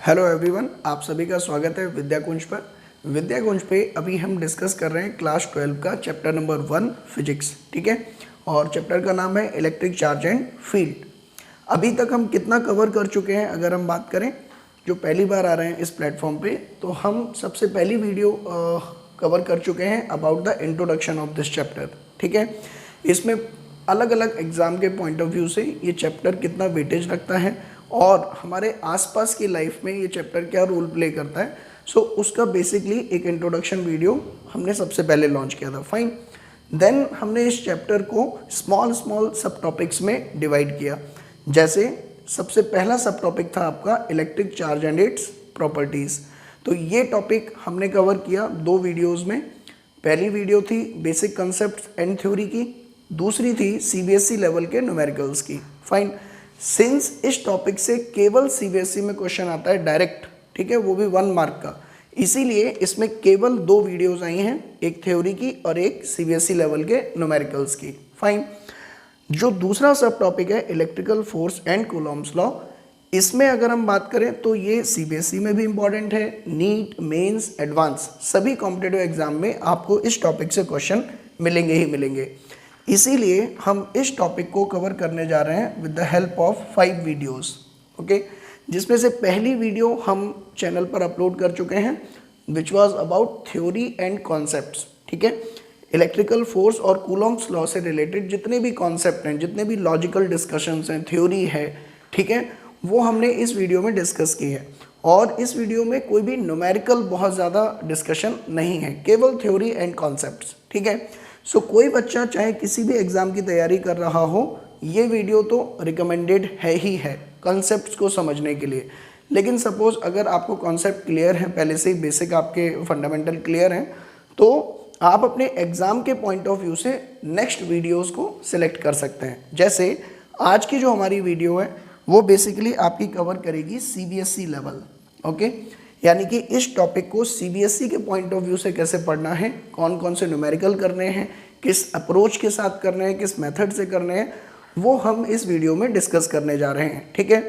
Hello everyone, आप सभी का स्वागत है विद्याकुंज पर। विद्याकुंज पे अभी हम डिस्कस कर रहे हैं क्लास 12 का चैप्टर नंबर 1 फिजिक्स, ठीक है। और चैप्टर का नाम है इलेक्ट्रिक चार्ज एंड फील्ड। अभी तक हम कितना कवर कर चुके हैं, अगर हम बात करें जो पहली बार आ रहे हैं इस प्लेटफॉर्म पे, तो हम सबसे पहली वीडियो कवर कर चुके हैं about the introduction of this chapter, ठीक है। इसमें अलग अलग एग्ज़ाम के पॉइंट ऑफ व्यू से ये चैप्टर कितना वेटेज रखता है और हमारे आसपास की लाइफ में ये चैप्टर क्या रोल प्ले करता है, सो उसका बेसिकली एक इंट्रोडक्शन वीडियो हमने सबसे पहले लॉन्च किया था। फाइन, देन हमने इस चैप्टर को स्मॉल स्मॉल सब टॉपिक्स में डिवाइड किया। जैसे सबसे पहला सब टॉपिक था आपका electric charge and it's properties. तो ये टॉपिक हमने कवर किया 2 वीडियोज़ में। पहली वीडियो थी बेसिक कंसेप्ट एंड थ्योरी की, दूसरी थी सीबीएसई लेवल के न्यूमेरिकल्स की। फाइन, सिंस इस टॉपिक से केवल सीबीएसई में क्वेश्चन आता है डायरेक्ट, ठीक है, वो भी 1 मार्क का, इसीलिए इसमें केवल 2 वीडियोज़ आई हैं, एक थ्योरी की और एक सीबीएसई लेवल के न्यूमेरिकल्स की। फाइन, जो दूसरा सब टॉपिक है electrical force and Coulomb's law, इसमें अगर हम बात करें तो ये सीबीएसई में भी इम्पॉर्टेंट है, नीट, मेंस, एडवांस सभी कॉम्पिटिटिव एग्जाम में आपको इस टॉपिक से क्वेश्चन मिलेंगे ही मिलेंगे। इसीलिए हम इस टॉपिक को कवर करने जा रहे हैं with the help of 5 videos, okay, जिसमें से पहली वीडियो हम चैनल पर अपलोड कर चुके हैं which was about theory and concepts, ठीक है। इलेक्ट्रिकल फोर्स और कूलॉम्स लॉ से रिलेटेड जितने भी कॉन्सेप्ट हैं, जितने भी लॉजिकल डिस्कशंस हैं, थ्योरी है, ठीक है, वो हमने इस वीडियो में डिस्कस की है। और इस वीडियो में कोई भी न्यूमेरिकल बहुत ज़्यादा डिस्कशन नहीं है, केवल थ्योरी एंड कॉन्सेप्ट्स, ठीक है। सो कोई बच्चा चाहे किसी भी एग्ज़ाम की तैयारी कर रहा हो, ये वीडियो तो रिकमेंडेड है ही है कॉन्सेप्ट्स को समझने के लिए। लेकिन सपोज़ अगर आपको कॉन्सेप्ट क्लियर है, पहले से ही बेसिक आपके फंडामेंटल क्लियर हैं, तो आप अपने एग्ज़ाम के पॉइंट ऑफ व्यू से नेक्स्ट वीडियोस को सिलेक्ट कर सकते हैं। जैसे आज की जो हमारी वीडियो है वो बेसिकली आपकी कवर करेगी सीबीएसई लेवल, ओके, यानी कि इस टॉपिक को सीबीएसई के पॉइंट ऑफ व्यू से कैसे पढ़ना है, कौन कौन से न्यूमेरिकल करने हैं, किस अप्रोच के साथ करने हैं, किस मेथड से करने हैं, वो हम इस वीडियो में डिस्कस करने जा रहे हैं, ठीक है।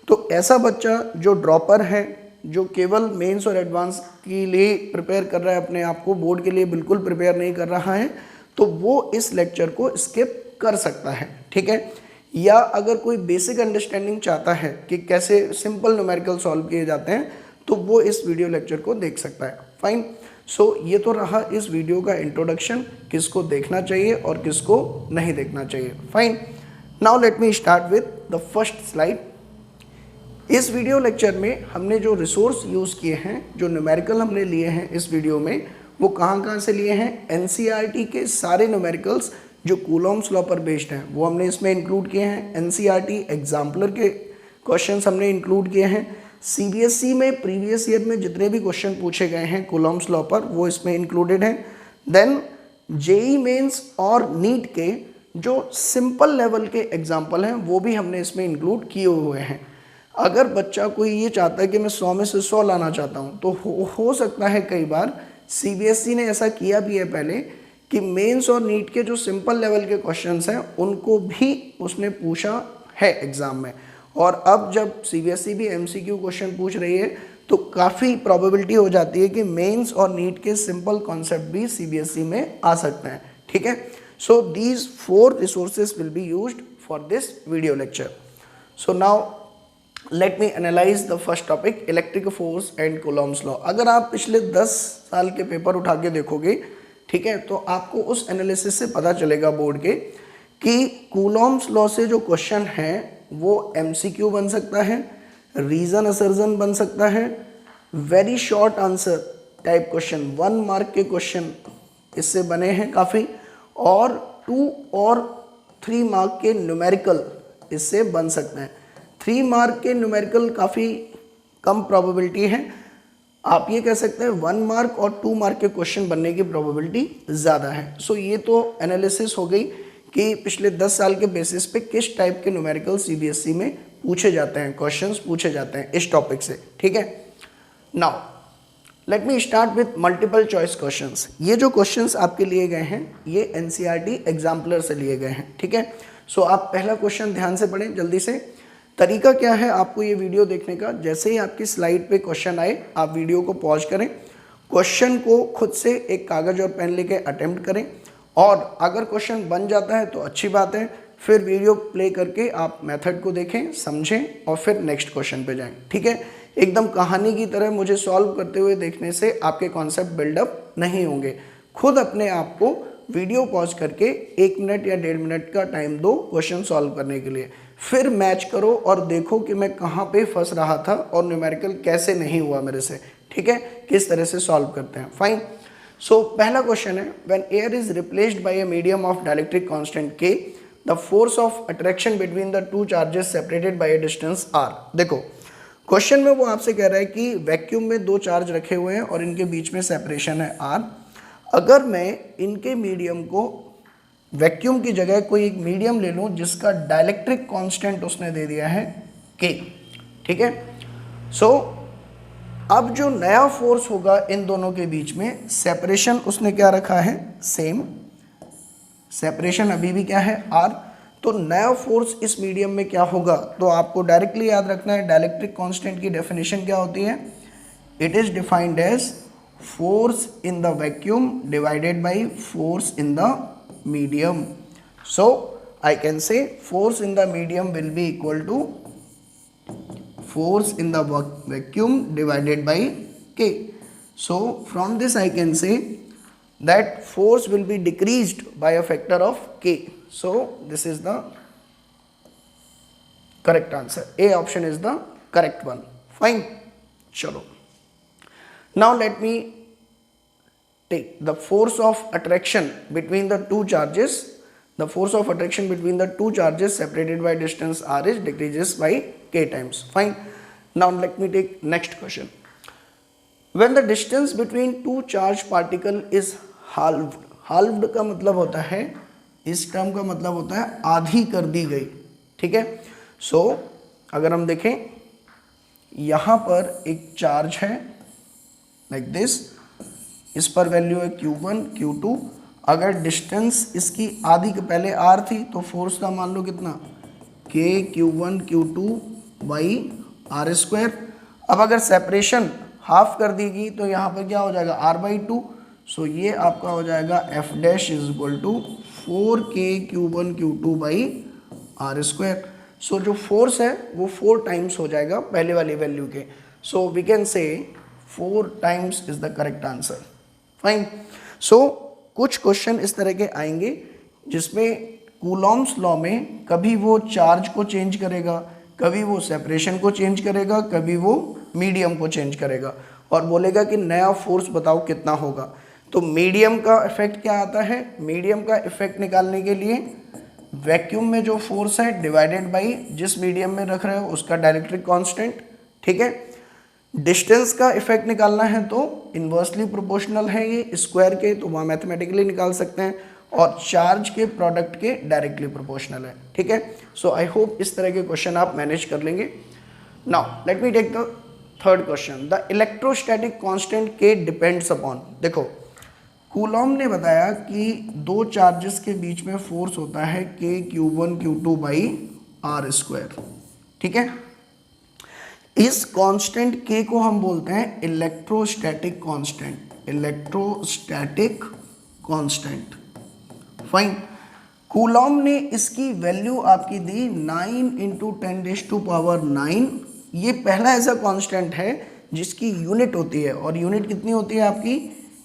तो ऐसा बच्चा जो ड्रॉपर है, जो केवल मेंस और एडवांस के लिए प्रिपेयर कर रहा है अपने आप को, बोर्ड के लिए बिल्कुल प्रिपेयर नहीं कर रहा है, तो वो इस लेक्चर को स्किप कर सकता है, ठीक है। या अगर कोई बेसिक अंडरस्टैंडिंग चाहता है कि कैसे सिंपल न्यूमेरिकल सॉल्व किए जाते हैं, तो वो इस वीडियो लेक्चर को देख सकता है। फाइन, सो ये तो रहा इस वीडियो का इंट्रोडक्शन, किसको देखना चाहिए और किसको नहीं देखना चाहिए। Fine, now let me start with the first slide. इस वीडियो लेक्चर में हमने जो रिसोर्स यूज़ किए हैं, जो न्यूमेरिकल हमने लिए हैं इस वीडियो में, वो कहाँ से लिए हैं, एनसीईआरटी के सारे न्यूमेरिकल्स जो कूलॉम्स लॉ पर बेस्ड हैं वो हमने इसमें इंक्लूड किए हैं। एनसीईआरटी एग्जाम्पलर के क्वेश्चंस हमने इंक्लूड किए हैं। सीबीएसई में प्रीवियस ईयर में जितने भी क्वेश्चन पूछे गए हैं कूलॉम्स लॉ पर, वो इसमें इंक्लूडेड हैं। देन जेई मेंस और नीट के जो सिंपल लेवल के एग्जाम्पल हैं वो भी हमने इसमें इंक्लूड किए हुए हैं। अगर बच्चा कोई ये चाहता है कि मैं 100 में से 100 लाना चाहता हूँ, तो हो सकता है कई बार सीबीएसई ने ऐसा किया भी है पहले कि मेंस और नीट के जो सिंपल लेवल के क्वेश्चंस हैं उनको भी उसने पूछा है एग्ज़ाम में। और अब जब सीबीएसई भी एमसीक्यू क्वेश्चन पूछ रही है, तो काफ़ी प्रोबेबिलिटी हो जाती है कि मेंस और नीट के सिंपल कॉन्सेप्ट भी सीबीएसई में आ सकते हैं, ठीक है। So these 4 resources will be used for this video lecture. So now let me analyse the first topic, electric force and Coulomb's law. अगर आप पिछले 10 साल के पेपर उठा के देखोगे, ठीक है, तो आपको उस एनालिसिस से पता चलेगा बोर्ड के कि कूलॉम्स लॉ से जो क्वेश्चन है वो एमसीक्यू बन सकता है, रीजन असर्जन बन सकता है, very short answer type question, 1 mark के क्वेश्चन इससे बने हैं काफ़ी, और 2 और 3 मार्क के न्यूमेरिकल इससे बन सकते हैं। 3 मार्क के न्यूमेरिकल काफ़ी कम प्रोबेबिलिटी है, आप ये कह सकते हैं 1 मार्क और 2 मार्क के क्वेश्चन बनने की प्रोबेबिलिटी ज़्यादा है। सो ये तो एनालिसिस हो गई कि पिछले 10 साल के बेसिस पे किस टाइप के न्यूमेरिकल सीबीएसई में पूछे जाते हैं, क्वेश्चंस पूछे जाते हैं इस टॉपिक से, ठीक है। Now let me start with multiple choice questions. ये जो क्वेश्चंस आपके लिए गए हैं ये एनसीईआरटी एग्जाम्पलर से लिए गए हैं, ठीक है। सो आप पहला क्वेश्चन ध्यान से पढ़ें जल्दी से। तरीका क्या है आपको ये वीडियो देखने का, जैसे ही आपकी स्लाइड पे क्वेश्चन आए आप वीडियो को पॉज करें, क्वेश्चन को खुद से एक कागज़ और पेन लेके अटेम्प्ट करें, और अगर क्वेश्चन बन जाता है तो अच्छी बात है, फिर वीडियो प्ले करके आप मेथड को देखें, समझें और फिर नेक्स्ट क्वेश्चन पे जाएं। ठीक है, एकदम कहानी की तरह मुझे सॉल्व करते हुए देखने से आपके कॉन्सेप्ट बिल्डअप नहीं होंगे। खुद अपने आप को वीडियो पॉज करके 1 मिनट या 1.5 मिनट का टाइम दो क्वेश्चन सॉल्व करने के लिए, फिर मैच करो और देखो कि मैं कहाँ पे फंस रहा था और न्यूमेरिकल कैसे नहीं हुआ मेरे से। ठीक है, किस तरह से सॉल्व करते हैं। फाइन। सो पहला क्वेश्चन है, when air is replaced by a medium of dielectric constant K, the force of attraction between the two charges separated by a distance R. देखो क्वेश्चन में वो आपसे कह रहा है कि वैक्यूम में 2 चार्ज रखे हुए हैं और इनके बीच में सेपरेशन है आर। अगर मैं इनके मीडियम को वैक्यूम की जगह कोई एक मीडियम ले लूं जिसका डाइलेक्ट्रिक कांस्टेंट उसने दे दिया है के, ठीक है। सो अब जो नया फोर्स होगा इन दोनों के बीच में, सेपरेशन उसने क्या रखा है, सेम, सेपरेशन अभी भी क्या है आर, तो नया फोर्स इस मीडियम में क्या होगा, तो आपको डायरेक्टली याद रखना है डाइलेक्ट्रिक कांस्टेंट की डेफिनेशन क्या होती है, it is defined as force in the vacuum divided by force in the medium. So I can say force in the medium will be equal to force in the vacuum divided by K. So from this I can say that force will be decreased by a factor of K. So this is the correct answer. A option is the correct one. Fine. Chalo. Now let me take the force of attraction between the two charges. The force of attraction between the two charges separated by distance r is decreases by k times. Fine. Now let me take next question. When the distance between two charged particle is halved. halved का मतलब होता है, इस term का मतलब होता है आधी कर दी गई। ठीक है। सो अगर हम देखें यहाँ पर एक चार्ज है लाइक दिस, इस पर वैल्यू है Q1 Q2। अगर डिस्टेंस इसकी आधी के पहले R थी तो फोर्स का मान लो कितना, K Q1 Q2 by R square. अब अगर सेपरेशन हाफ कर देगी तो यहाँ पर क्या हो जाएगा R/2। सो ये आपका हो जाएगा F dash is equal to 4K Q1 Q2 by R square. So जो फोर्स है वो 4 टाइम्स हो जाएगा पहले वाली वैल्यू के। सो we can say 4 times is the correct answer. Fine. So कुछ क्वेश्चन इस तरह के आएंगे जिसमें कूलॉम्स लॉ में कभी वो चार्ज को चेंज करेगा, कभी वो सेपरेशन को चेंज करेगा, कभी वो मीडियम को चेंज करेगा और बोलेगा कि नया फोर्स बताओ कितना होगा। तो मीडियम का इफेक्ट क्या आता है, मीडियम का इफेक्ट निकालने के लिए वैक्यूम में जो फोर्स है डिवाइडेड बाई जिस मीडियम में रख रहे हो उसका डाइलेक्ट्रिक कांस्टेंट। ठीक है। डिस्टेंस का इफेक्ट निकालना है तो इन्वर्सली प्रोपोर्शनल है ये स्क्वायर के, तो वहाँ मैथमेटिकली निकाल सकते हैं, और चार्ज के प्रोडक्ट के डायरेक्टली प्रोपोर्शनल है। ठीक है। सो आई होप इस तरह के क्वेश्चन आप मैनेज कर लेंगे। Now let me take the third question. The electrostatic constant K depends upon. देखो कूलॉम ने बताया कि 2 चार्जेस के बीच में फोर्स होता है K Q1 Q2 by R square. ठीक है। इस कांस्टेंट K को हम बोलते हैं electrostatic constant, electrostatic constant. Fine. Coulomb ने इसकी वैल्यू आपकी दी 9 × 10⁻⁹। ये पहला ऐसा कांस्टेंट है जिसकी यूनिट होती है, और यूनिट कितनी होती है आपकी,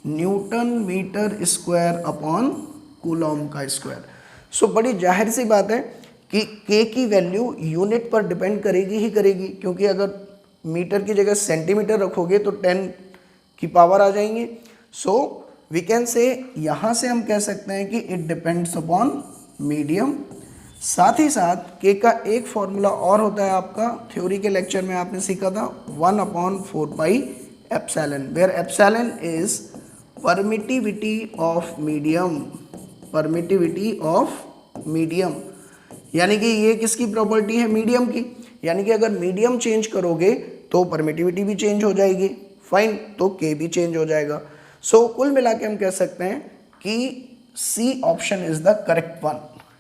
newton metre square upon coulomb का स्क्वायर। सो बड़ी जाहिर सी बात है कि K की वैल्यू यूनिट पर डिपेंड करेगी ही करेगी, क्योंकि अगर मीटर की जगह सेंटीमीटर रखोगे तो 10 की पावर आ जाएंगे। सो वी कैन से, यहाँ से हम कह सकते हैं कि इट डिपेंड्स अपॉन मीडियम। साथ ही साथ K का एक फॉर्मूला और होता है आपका, थ्योरी के लेक्चर में आपने सीखा था 1/4πε, where epsilon is permittivity of medium, permittivity of medium, यानी कि ये किसकी प्रॉपर्टी है, मीडियम की। यानी कि अगर मीडियम चेंज करोगे तो परमिटिविटी भी चेंज हो जाएगी। फाइन। तो K भी चेंज हो जाएगा। सो कुल मिला के हम कह सकते हैं कि C option is the correct one.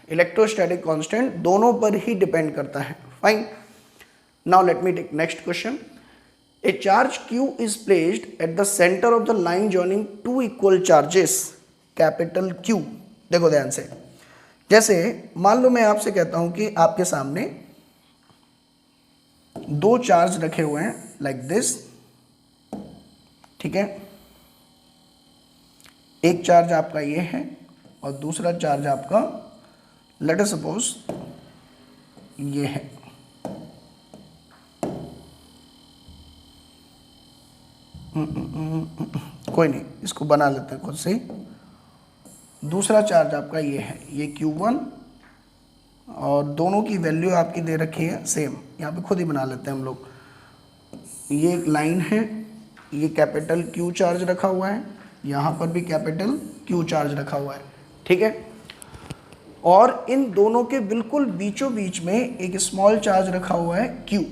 Electrostatic constant दोनों पर ही डिपेंड करता है। Fine. Now let me take next question. A charge Q is placed at the center of the line joining two equal charges capital Q। देखो ध्यान से, जैसे मान लो मैं आपसे कहता हूं कि आपके सामने दो चार्ज रखे हुए हैं लाइक दिस, ठीक है। एक चार्ज आपका ये है और दूसरा चार्ज आपका लेट अस सपोज ये है। कोई नहीं, इसको बना लेते हैं खुद से ही। दूसरा चार्ज आपका ये है, ये Q1, और दोनों की वैल्यू आपकी दे रखी है सेम, यहाँ पे खुद ही बना लेते हैं हम लोग। ये एक लाइन है, ये कैपिटल Q चार्ज रखा हुआ है, यहाँ पर भी कैपिटल Q चार्ज रखा हुआ है, ठीक है। और इन दोनों के बिल्कुल बीचों बीच में एक स्मॉल चार्ज रखा हुआ है Q,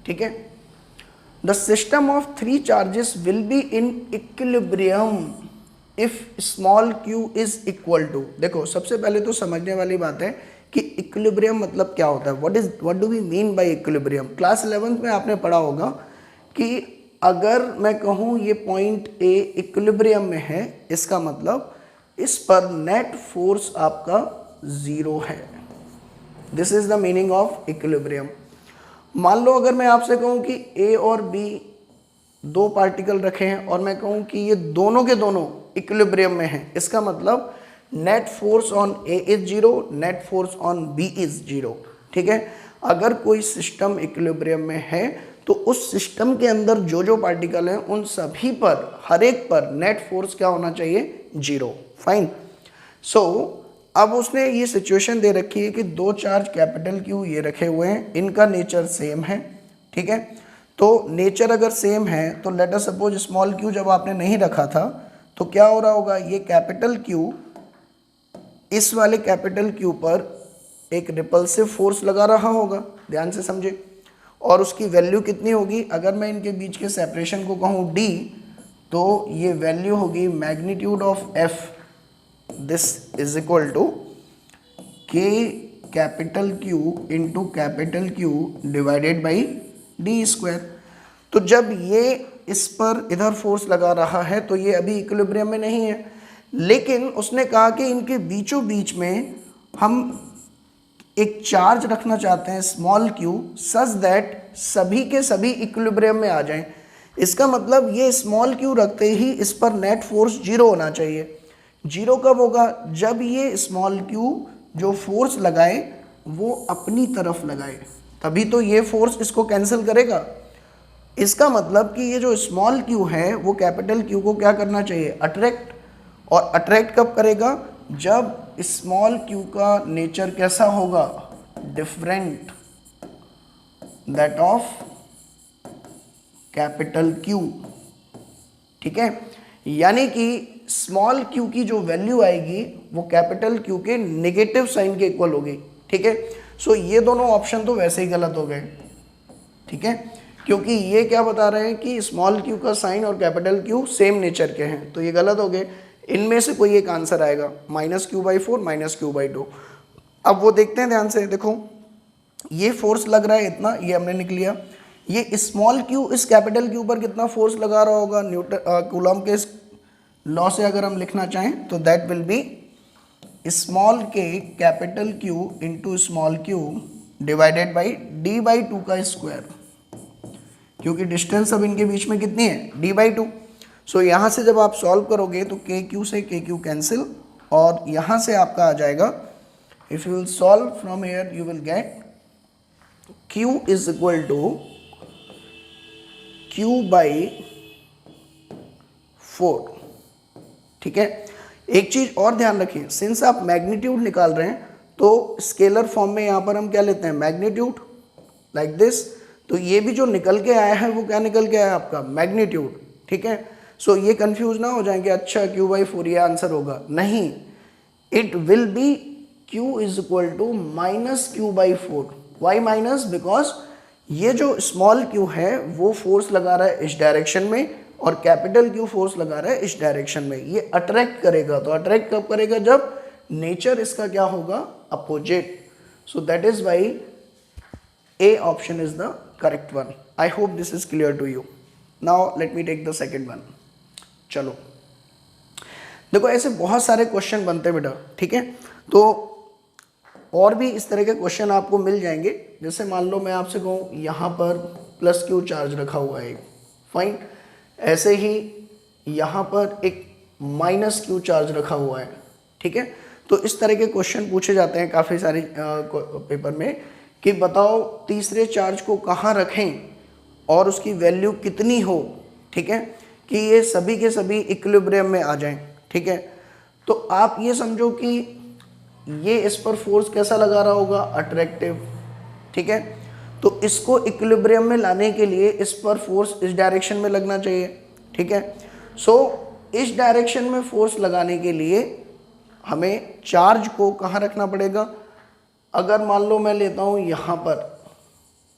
ठीक है। The system of three charges will be in equilibrium if small q is equal to। देखो सबसे पहले तो समझने वाली बात है कि इक्विलिब्रियम मतलब क्या होता है, what do we mean by equilibrium. Class 11th में आपने पढ़ा होगा कि अगर मैं कहूँ ये पॉइंट ए इक्विलिब्रियम में है, इसका मतलब इस पर नेट फोर्स आपका 0 है। This is the meaning of equilibrium. मान लो अगर मैं आपसे कहूं कि ए और बी दो पार्टिकल रखे हैं और मैं कहूं कि ये दोनों के दोनों इक्विलिब्रियम में हैं, इसका मतलब net force on A is 0, net force on B is 0, ठीक है। अगर कोई सिस्टम इक्विलिब्रियम में है तो उस सिस्टम के अंदर जो जो पार्टिकल हैं उन सभी पर, हर एक पर नेट फोर्स क्या होना चाहिए, 0। फाइन। सो अब उसने ये सिचुएशन दे रखी है कि दो चार्ज कैपिटल Q ये रखे हुए हैं, इनका नेचर सेम है, ठीक है। तो नेचर अगर सेम है तो let us suppose small q जब आपने नहीं रखा था तो क्या हो रहा होगा, ये कैपिटल Q इस वाले कैपिटल Q पर एक रिपल्सिव फोर्स लगा रहा होगा, ध्यान से समझे। और उसकी वैल्यू कितनी होगी, अगर मैं इनके बीच के सेपरेशन को कहूँ d, तो ये वैल्यू होगी magnitude of F, this is equal to K capital Q into capital Q divided by D square. तो जब ये इस पर इधर फोर्स लगा रहा है तो ये अभी इक्विलिब्रियम में नहीं है, लेकिन उसने कहा कि इनके बीचों बीच में हम एक चार्ज रखना चाहते हैं स्मॉल q सच दैट सभी के सभी इक्विलिब्रियम में आ जाएं। इसका मतलब ये स्मॉल q रखते ही इस पर नेट फोर्स 0 होना चाहिए। 0 कब होगा, जब ये स्मॉल q जो फोर्स लगाए वो अपनी तरफ लगाए, तभी तो ये फोर्स इसको कैंसिल करेगा। इसका मतलब कि ये जो स्मॉल q है वो कैपिटल Q को क्या करना चाहिए, अट्रैक्ट। और अट्रैक्ट कब करेगा, जब स्मॉल q का नेचर कैसा होगा, different that of capital Q, ठीक है। यानी कि स्मॉल q की जो वैल्यू आएगी वो कैपिटल Q के नेगेटिव साइन के इक्वल होगी, ठीक है। सो ये दोनों ऑप्शन तो वैसे ही गलत हो गए, ठीक है, क्योंकि ये क्या बता रहे हैं कि स्मॉल q का साइन और कैपिटल Q सेम नेचर के हैं, तो ये गलत हो गए। इनमें से कोई एक आंसर आएगा, -q/4 -q/2। अब वो देखते हैं ध्यान से, देखो ये फोर्स लग रहा है इतना, ये हमने निकल लिया। ये स्मॉल q इस कैपिटल Q पर कितना फोर्स लगा रहा होगा, न्यूटन कूलॉम के लॉ से अगर हम लिखना चाहें तो that will B small k capital Q into small q divided by d/2 का स्क्वायर, क्योंकि डिस्टेंस अब इनके बीच में कितनी है, d/2। सो यहाँ से जब आप सॉल्व करोगे तो KQ से KQ कैंसिल, और यहाँ से आपका आ जाएगा, if you will solve from here you will get Q is equal to Q/4, ठीक है। एक चीज और ध्यान रखिए, सिंस आप मैग्नीट्यूड निकाल रहे हैं तो स्केलर फॉर्म में यहाँ पर हम क्या लेते हैं, मैग्नीट्यूड लाइक दिस। तो ये भी जो निकल के आया है वो क्या निकल के आया आपका, मैग्नीट्यूड, ठीक है। सो ये कंफ्यूज ना हो जाएंगे, अच्छा Q/4 ये आंसर होगा, नहीं, it will be Q is equal to -q/4। Why minus, because ये जो स्मॉल q है वो फोर्स लगा रहा है इस डायरेक्शन में और कैपिटल Q फोर्स लगा रहा है इस डायरेक्शन में। ये अट्रैक्ट करेगा, तो अट्रैक्ट कब करेगा, जब नेचर इसका क्या होगा, opposite. So that is why A option is the correct one. I hope this is clear to you. Now let me take the second one. चलो देखो ऐसे बहुत सारे क्वेश्चन बनते हैं बेटा, ठीक है। तो और भी इस तरह के क्वेश्चन आपको मिल जाएंगे। जैसे मान लो मैं आपसे कहूँ यहाँ पर प्लस क्यू चार्ज रखा हुआ है, फाइन। ऐसे ही यहाँ पर एक माइनस क्यू चार्ज रखा हुआ है, ठीक है। तो इस तरह के क्वेश्चन पूछे जाते हैं काफ़ी सारे पेपर में कि बताओ तीसरे चार्ज को कहाँ रखें और उसकी वैल्यू कितनी हो, ठीक है, कि ये सभी के सभी इक्विलिब्रियम में आ जाएं, ठीक है। तो आप ये समझो कि ये इस पर फोर्स कैसा लगा रहा होगा, अट्रैक्टिव, ठीक है। तो इसको इक्विलिब्रियम में लाने के लिए इस पर फोर्स इस डायरेक्शन में लगना चाहिए, ठीक है। सो इस डायरेक्शन में फोर्स लगाने के लिए हमें चार्ज को कहाँ रखना पड़ेगा। अगर मान लो मैं लेता हूँ यहाँ पर,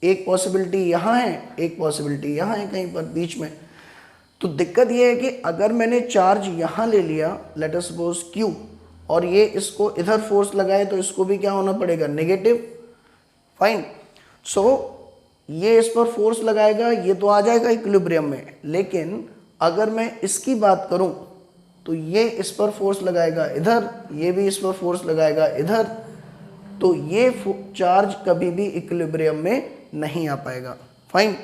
एक पॉसिबिलिटी यहाँ है, एक पॉसिबिलिटी यहाँ है कहीं पर बीच में। तो दिक्कत ये है कि अगर मैंने चार्ज यहाँ ले लिया, लेट अस सपोज Q, और ये इसको इधर फोर्स लगाए तो इसको भी क्या होना पड़ेगा, नेगेटिव, फाइन। सो ये इस पर फोर्स लगाएगा, ये तो आ जाएगा इक्विलिब्रियम में। लेकिन अगर मैं इसकी बात करूं तो ये इस पर फोर्स लगाएगा इधर, ये भी इस पर फोर्स लगाएगा इधर, तो ये चार्ज कभी भी इक्विलिब्रियम में नहीं आ पाएगा, फाइन।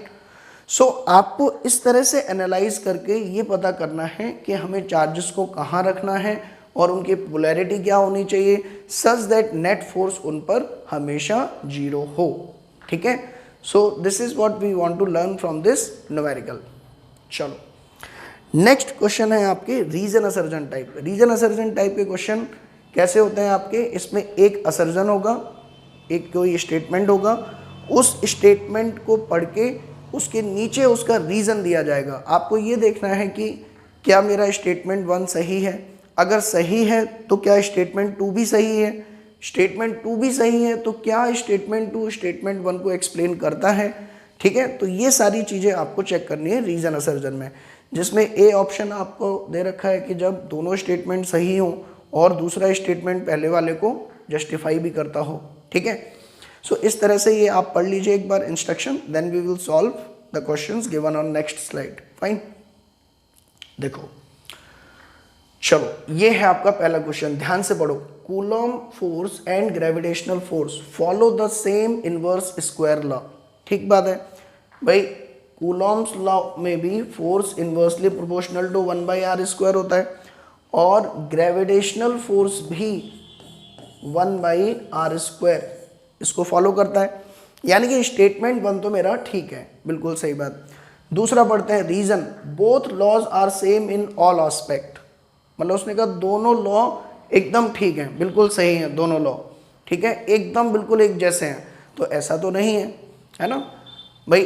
सो आपको इस तरह से एनालाइज करके ये पता करना है कि हमें चार्जेस को कहाँ रखना है और उनकी पोलैरिटी क्या होनी चाहिए, सच दैट नेट फोर्स उन पर हमेशा जीरो हो, ठीक है। So this is what we want to learn from this numerical. चलो नेक्स्ट क्वेश्चन है आपके reason assertion type. Reason assertion type के क्वेश्चन कैसे होते हैं आपके, इसमें एक असर्जन होगा, एक कोई स्टेटमेंट होगा, उस स्टेटमेंट को पढ़ के उसके नीचे उसका रीज़न दिया जाएगा। आपको ये देखना है कि क्या मेरा स्टेटमेंट 1 सही है, अगर सही है तो क्या स्टेटमेंट 2 भी सही है, स्टेटमेंट 2 भी सही है तो क्या स्टेटमेंट 2 स्टेटमेंट 1 को एक्सप्लेन करता है, ठीक है। तो ये सारी चीज़ें आपको चेक करनी है रीज़न असर्जन में, जिसमें ए ऑप्शन आपको दे रखा है कि जब दोनों स्टेटमेंट सही हों और दूसरा स्टेटमेंट पहले वाले को जस्टिफाई भी करता हो, ठीक है। सो इस तरह से ये आप पढ़ लीजिए एक बार instruction, then we will solve the questions given on next slide, fine. देखो चलो ये है आपका पहला क्वेश्चन, ध्यान से पढ़ो। Coulomb force and gravitational force follow the same inverse square law. ठीक बात है भाई, कूलॉम्स लॉ में भी force inversely proportional to 1/r² होता है और ग्रेविटेशनल फोर्स भी 1/r² इसको फॉलो करता है। यानी कि स्टेटमेंट 1 तो मेरा ठीक है, बिल्कुल सही बात। दूसरा पढ़ते हैं reason, both laws are same in all aspect. मतलब उसने कहा दोनों लॉ एकदम ठीक हैं, बिल्कुल सही हैं दोनों लॉ, ठीक है, एकदम बिल्कुल एक जैसे हैं। तो ऐसा तो नहीं है ना भाई।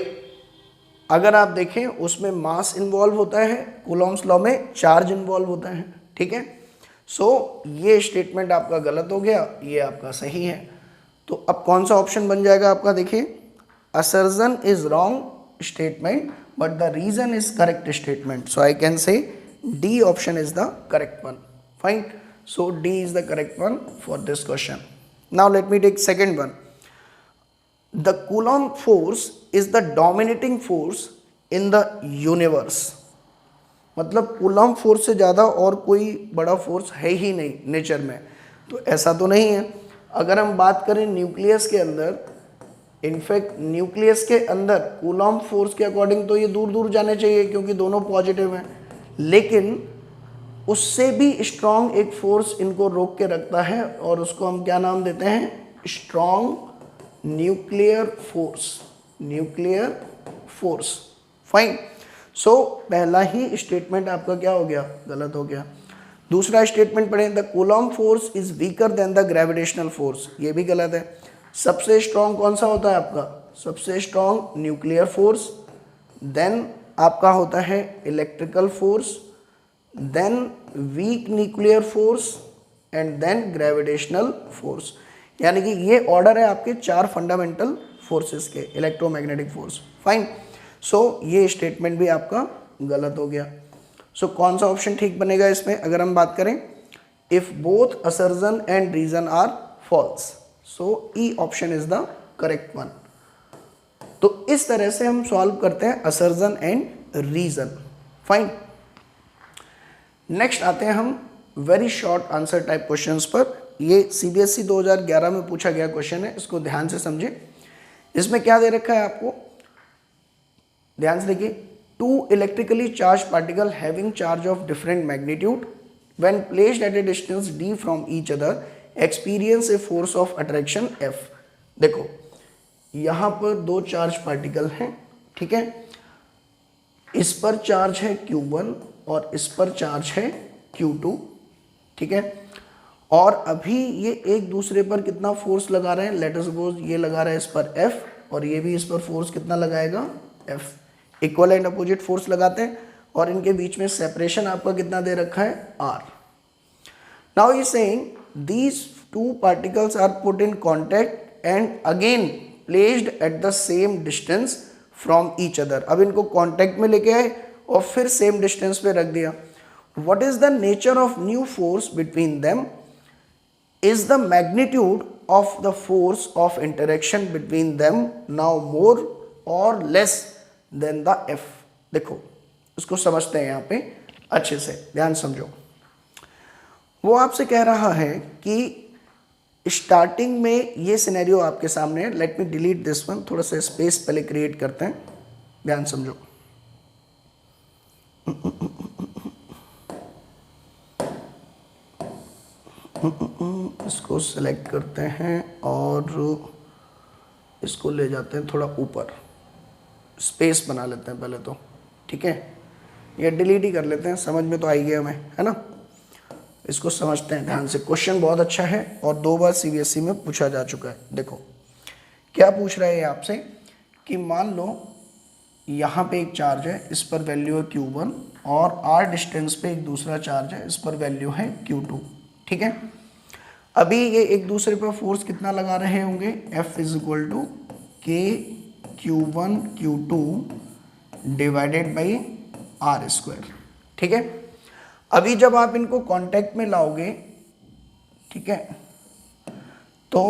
अगर आप देखें उसमें मास इन्वॉल्व होता है, कूलॉम्स लॉ में चार्ज इन्वॉल्व होता है, ठीक है। सो ये स्टेटमेंट आपका गलत हो गया, ये आपका सही है। तो अब कौन सा ऑप्शन बन जाएगा आपका, देखिए, assertion is wrong statement but the reason is correct statement. So I can say D option is the correct one, fine. So D is the correct one for this question. Now let me take second one. The Coulomb force is the dominating force in the universe। मतलब coulomb force से ज़्यादा और कोई बड़ा force है ही नहीं nature में, तो ऐसा तो नहीं है। अगर हम बात करें न्यूक्लियस के अंदर, इनफैक्ट न्यूक्लियस के अंदर कूलॉम्ब फोर्स के अकॉर्डिंग तो ये दूर दूर जाने चाहिए क्योंकि दोनों पॉजिटिव हैं, लेकिन उससे भी स्ट्रॉन्ग एक फोर्स इनको रोक के रखता है और उसको हम क्या नाम देते हैं, strong nuclear force, nuclear force, fine. So पहला ही स्टेटमेंट आपका क्या हो गया, गलत हो गया। दूसरा स्टेटमेंट पढ़ें, the coulomb force is weaker then the gravitational force, ये भी गलत है। सबसे स्ट्रॉन्ग कौन सा होता है आपका, सबसे स्ट्रॉन्ग न्यूक्लियर फोर्स, देन आपका होता है electrical force, then weak nuclear force and then gravitational force. यानी कि ये ऑर्डर है आपके 4 फंडामेंटल फोर्सेस के, इलेक्ट्रोमैग्नेटिक फोर्स, फाइन। सो ये स्टेटमेंट भी आपका गलत हो गया। सो कौन सा ऑप्शन ठीक बनेगा इसमें, अगर हम बात करें, if both assertion and reason are false, so E option is the correct one. तो इस तरह से हम सॉल्व करते हैं assertion and reason. Fine, next आते हैं हम very short answer type questions पर। ये सीबीएसई 2011 में पूछा गया क्वेश्चन है, इसको ध्यान से समझें। इसमें क्या दे रखा है आपको, ध्यान से देखिए। Two electrically charge particle having charge of different magnitude when placed at a distance D from each other experience a force of attraction F। देखो यहां पर दो चार्ज पार्टिकल हैं, ठीक है, इस पर चार्ज है Q1 और इस पर चार्ज है Q2, ठीक है, और अभी ये एक दूसरे पर कितना फोर्स लगा रहे हैं, लेट अस सपोज ये लगा रहा है इस पर F और ये भी इस पर फोर्स कितना लगाएगा F, equal and opposite force लगाते हैं और इनके बीच में सेपरेशन आपका कितना दे रखा है R। Now he saying these two particles are put in contact and again placed at the same distance from each other। अब इनको कांटेक्ट में लेके आए और फिर सेम डिस्टेंस पे रख दिया। What is the nature of new force between them? Is the magnitude of the force of interaction between them now more or less than the F? देखो उसको समझते हैं यहाँ पे अच्छे से, ध्यान समझो। वो आपसे कह रहा है कि स्टार्टिंग में ये सिनेरियो आपके सामने है। Let me delete this one, थोड़ा सा स्पेस पहले क्रिएट करते हैं, ध्यान समझो। इसको सेलेक्ट करते हैं और इसको ले जाते हैं थोड़ा ऊपर, स्पेस बना लेते हैं पहले तो, ठीक है, ये डिलीट ही कर लेते हैं, समझ में तो आई गया हमें, है ना। इसको समझते हैं ध्यान से, क्वेश्चन बहुत अच्छा है और 2 बार सीबीएसई में पूछा जा चुका है। देखो क्या पूछ रहा है आपसे कि मान लो यहाँ पे एक चार्ज है, इस पर वैल्यू है Q1 और R डिस्टेंस पे एक दूसरा चार्ज है, इस पर वैल्यू है Q2, ठीक है। अभी ये एक दूसरे पर फोर्स कितना लगा रहे होंगे, F is equal to K Q1 Q2 divided by R square, ठीक है। अभी जब आप इनको कांटेक्ट में लाओगे, ठीक है, तो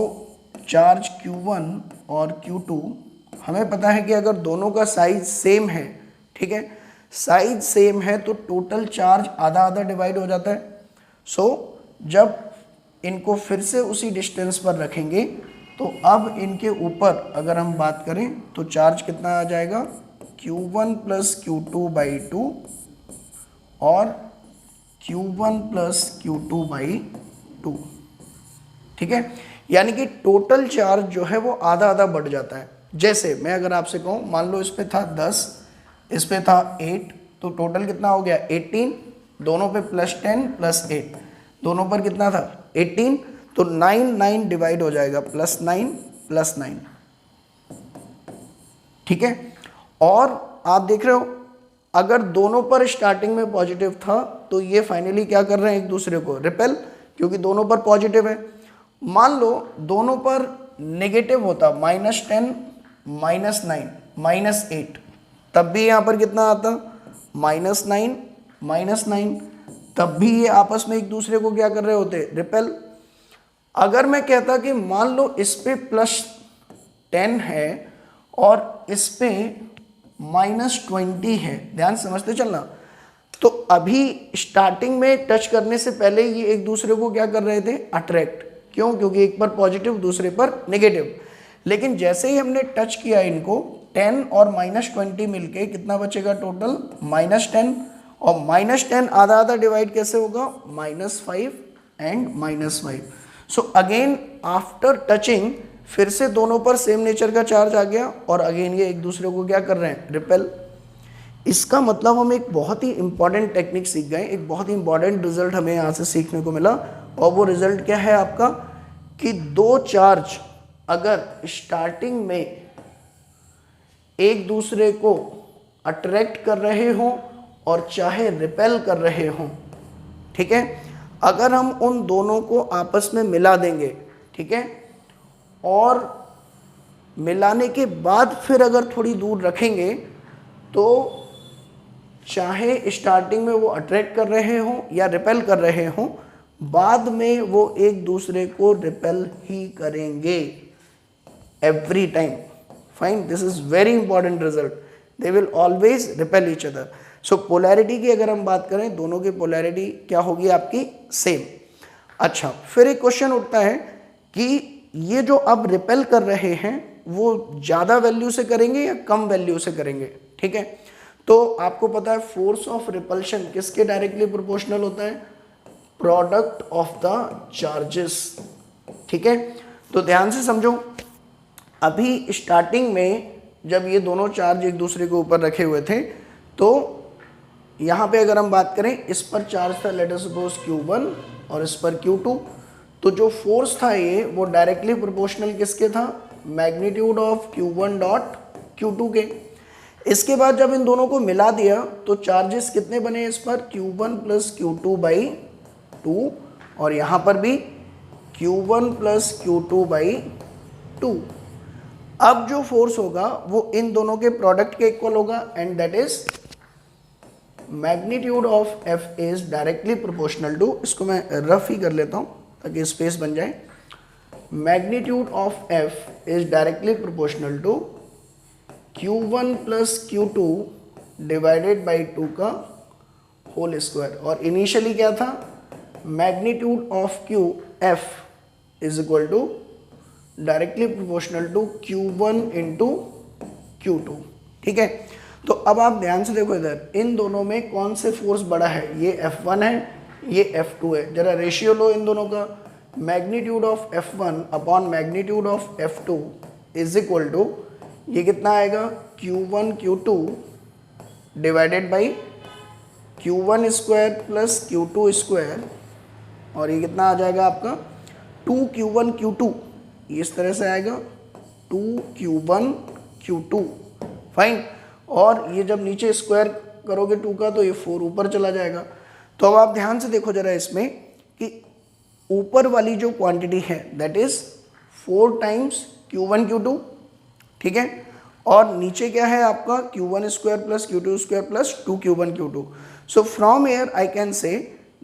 चार्ज Q1 और Q2 हमें पता है कि अगर दोनों का साइज सेम है, ठीक है, साइज सेम है तो टोटल चार्ज आधा आधा डिवाइड हो जाता है। सो जब इनको फिर से उसी डिस्टेंस पर रखेंगे तो अब इनके ऊपर अगर हम बात करें तो चार्ज कितना आ जाएगा, Q1 प्लस Q2 बाई 2 और Q1 प्लस Q2 बाई 2, ठीक है। यानी कि टोटल चार्ज जो है वो आधा आधा बढ़ जाता है। जैसे मैं अगर आपसे कहूँ, मान लो इस पे था 10, इस पे था 8, तो टोटल कितना हो गया 18, दोनों पे प्लस 10 प्लस 8, दोनों पर कितना था 18, तो 9 डिवाइड हो जाएगा, प्लस 9 प्लस 9, ठीक है। और आप देख रहे हो अगर दोनों पर स्टार्टिंग में पॉजिटिव था तो ये फाइनली क्या कर रहे हैं, एक दूसरे को रिपेल, क्योंकि दोनों पर पॉजिटिव है। मान लो दोनों पर नेगेटिव होता, -10 -9 -8, तब भी यहाँ पर कितना आता, -9 -9, तब भी ये आपस में एक दूसरे को क्या कर रहे होते, रिपेल। अगर मैं कहता कि मान लो इस पे +10 है और इस पे -20 है, ध्यान समझते चलना, तो अभी स्टार्टिंग में टच करने से पहले ये एक दूसरे को क्या कर रहे थे, अट्रैक्ट। क्यों, क्योंकि एक पर पॉजिटिव दूसरे पर नेगेटिव। लेकिन जैसे ही हमने टच किया इनको, 10 और -20 मिलके कितना बचेगा टोटल, -10, और -10 आधा आधा डिवाइड कैसे होगा, -5 and -5। So again after touching फिर से दोनों पर सेम नेचर का चार्ज आ गया और अगेन ये एक दूसरे को क्या कर रहे हैं, रिपेल। इसका मतलब हम एक बहुत ही इंपॉर्टेंट टेक्निक सीख गए, एक बहुत ही इंपॉर्टेंट रिजल्ट हमें यहाँ से सीखने को मिला। और वो रिजल्ट क्या है आपका, कि दो चार्ज अगर स्टार्टिंग में एक दूसरे को अट्रैक्ट कर रहे हों और चाहे रिपेल कर रहे हों, ठीक है, अगर हम उन दोनों को आपस में मिला देंगे, ठीक है, और मिलाने के बाद फिर अगर थोड़ी दूर रखेंगे तो चाहे स्टार्टिंग में वो अट्रैक्ट कर रहे हों या रिपेल कर रहे हों, बाद में वो एक दूसरे को रिपेल ही करेंगे every time. Fine, this is very important result, they will always repel each other. So polarity की अगर हम बात करें, दोनों की पोलैरिटी क्या होगी आपकी, सेम। अच्छा, फिर एक क्वेश्चन उठता है कि ये जो अब रिपेल कर रहे हैं वो ज़्यादा वैल्यू से करेंगे या कम वैल्यू से करेंगे, ठीक है। तो आपको पता है फोर्स ऑफ रिपल्शन किसके डायरेक्टली प्रोपोर्शनल होता है, प्रोडक्ट ऑफ द चार्जेस, ठीक है। तो ध्यान से समझो, अभी स्टार्टिंग में जब ये दोनों चार्ज एक दूसरे के ऊपर रखे हुए थे, तो यहाँ पे अगर हम बात करें, इस पर चार्ज था लेट अस सपोज Q1 और इस पर Q2, तो जो फोर्स था ये वो डायरेक्टली प्रोपोर्शनल किसके था, magnitude of Q1 dot Q2 के। इसके बाद जब इन दोनों को मिला दिया तो चार्जेस कितने बने इस पर, Q1 प्लस Q2 बाई 2, और यहाँ पर भी Q1 प्लस Q2 बाई 2। अब जो फोर्स होगा वो इन दोनों के प्रोडक्ट के इक्वल होगा, and that is magnitude of F is directly proportional to, इसको मैं रफ ही कर लेता हूँ ताकि स्पेस बन जाए, magnitude of F is directly proportional to Q1 plus Q2 divided by 2 का होल स्क्वायर। और इनिशियली क्या था, magnitude of F is equal to directly proportional to Q1 into Q2, ठीक है। तो अब आप ध्यान से देखो इधर, इन दोनों में कौन से फोर्स बड़ा है, ये F1 है, ये F2 है। जरा रेशियो लो इन दोनों का, magnitude of F1 upon magnitude of F2 is equal to, ये कितना आएगा, Q1 Q2 divided by Q1 square plus Q2 square, और ये कितना आ जाएगा आपका 2Q1 Q2, इस तरह से आएगा 2Q1 Q2, फाइन। और ये जब नीचे स्क्वायर करोगे 2 का तो ये 4 ऊपर चला जाएगा। तो अब आप ध्यान से देखो जरा इसमें कि ऊपर वाली जो क्वांटिटी है that is 4 times Q1 Q2, ठीक है, और नीचे क्या है आपका Q1 square plus Q2 square plus 2Q1 Q2। So from here I can say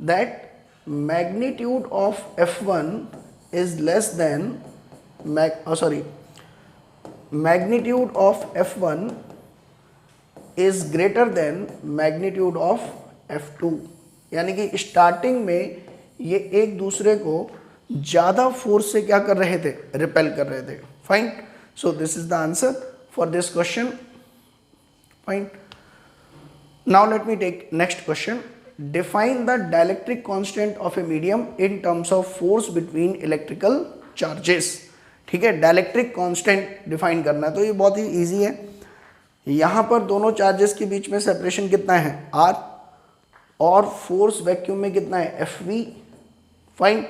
that magnitude of F1 is less then magnitude of F1 is greater then magnitude of F2, यानी कि starting में ये एक दूसरे को ज़्यादा force से क्या कर रहे थे, रिपेल कर रहे थे, fine. So this is the answer for this question, fine. Now let me take next question, define the dielectric constant of a medium in terms of force between electrical charges, ठीक है। Dielectric constant define करना है, तो ये बहुत ही easy है। यहाँ पर दोनों चार्जेस के बीच में सेपरेशन कितना है, R, और फोर्स वैक्यूम में कितना है, FV, फाइन।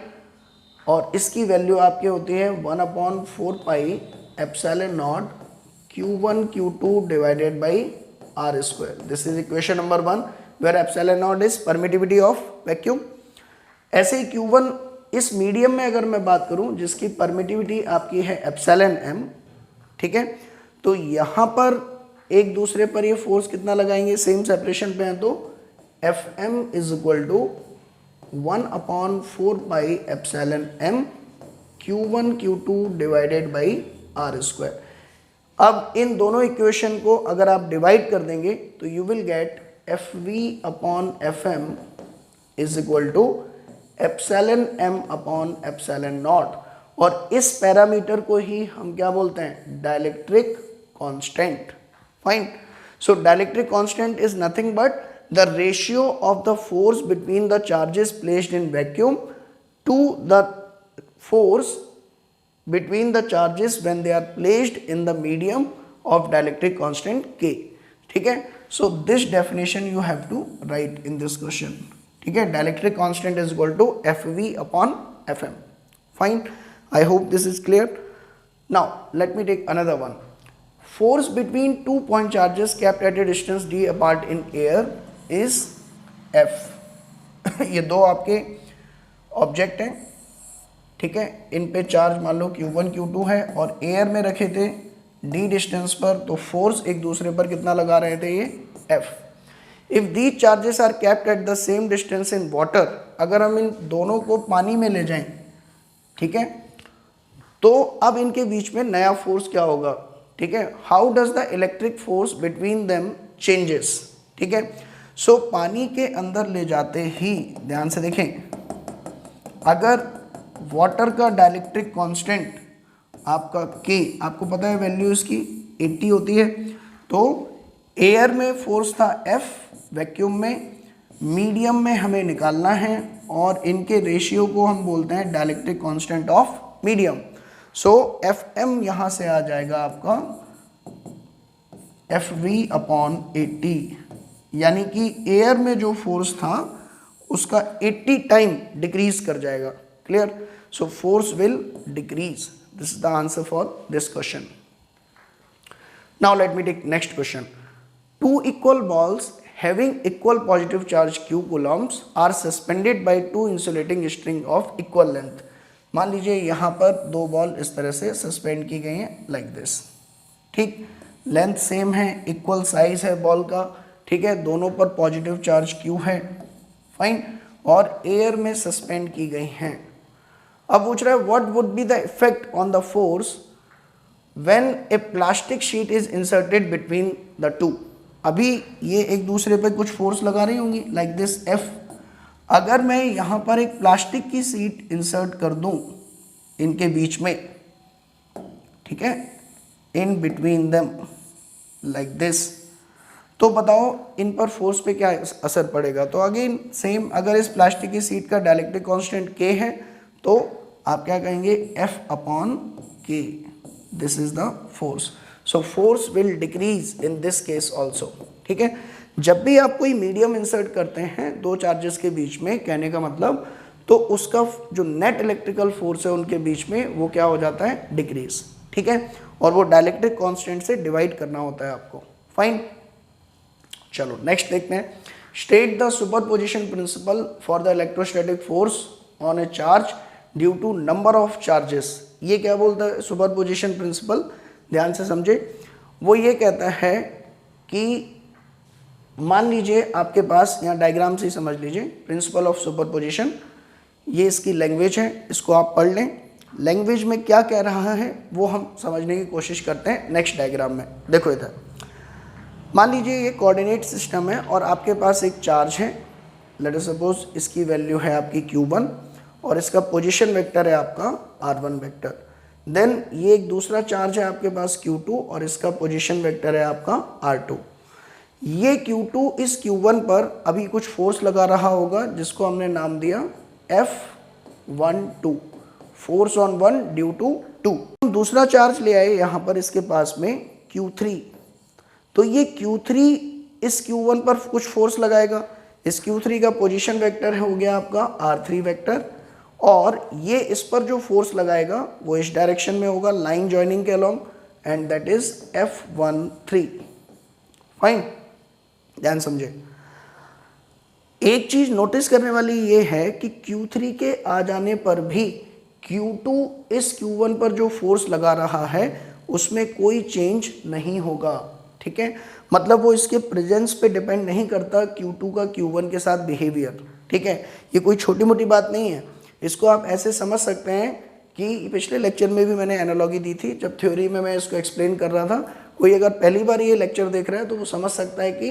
और इसकी वैल्यू आपके होती है 1/4 pi epsilon naught Q1 Q2 divided by R square. This is equation number 1 where epsilon naught is permittivity of vacuum. ऐसे ही Q1 इस मीडियम में अगर मैं बात करूं जिसकी परमिटिविटी आपकी है एप्सिलॉन M, ठीक है, तो यहाँ पर एक दूसरे पर ये फोर्स कितना लगाएंगे, सेम सेपरेशन पे है, तो Fm is equal to 1/4 pi epsilon M Q1 Q2 divided by R square. अब इन दोनों इक्वेशन को अगर आप डिवाइड कर देंगे तो you will get Fv upon Fm is equal to epsilon M upon epsilon naught, और इस पैरामीटर को ही हम क्या बोलते हैं, dielectric constant, fine. So dielectric constant is nothing but the ratio of the force between the charges placed in vacuum to the force between the charges when they are placed in the medium of dielectric constant K, ठीक है। So this definition you have to write in this question, ठीक है। Dielectric constant is equal to Fv upon Fm, fine. I hope this is clear. Now let me take another one. Force between 2 point charges kept at a distance d apart in air is F। ये दो आपके object हैं, ठीक है, इन पे charge मान लो Q1 Q2 है और एयर में रखे थे d डिस्टेंस पर, तो फोर्स एक दूसरे पर कितना लगा रहे थे, ये F। If these charges are kept at the same distance in water, अगर हम इन दोनों को पानी में ले जाएं, ठीक है, तो अब इनके बीच में नया फोर्स क्या होगा, ठीक है, how does the electric force between them changes, ठीक है। सो पानी के अंदर ले जाते ही ध्यान से देखें, अगर वाटर का डाइलेक्ट्रिक कांस्टेंट आपका के, आपको पता है वैल्यू इसकी 80 होती है, तो एयर में फोर्स था F, वैक्यूम में, मीडियम में हमें निकालना है, और इनके रेशियो को हम बोलते हैं dielectric constant of medium. So Fm यहाँ से आ जाएगा आपका FV/80, यानी कि एयर में जो फोर्स था उसका 80 टाइम डिक्रीज कर जाएगा। Clear? So force will decrease. This is the answer for this question. Now let me take next question. Two equal balls having equal positive charge q coulombs are suspended by two insulating string of equal length। मान लीजिए यहाँ पर दो ball इस तरह से suspend की गई हैं लाइक दिस, ठीक, लेंथ सेम है, इक्वल साइज है बॉल का, ठीक है, दोनों पर पॉजिटिव चार्ज q है, फाइन, और एयर में सस्पेंड की गई हैं। अब पूछ रहा है what would be the effect on the force when A plastic sheet is inserted between the to. अभी ये एक दूसरे पे कुछ फोर्स लगा रही होंगी लाइक दिस F। अगर मैं यहाँ पर एक प्लास्टिक की शीट इंसर्ट कर दूं इनके बीच में, ठीक है, in between them like this, तो बताओ इन पर फोर्स पे क्या असर पड़ेगा। तो अगेन सेम, अगर इस प्लास्टिक की शीट का डाइलेक्ट्रिक कांस्टेंट K है तो आप क्या कहेंगे F/K, this is the force. So force will decrease in this case also, ठीक है। जब भी आप कोई मीडियम इंसर्ट करते हैं दो चार्जेस के बीच में, कहने का मतलब, तो उसका जो नेट इलेक्ट्रिकल फोर्स है उनके बीच में वो क्या हो जाता है, डिक्रीज, ठीक है, और वो डाइलेक्ट्रिक कांस्टेंट से डिवाइड करना होता है आपको, फाइन। चलो नेक्स्ट देखते हैं। State the superposition principle for the electrostatic force on a charge due to number of charges. ये क्या बोलता है सुपरपोजिशन प्रिंसिपल, ध्यान से समझे। वो ये कहता है कि मान लीजिए आपके पास, यहाँ डायग्राम से ही समझ लीजिए, प्रिंसिपल ऑफ सुपरपोजिशन, ये इसकी लैंग्वेज है, इसको आप पढ़ लें। लैंग्वेज में क्या कह रहा है वो हम समझने की कोशिश करते हैं नेक्स्ट डायग्राम में। देखो इधर, मान लीजिए ये कोऑर्डिनेट सिस्टम है और आपके पास एक चार्ज है, लेट अस सपोज इसकी वैल्यू है आपकी q1 और इसका पोजीशन वेक्टर है आपका r1 वेक्टर। देन ये एक दूसरा चार्ज है आपके पास q2 और इसका पोजीशन वेक्टर है आपका r2। ये q2 इस q1 पर अभी कुछ फोर्स लगा रहा होगा जिसको हमने नाम दिया F12, force on 1 due to 2। दूसरा चार्ज ले आए यहाँ पर इसके पास में q3, तो ये q3 इस q1 पर कुछ फोर्स लगाएगा। इस q3 का पोजीशन वेक्टर हो गया आपका r3 वेक्टर, और ये इस पर जो फोर्स लगाएगा वो इस डायरेक्शन में होगा लाइन जॉइनिंग के along, and that is F13, fine, ध्यान समझे। एक चीज नोटिस करने वाली ये है कि q3 के आ जाने पर भी q2 इस q1 पर जो फोर्स लगा रहा है उसमें कोई चेंज नहीं होगा, ठीक है, मतलब वो इसके प्रेजेंस पे डिपेंड नहीं करता q2 का q1 के साथ बिहेवियर, ठीक है। ये कोई छोटी मोटी बात नहीं है, इसको आप ऐसे समझ सकते हैं कि पिछले लेक्चर में भी मैंने एनालॉजी दी थी, जब थ्योरी में मैं इसको एक्सप्लेन कर रहा था। कोई अगर पहली बार ये लेक्चर देख रहा है तो वो समझ सकता है कि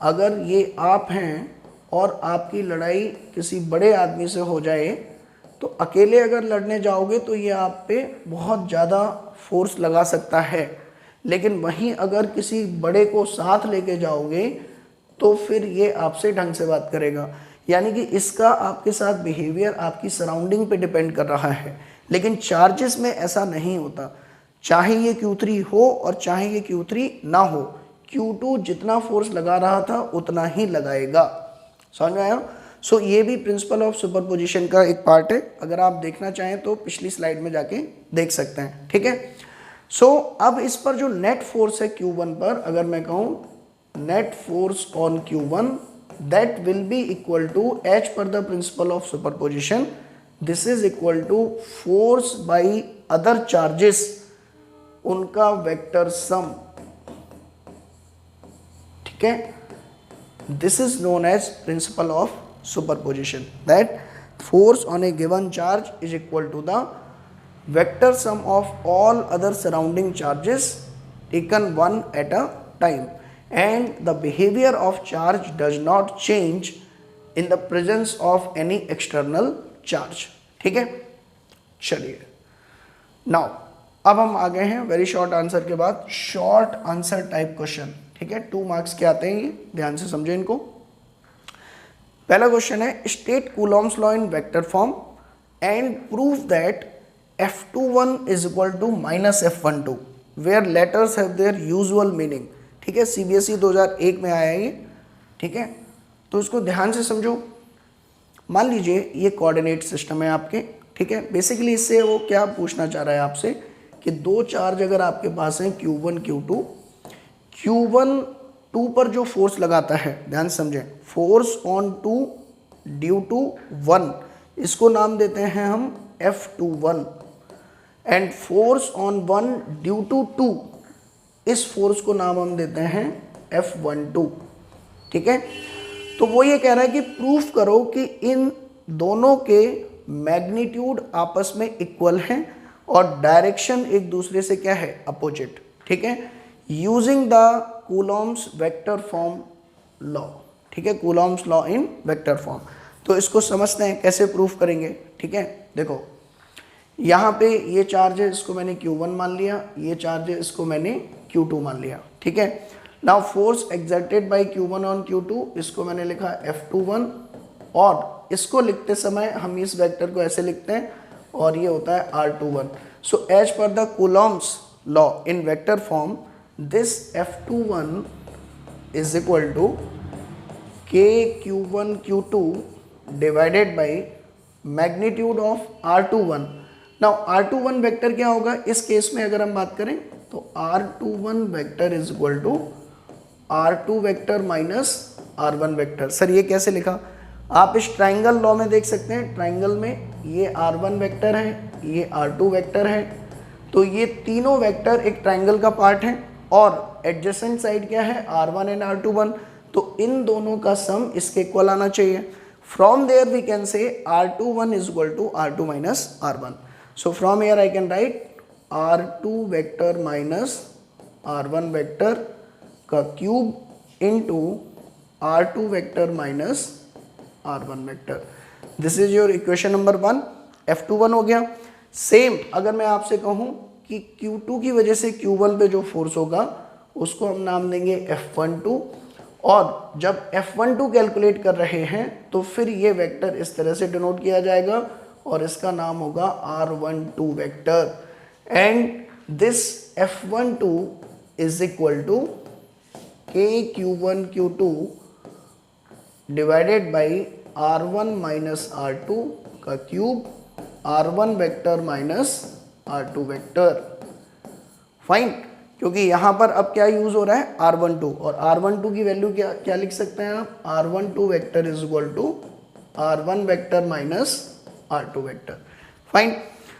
अगर ये आप हैं और आपकी लड़ाई किसी बड़े आदमी से हो जाए तो अकेले अगर लड़ने जाओगे तो ये आप पे बहुत ज़्यादा फोर्स लगा सकता है, लेकिन वहीं अगर किसी बड़े को साथ लेके जाओगे तो फिर ये आपसे ढंग से बात करेगा। यानी कि इसका आपके साथ बिहेवियर आपकी सराउंडिंग पे डिपेंड कर रहा है, लेकिन चार्जेस में ऐसा नहीं होता। चाहे ये q3 हो और चाहे ये q3 ना हो, q2 जितना फोर्स लगा रहा था उतना ही लगाएगा। समझ में आया? सो ये भी प्रिंसिपल ऑफ सुपरपोजिशन का एक पार्ट है, अगर आप देखना चाहें तो पिछली स्लाइड में जाके देख सकते हैं, ठीक है। सो अब इस पर जो नेट फोर्स है q1 पर, अगर मैं कहूँ net force on q1, that will be equal to H per the principle of superposition, this is equal to force by other charges, उनका वेक्टर सम, ठीक है। This is known as principle of superposition, that force on a given charge is equal to the vector sum of all other surrounding charges taken one at a time and the behavior of charge does not change in the presence of any external charge। ठीक है, चलिए now अब हम आ गए हैं very short answer के बाद short answer type question. ठीक है, 2 मार्क्स के आते हैं, ये ध्यान से समझो इनको। पहला क्वेश्चन है state coulomb's law in vector form and prove that F21 is equal to minus F12 where letters have their usual meaning. ठीक है, CBSE 2001 में आया है ये। ठीक है, तो इसको ध्यान से समझो। मान लीजिए ये कोऑर्डिनेट सिस्टम है आपके। ठीक है, बेसिकली इससे वो क्या पूछना चाह रहा है आपसे कि 2 चार्ज अगर आपके पास हैं Q1 Q2, Q1 2 पर जो फोर्स लगाता है, ध्यान समझें, फोर्स ऑन 2 ड्यू टू 1, इसको नाम देते हैं हम F21 and force on 1 due to 2, इस फोर्स को नाम हम देते हैं F12। ठीक है, तो वो ये कह रहा है कि प्रूफ करो कि इन दोनों के मैग्नीट्यूड आपस में इक्वल हैं और डायरेक्शन एक दूसरे से क्या है, अपोजिट। ठीक है, using the Coulomb's vector form law. ठीक है, Coulomb's law in vector form. तो इसको समझते हैं कैसे प्रूफ करेंगे। ठीक है, देखो यहाँ पे ये चार्ज है, इसको मैंने Q1 मान लिया, ये चार्ज है, इसको मैंने Q2 मान लिया। ठीक है, now force exerted bye Q1 on Q2, इसको मैंने लिखा F21 और इसको लिखते समय हम इस वेक्टर को ऐसे लिखते हैं और ये होता है R21। So as per the coulomb's law in vector form this F21 is equal to KQ1 Q2 divided by magnitude of R21। Now R21 vector क्या होगा इस केस में अगर हम बात करें तो R21 vector is equal to R2 vector minus R1 vector. Sir ये कैसे लिखा, आप इस ट्राइंगल लॉ में देख सकते हैं, ट्राइंगल में ये R1 वेक्टर है, ये R2 वेक्टर है, तो ये तीनों वेक्टर एक ट्राइंगल का पार्ट है और एडजेसेंट साइड क्या है, R1 एंड R21, तो इन दोनों का सम इसके इक्वल आना चाहिए। From there we can say R21 is equal to R2 minus R1। So from here I can write R2 vector minus R1 vector का cube into R2 vector minus R1 vector. This is your equation number 1। F21 हो गया। Same अगर मैं आपसे कहूं कि Q2 की वजह से Q1 पे जो फोर्स होगा उसको हम नाम देंगे F12 और जब F12 कैलकुलेट कर रहे हैं तो फिर ये वेक्टर इस तरह से डिनोट किया जाएगा और इसका नाम होगा R12 vector and this F12 is equal to KQ1 Q2 divided by R1 minus R2 का cube R1 vector minus R2 vector. Fine, क्योंकि यहाँ पर अब क्या यूज हो रहा है, R12 और R12 की वैल्यू क्या क्या लिख सकते हैं आप, R12 vector is equal to R1 vector minus R2 vector. Fine,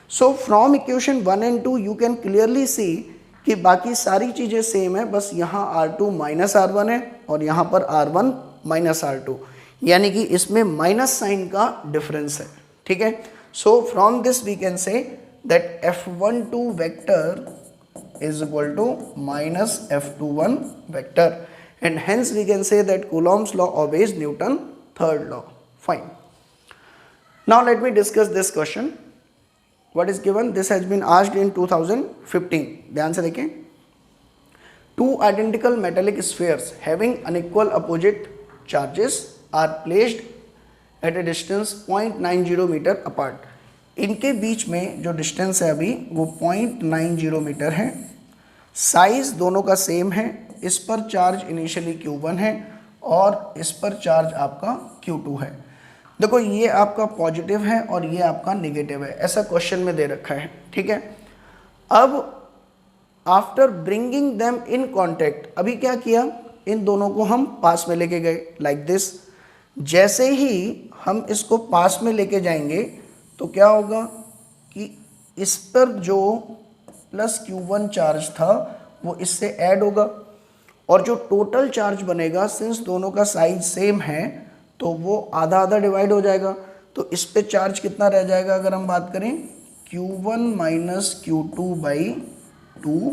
so from equation 1 and 2 you can clearly see कि बाकी सारी चीजें सेम है, बस यहाँ R2 माइनस R1 है और यहाँ पर R1 माइनस R2, यानी कि इसमें माइनस साइन का डिफरेंस है। ठीक है, so from this we can say that F12 vector is equal to minus F21 vector and hence we can say that Coulomb's law obeys Newton's third law. Fine. Now let me discuss this question. What is given? This has been asked in 2015. ध्यान से देखें। Two identical metallic spheres having unequal opposite charges are placed at a distance 0.90 meter apart. इनके बीच में जो distance है अभी वो 0.90 metre है। साइज दोनों का सेम है। इस पर चार्ज इनिशियली Q1 है और इस पर चार्ज आपका Q2 है। देखो ये आपका पॉजिटिव है और ये आपका नेगेटिव है, ऐसा क्वेश्चन में दे रखा है। ठीक है, अब after bringing them in contact, अभी क्या किया, इन दोनों को हम पास में लेके गए लाइक दिस। जैसे ही हम इसको पास में लेके जाएंगे तो क्या होगा कि इस पर जो प्लस Q1 चार्ज था वो इससे ऐड होगा और जो टोटल चार्ज बनेगा सिंस दोनों का साइज सेम है तो वो आधा आधा डिवाइड हो जाएगा। तो इस पे चार्ज कितना रह जाएगा अगर हम बात करें, Q1 माइनस Q2 बाई 2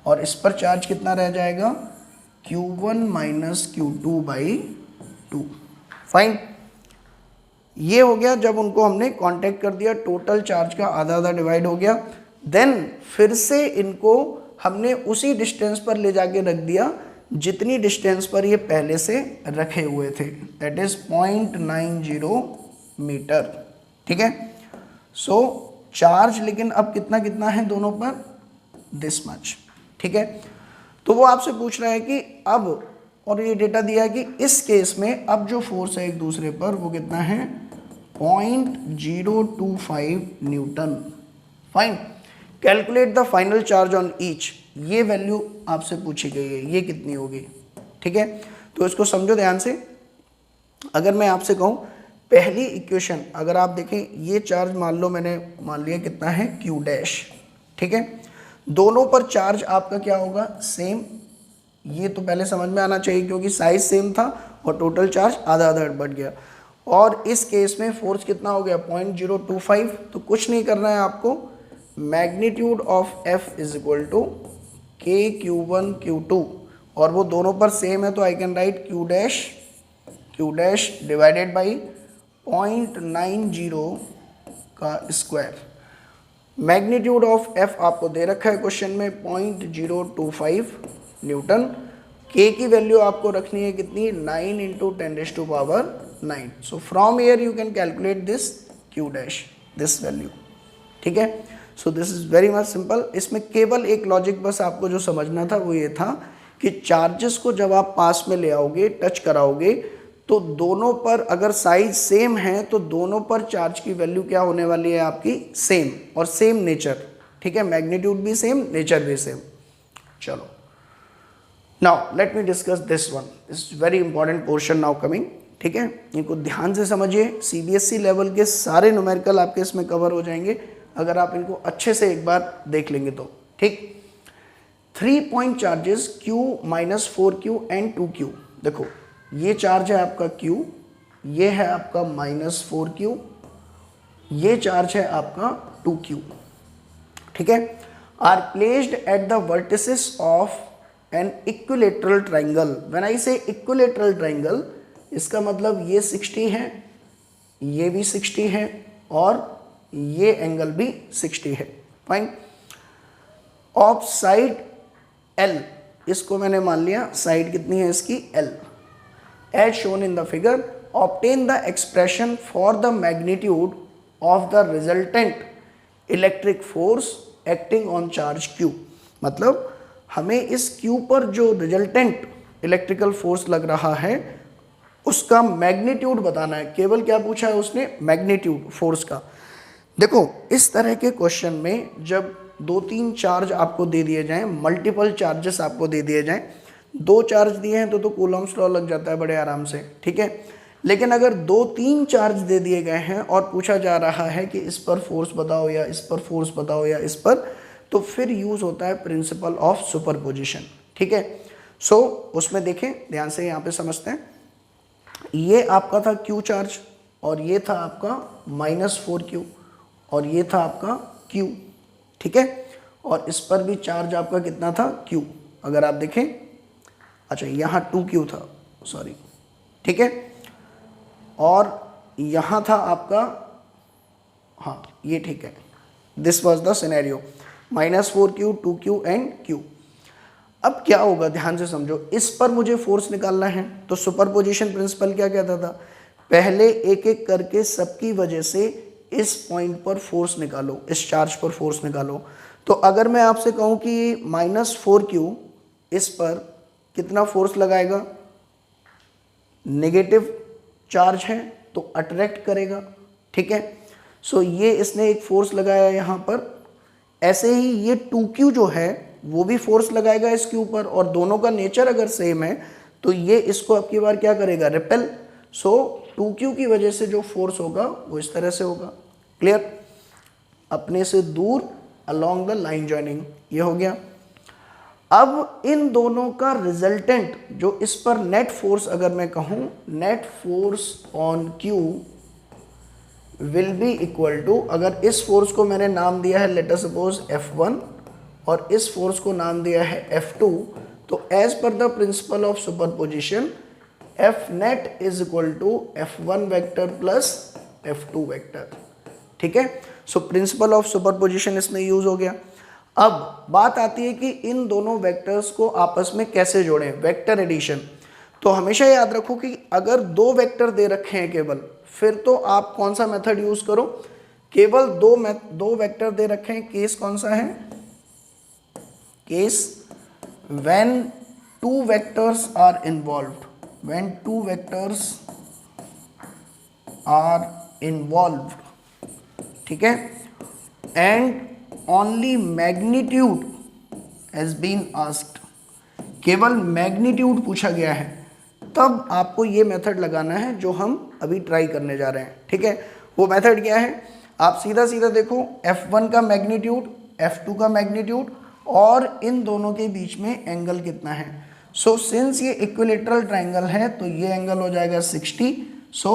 और इस पर चार्ज कितना रह जाएगा, Q1 minus Q2 by 2। Fine, ये हो गया जब उनको हमने कांटेक्ट कर दिया, टोटल चार्ज का आधा आधा डिवाइड हो गया। देन फिर से इनको हमने उसी डिस्टेंस पर ले जाके रख दिया जितनी डिस्टेंस पर ये पहले से रखे हुए थे, दैट इज 0.90 मीटर। ठीक है, सो चार्ज लेकिन अब कितना कितना है दोनों पर, दिस मच। ठीक है, तो वो आपसे पूछ रहा है कि अब, और ये डेटा दिया है कि इस केस में अब जो फोर्स है एक दूसरे पर वो कितना है, 0.025 Newton. Fine, calculate the final charge on each, ये वैल्यू आपसे पूछी गई है, ये कितनी होगी। ठीक है, तो इसको समझो ध्यान से। अगर मैं आपसे कहूँ पहली इक्वेशन, अगर आप देखें ये चार्ज मान लो मैंने मान लिया कितना है, Q डैश। ठीक है, दोनों पर चार्ज आपका क्या होगा, सेम। ये तो पहले समझ में आना चाहिए क्योंकि साइज सेम था और टोटल चार्ज आधा आधा बढ़ गया। और इस केस में फोर्स कितना हो गया, 0.025। तो कुछ नहीं करना है आपको, magnitude of F is equal to KQ1 Q2, और वो दोनों पर सेम है तो I can write Q dash divided by 0.90 का स्क्वायर। मैग्नीट्यूड ऑफ F आपको दे रखा है क्वेश्चन में 0.025 न्यूटन। K की वैल्यू आपको रखनी है कितनी, 9 into 10⁹9। So from here you can calculate this Q dash, this value. ठीक है, so this is very much simple. इसमें केवल एक लॉजिक बस आपको जो समझना था वो ये था कि चार्जेस को जब आप पास में ले आओगे, टच कराओगे, तो दोनों पर अगर साइज सेम है तो दोनों पर चार्ज की वैल्यू क्या होने वाली है आपकी, सेम, और सेम नेचर। ठीक है, मैग्नीट्यूड भी सेम, नेचर भी सेम। चलो, now let me discuss this one, it's very important portion now coming. ठीक है, इनको ध्यान से समझिए, CBSE लेवल के सारे न्यूमेरिकल आपके इसमें कवर हो जाएंगे अगर आप इनको अच्छे से एक बार देख लेंगे तो। ठीक, 3 point charges Q minus 4Q and 2Q। देखो ये चार्ज है आपका Q, ये है आपका माइनस 4Q, ये चार्ज है आपका 2Q। ठीक है, are placed at the vertices of an equilateral triangle. When I say equilateral triangle, इसका मतलब ये 60 है, ये भी 60 है, और ये एंगल भी 60 है। फाइन, ऑफ साइड L, इसको मैंने मान लिया साइड कितनी है इसकी, L। As shown in the figure, obtain the expression for the magnitude of the resultant electric force acting on charge Q। मतलब हमें इस Q पर जो रिजल्टेंट इलेक्ट्रिकल फोर्स लग रहा है उसका मैग्नीट्यूड बताना है। केवल क्या पूछा है उसने, मैग्नीट्यूड फोर्स का। देखो इस तरह के क्वेश्चन में जब 2-3 चार्ज आपको दे दिए जाएं, मल्टीपल चार्जेस आपको दे दिए जाएं, 2 चार्ज दिए हैं तो कूलम्ब्स लॉ लग जाता है बड़े आराम से। ठीक है, लेकिन अगर 2-3 चार्ज दे दिए गए हैं और पूछा जा रहा है कि इस पर फोर्स बताओ या इस पर फोर्स बताओ या इस पर, तो फिर यूज होता है प्रिंसिपल ऑफ सुपरपोजिशन। ठीक है, सो उसमें देखें ध्यान से, यहाँ पे समझते हैं। ये आपका था Q चार्ज, और ये था आपका -4Q, और ये था आपका Q। ठीक है, और इस पर भी चार्ज आपका कितना था, Q। अगर आप देखें, अच्छा यहाँ 2Q था, सॉरी। ठीक है, और यहाँ था आपका, हाँ ये ठीक है, this was the scenario, -4Q, 2Q and Q। अब क्या होगा ध्यान से समझो, इस पर मुझे फोर्स निकालना है तो सुपरपोजिशन प्रिंसिपल क्या कहता था, पहले एक एक करके सबकी वजह से इस पॉइंट पर फोर्स निकालो, इस चार्ज पर फोर्स निकालो। तो अगर मैं आपसे कहूँ कि -4Q इस पर कितना फोर्स लगाएगा, नेगेटिव चार्ज है तो अट्रैक्ट करेगा। ठीक है, सो ये इसने एक फोर्स लगाया यहाँ पर, ऐसे ही ये 2Q जो है वो भी फोर्स लगाएगा इसके ऊपर, और दोनों का नेचर अगर सेम है तो ये इसको अब की बार क्या करेगा, रिपेल। सो 2Q की वजह से जो फोर्स होगा वो इस तरह से होगा। क्लियर, अपने से दूर अलोंग द लाइन जॉइनिंग, ये हो गया। अब इन दोनों का रिजल्टेंट जो इस पर नेट फोर्स अगर मैं कहूं, net force on Q will be equal to, अगर इस फोर्स को मैंने नाम दिया है लेट अस सपोज F1, और इस फोर्स को नाम दिया है F2, तो as per the principle of superposition F net is equal to F1 vector plus F2 vector. ठीक है, सो प्रिंसिपल ऑफ सुपरपोजिशन इसमें यूज हो गया। अब बात आती है कि इन दोनों वेक्टर्स को आपस में कैसे जोड़ें, वेक्टर एडिशन। तो हमेशा याद रखो कि अगर दो वेक्टर दे रखे हैं केवल, फिर तो आप कौन सा मेथड यूज करो, केवल दो वेक्टर दे रखे हैं, केस कौन सा है, case when two vectors are involved, when two vectors are involved, ठीक है, and only magnitude has been asked, केवल मैग्नीट्यूड पूछा गया है, तब आपको ये मेथड लगाना है जो हम अभी ट्राई करने जा रहे हैं। ठीक है, वो मेथड क्या है, आप सीधा सीधा देखो F1 का मैग्नीट्यूड, F2 का मैग्नीट्यूड और इन दोनों के बीच में एंगल कितना है। सो सिंस ये इक्विलेटरल ट्राइंगल है तो ये एंगल हो जाएगा 60। सो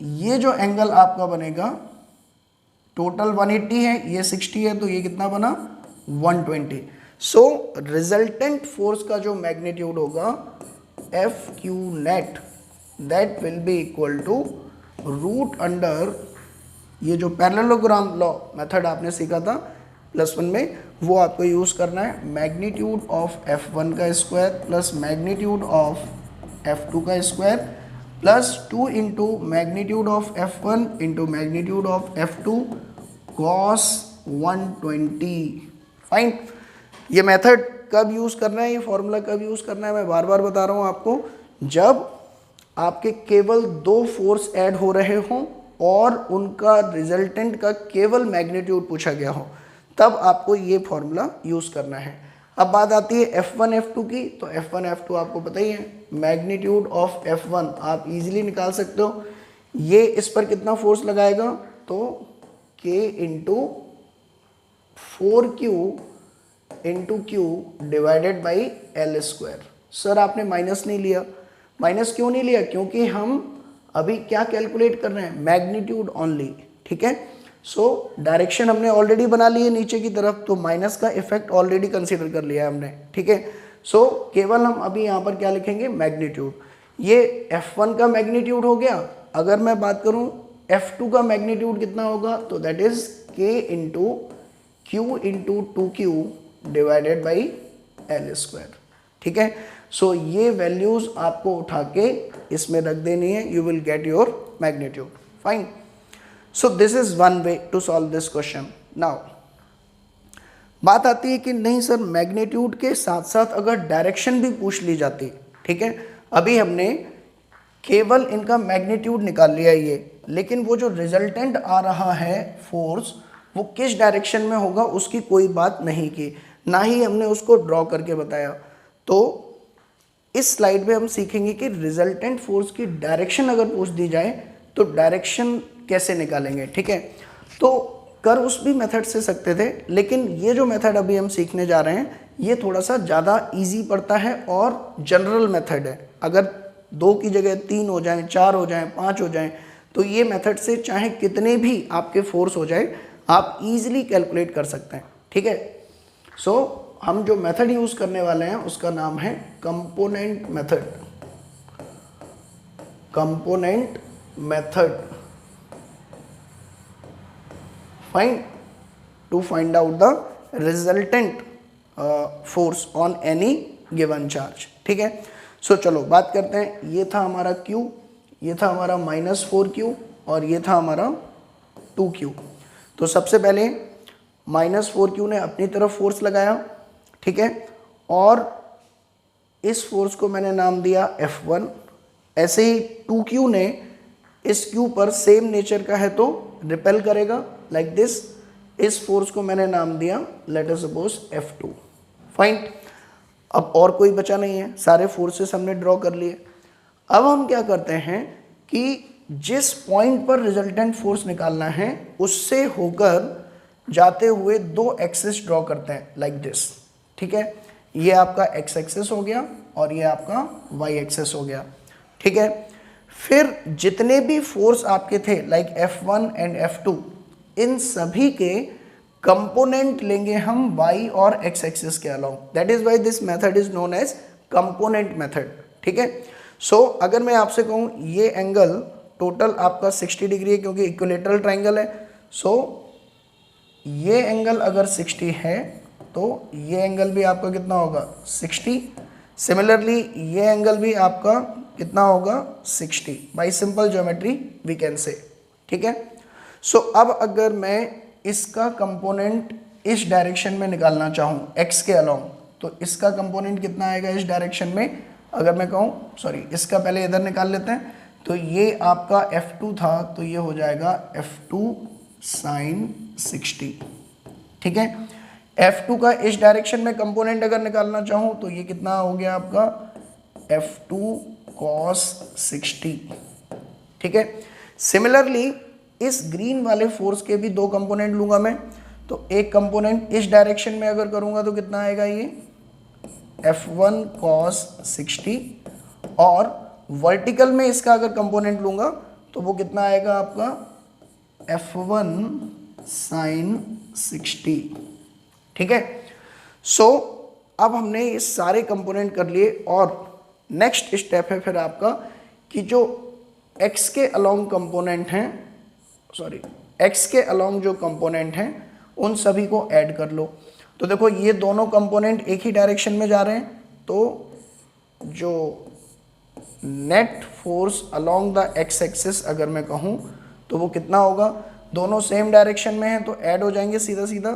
ये जो एंगल आपका बनेगा टोटल 180 है, ये 60 है, तो ये कितना बना 120। सो रिजल्टेंट फोर्स का जो मैग्नीट्यूड होगा FQ net, that will be equal to root under, ये जो पैरेललोग्राम लॉ मेथड आपने सीखा था +1 में, वो आपको यूज करना है, मैग्नीट्यूड ऑफ F1 का square plus magnitude of F2 का square plus 2 into magnitude of F1 into magnitude of F2 cos 120। Fine, ये मेथड कब यूज़ करना है, ये फॉर्मूला कब यूज़ करना है, मैं बार बार बता रहा हूँ आपको, जब आपके केवल दो फोर्स ऐड हो रहे हों और उनका रिजल्टेंट का केवल मैग्नीट्यूड पूछा गया हो, तब आपको ये फॉर्मूला यूज़ करना है। अब बात आती है F1 F2 की, तो F1 F2 आपको पता ही है, मैग्नीट्यूड ऑफ F1 आप इजीली निकाल सकते हो, ये इस पर कितना फोर्स लगाएगा, तो K into 4Q into Q divided by L square. Sir आपने माइनस नहीं लिया, माइनस क्यों नहीं लिया, क्योंकि हम अभी क्या कैलकुलेट कर रहे हैं, मैग्नीट्यूड ओनली। ठीक है, सो डायरेक्शन हमने ऑलरेडी बना ली है नीचे की तरफ, तो माइनस का इफेक्ट ऑलरेडी कंसीडर कर लिया है हमने। ठीक है, सो केवल हम अभी यहाँ पर क्या लिखेंगे, मैग्नीट्यूड। ये F1 का मैग्नीट्यूड हो गया। अगर मैं बात करूँ F2 का मैग्नीट्यूड कितना होगा, तो that is K into Q into 2Q divided by L square. ठीक है, सो ये वैल्यूज आपको उठा के इसमें रख देनी है, you will get your magnitude. Fine, so this is one way to solve this question. Now बात आती है कि नहीं सर, मैग्नीट्यूड के साथ साथ अगर डायरेक्शन भी पूछ ली जाती। ठीक है, अभी हमने केवल इनका मैग्नीट्यूड निकाल लिया ये, लेकिन वो जो रिजल्टेंट आ रहा है फोर्स, वो किस डायरेक्शन में होगा उसकी कोई बात नहीं की, ना ही हमने उसको ड्रॉ करके बताया। तो इस स्लाइड में हम सीखेंगे कि रिजल्टेंट फोर्स की डायरेक्शन अगर पूछ दी जाए तो डायरेक्शन कैसे निकालेंगे। ठीक है, तो कर उस भी मेथड से सकते थे, लेकिन ये जो मेथड अभी हम सीखने जा रहे हैं ये थोड़ा सा ज़्यादा इजी पड़ता है और जनरल मेथड है। अगर 2 की जगह 3 हो जाएं, 4 हो जाएं, 5 हो जाएं, तो ये मेथड से चाहे कितने भी आपके फोर्स हो जाए आप इजीली कैलकुलेट कर सकते हैं। ठीक है, सो हम जो मेथड यूज़ करने वाले हैं उसका नाम है component method. Component method, fine, to find out the resultant force on any given charge. ठीक है, सो चलो बात करते हैं। ये था हमारा Q, ये था हमारा -4Q और ये था हमारा 2Q। तो सबसे पहले -4Q ने अपनी तरफ फोर्स लगाया। ठीक है, और इस फोर्स को मैंने नाम दिया F1। ऐसे ही 2Q ने इस Q पर सेम नेचर का है तो रिपेल करेगा लाइक दिस। इस फोर्स को मैंने नाम दिया let us suppose F2। Fine, अब और कोई बचा नहीं है, सारे फोर्सेस हमने ड्रॉ कर लिए। अब हम क्या करते हैं कि जिस पॉइंट पर रिजल्टेंट फोर्स निकालना है उससे होकर जाते हुए 2 एक्सिस ड्रॉ करते हैं लाइक दिस। ठीक है, ये आपका x एक्सिस हो गया और ये आपका y एक्सिस हो गया। ठीक है, फिर जितने भी फोर्स आपके थे लाइक F1 एंड F2, इन सभी के कंपोनेंट लेंगे हम y और x एक्सिस के along, that is why this method is known as component method, ठीक है। सो अगर मैं आपसे कहूँ ये एंगल टोटल आपका 60 डिग्री है क्योंकि इक्विलेटरल ट्राइंगल है, सो ये एंगल अगर 60 है तो ये एंगल भी आपका कितना होगा 60, सिमिलरली ये एंगल भी आपका कितना होगा 60, by simple geometry we can say, ठीक है। सो अब अगर मैं इसका कंपोनेंट इस डायरेक्शन में निकालना चाहूँ x के अलोंग, तो इसका कंपोनेंट कितना आएगा इस डायरेक्शन में, अगर मैं कहूँ सॉरी इसका पहले इधर निकाल लेते हैं, तो ये आपका F2 था तो ये हो जाएगा F2 sin 60, ठीक है। F2 का इस डायरेक्शन में कंपोनेंट अगर निकालना चाहूँ तो ये कितना हो गया आपका F2 cos 60, ठीक है। सिमिलरली इस ग्रीन वाले फोर्स के भी दो कंपोनेंट लूंगा मैं, तो एक कंपोनेंट इस डायरेक्शन में अगर करूंगा तो कितना आएगा ये F1 cos 60, और वर्टिकल में इसका अगर कंपोनेंट लूंगा तो वो कितना आएगा आपका F1 sin 60, ठीक है। सो अब हमने ये सारे कंपोनेंट कर लिए और नेक्स्ट स्टेप है फिर आपका कि जो x के अलोंग कंपोनेंट हैं, सॉरी x के अलोंग जो कंपोनेंट हैं उन सभी को ऐड कर लो। तो देखो ये दोनों कंपोनेंट एक ही डायरेक्शन में जा रहे हैं, तो जो net force along the x axis अगर मैं कहूँ तो वो कितना होगा, दोनों सेम डायरेक्शन में हैं तो ऐड हो जाएंगे सीधा सीधा,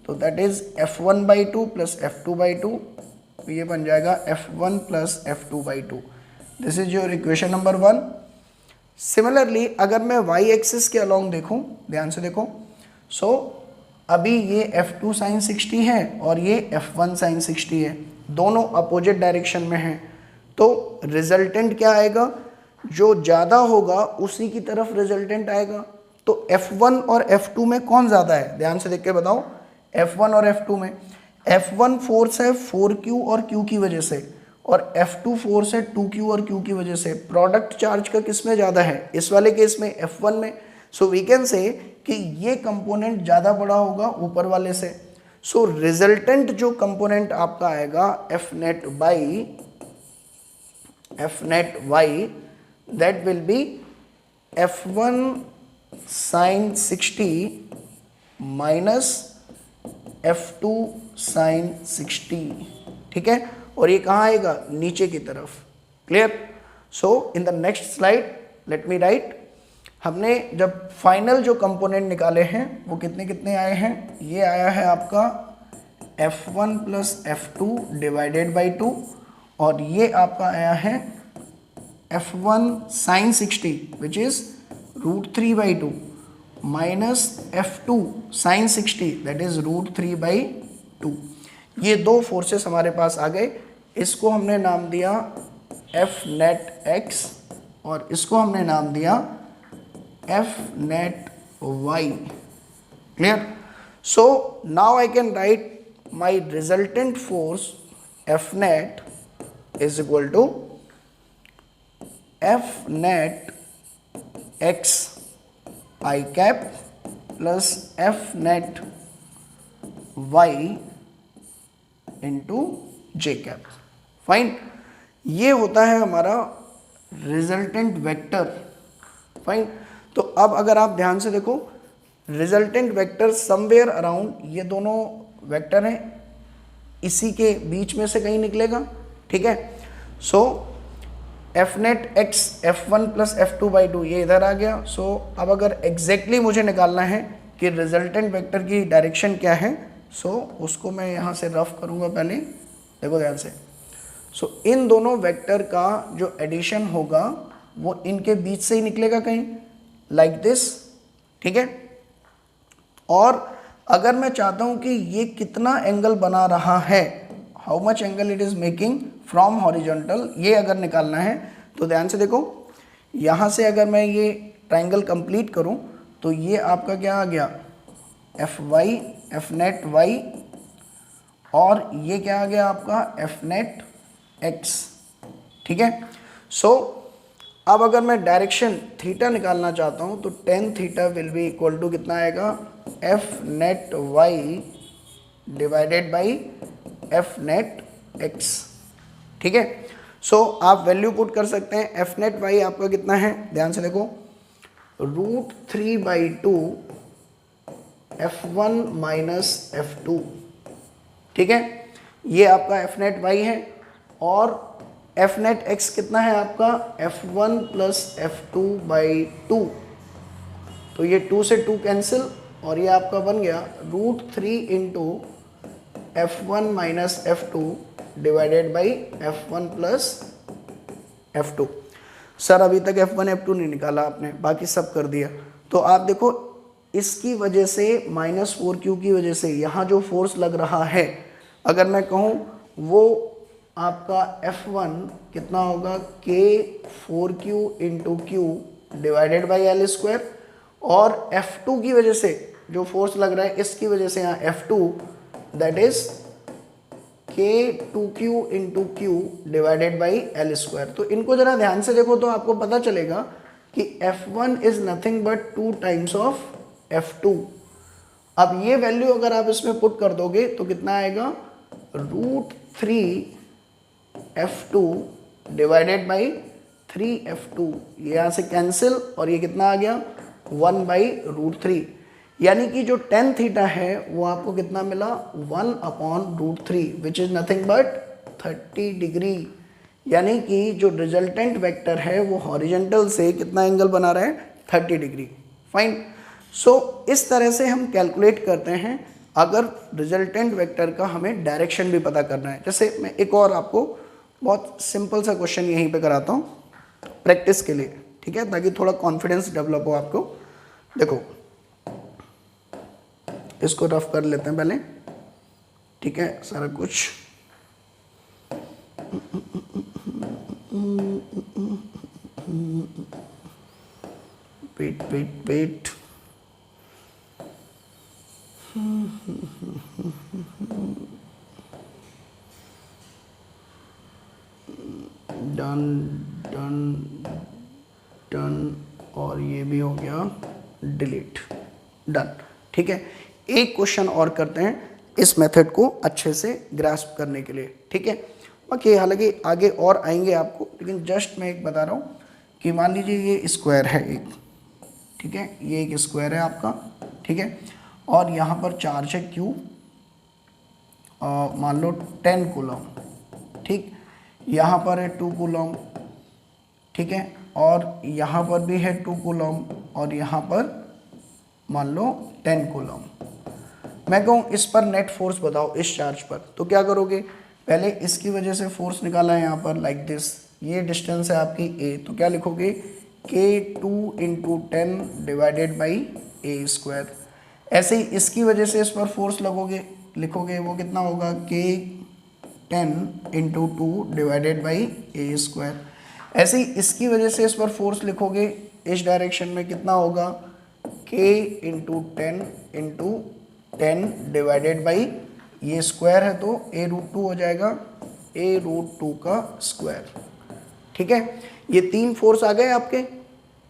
तो that is F1/2 plus F2/2, तो ये बन जाएगा F1 plus F2/2। This is your equation number 1। Similarly अगर मैं y एक्सिस के अलोंग देखूं, ध्यान से देखो, सो अभी ये F2 sin 60 है और ये F1 sin 60 है, दोनों अपोजिट डायरेक्शन में हैं, तो रिजल्टेंट क्या आएगा, जो ज़्यादा होगा उसी की तरफ रिजल्टेंट आएगा। तो F1 और F2 में कौन ज़्यादा है, ध्यान से देख के बताओ। F1 और F2 में F1 फोर्स है 4Q और Q की वजह से, और F2 फोर्स है 2Q और Q की वजह से। प्रोडक्ट चार्ज का किस में ज़्यादा है, इस वाले केस में F1 में। सो वी कैन से कि ये कंपोनेंट ज़्यादा बड़ा होगा ऊपर वाले से। सो रिजल्टेंट जो कंपोनेंट आपका आएगा F net y that will be F1 sin 60 minus F2 sin 60, ठीक है, और ये कहाँ आएगा, नीचे की तरफ। Clear. So in the next slide late me right, हमने जब फाइनल जो कंपोनेंट निकाले हैं वो कितने कितने आए हैं, ये आया है आपका F1 plus F2 divided by 2, और ये आपका आया है F1 sin 60 which is √3/2 minus F2 sin 60 that is √3/2। ये दो फोर्सेस हमारे पास आ गए, इसको हमने नाम दिया F net x और इसको हमने नाम दिया F net y। Clear. So now I can right my resultant force F net is equal to F net x I cap plus F net y into j cap। Fine, ये होता है हमारा resultant vector. Fine, तो अब अगर आप ध्यान से देखो, रिजल्टेंट वेक्टर समवेयर अराउंड, ये दोनों वेक्टर हैं, इसी के बीच में से कहीं निकलेगा, ठीक है। सो F net x F1 plus F2/2 ये इधर आ गया। सो अब अगर एग्जैक्टली मुझे निकालना है कि रिजल्टेंट वेक्टर की डायरेक्शन क्या है, सो उसको मैं यहाँ से रफ करूँगा पहले, देखो ध्यान से। सो इन दोनों वेक्टर का जो एडिशन होगा वो इनके बीच से ही निकलेगा कहीं, लाइक दिस, ठीक है। और अगर मैं चाहता हूँ कि ये कितना एंगल बना रहा है, how much angle it is making from horizontal, ये अगर निकालना है तो ध्यान से देखो, यहाँ से अगर मैं ये ट्राइंगल कंप्लीट करूँ तो ये आपका क्या आ गया F net y, और ये क्या आ गया आपका F net x, ठीक है। सो अब अगर मैं डायरेक्शन थीटा निकालना चाहता हूँ तो tan theta will be equal to कितना आएगा F net Y divided by F net X. ठीक है, सो आप वैल्यू पुट कर सकते हैं। एफ नेट वाई आपका कितना है, ध्यान से देखो, √3/2 F1 माइनस F2। ठीक है, ये आपका एफ नेट वाई है, और एफ नेट एक्स कितना है आपका, F1 प्लस F2/2। तो ये 2 से 2 कैंसिल, और ये आपका बन गया √3 into F1 minus F2 divided by F1 plus F2। Sir अभी तक F1 F2 नहीं निकाला आपने, बाकी सब कर दिया। तो आप देखो, इसकी वजह से -4Q की वजह से यहाँ जो फोर्स लग रहा है, अगर मैं कहूँ वो आपका F1 कितना होगा, K4Q into Q divided by L², और F2 की वजह से जो फोर्स लग रहा है, इसकी वजह से यहाँ F2 that is K2Q into Q divided by L²। तो इनको जरा ध्यान से देखो तो आपको पता चलेगा कि F1 is nothing but 2 times of F2। अब ये वैल्यू अगर आप इसमें पुट कर दोगे तो कितना आएगा, √3 F2 डिवाइडेड बाई 3 F2। ये यहाँ से कैंसिल, और ये कितना आ गया, 1/√3। यानी कि जो tan थीटा है वो आपको कितना मिला, 1/√3 which is nothing but 30 degree. यानी कि जो रिजल्टेंट वेक्टर है वो हॉरिजेंटल से कितना एंगल बना रहा है, 30 डिग्री। फाइन। सो इस तरह से हम कैलकुलेट करते हैं अगर रिजल्टेंट वेक्टर का हमें डायरेक्शन भी पता करना है। जैसे मैं एक और आपको बहुत सिंपल सा क्वेश्चन यहीं पे कराता हूँ प्रैक्टिस के लिए, ठीक है, ताकि थोड़ा कॉन्फिडेंस डेवलप हो आपको। देखो, इसको रफ कर लेते हैं पहले, ठीक है, सारा कुछ। वेट डन, और ये भी हो गया डिलीट, डन। ठीक है, एक क्वेश्चन और करते हैं इस मेथड को अच्छे से ग्रास्प करने के लिए। ठीक है, बाकी हालांकि आगे और आएंगे आपको, लेकिन जस्ट मैं एक बता रहा हूँ कि मान लीजिए ये स्क्वायर है एक, ठीक है, ये एक स्क्वायर है आपका, ठीक है, और यहाँ पर चार्ज है Q, मान लो 10 कूलम, ठीक, यहाँ पर है 2 कूलम, ठीक है, और यहाँ पर भी है 2 कूलम, और यहाँ पर मान लो 10 कूलम। मैं कहूँ इस पर नेट फोर्स बताओ इस चार्ज पर, तो क्या करोगे, पहले इसकी वजह से फोर्स निकाला है यहाँ पर लाइक दिस, ये डिस्टेंस है आपकी a, तो क्या लिखोगे, K2 into 10 divided by A²। ऐसे ही इसकी वजह से इस पर फोर्स लिखोगे वो कितना होगा, K10 into 2 divided by A²। ऐसे ही इसकी वजह से इस पर फोर्स लिखोगे इस डायरेक्शन में, कितना होगा, K into 10 into 10 divided by, ये स्क्वायर है तो A√2 हो जाएगा, A√2 का स्क्वायर। ठीक है, ये 3 फोर्स आ गए आपके।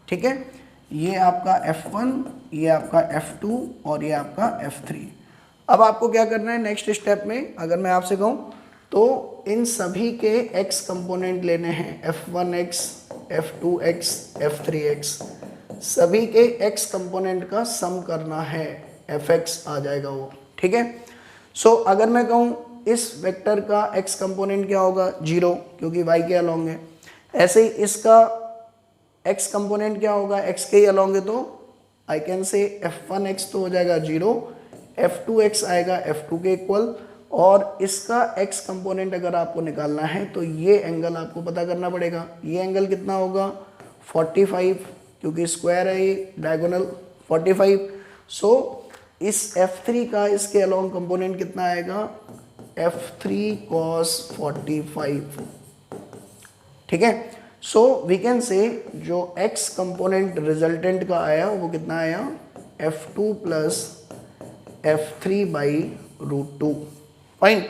ठीक है, ये आपका F1, ये आपका F2 और ये आपका F3। अब आपको क्या करना है नेक्स्ट स्टेप में, अगर मैं आपसे कहूँ तो इन सभी के x कंपोनेंट लेने हैं, F1x, F2x, F3x, सभी के x कंपोनेंट का सम करना है, Fx आ जाएगा वो। ठीक है, सो अगर मैं कहूँ इस वेक्टर का x कंपोनेंट क्या होगा, 0, क्योंकि y के अलोंग है। ऐसे ही इसका x कंपोनेंट क्या होगा, x के ही अलोंग है, तो आई कैन से F1x तो हो जाएगा 0, F2x आएगा F2 के इक्वल, और इसका x कंपोनेंट अगर आपको निकालना है तो ये एंगल आपको पता करना पड़ेगा। ये एंगल कितना होगा, 45, क्योंकि स्क्वायर है ये, डायगोनल 45। सो इस F3 का इसके अलोंग कंपोनेंट कितना आएगा, F3 cos 45। ठीक है, सो वी कैन से जो x कंपोनेंट रिजल्टेंट का आया वो कितना आया, F2 plus F3/√2। Fine.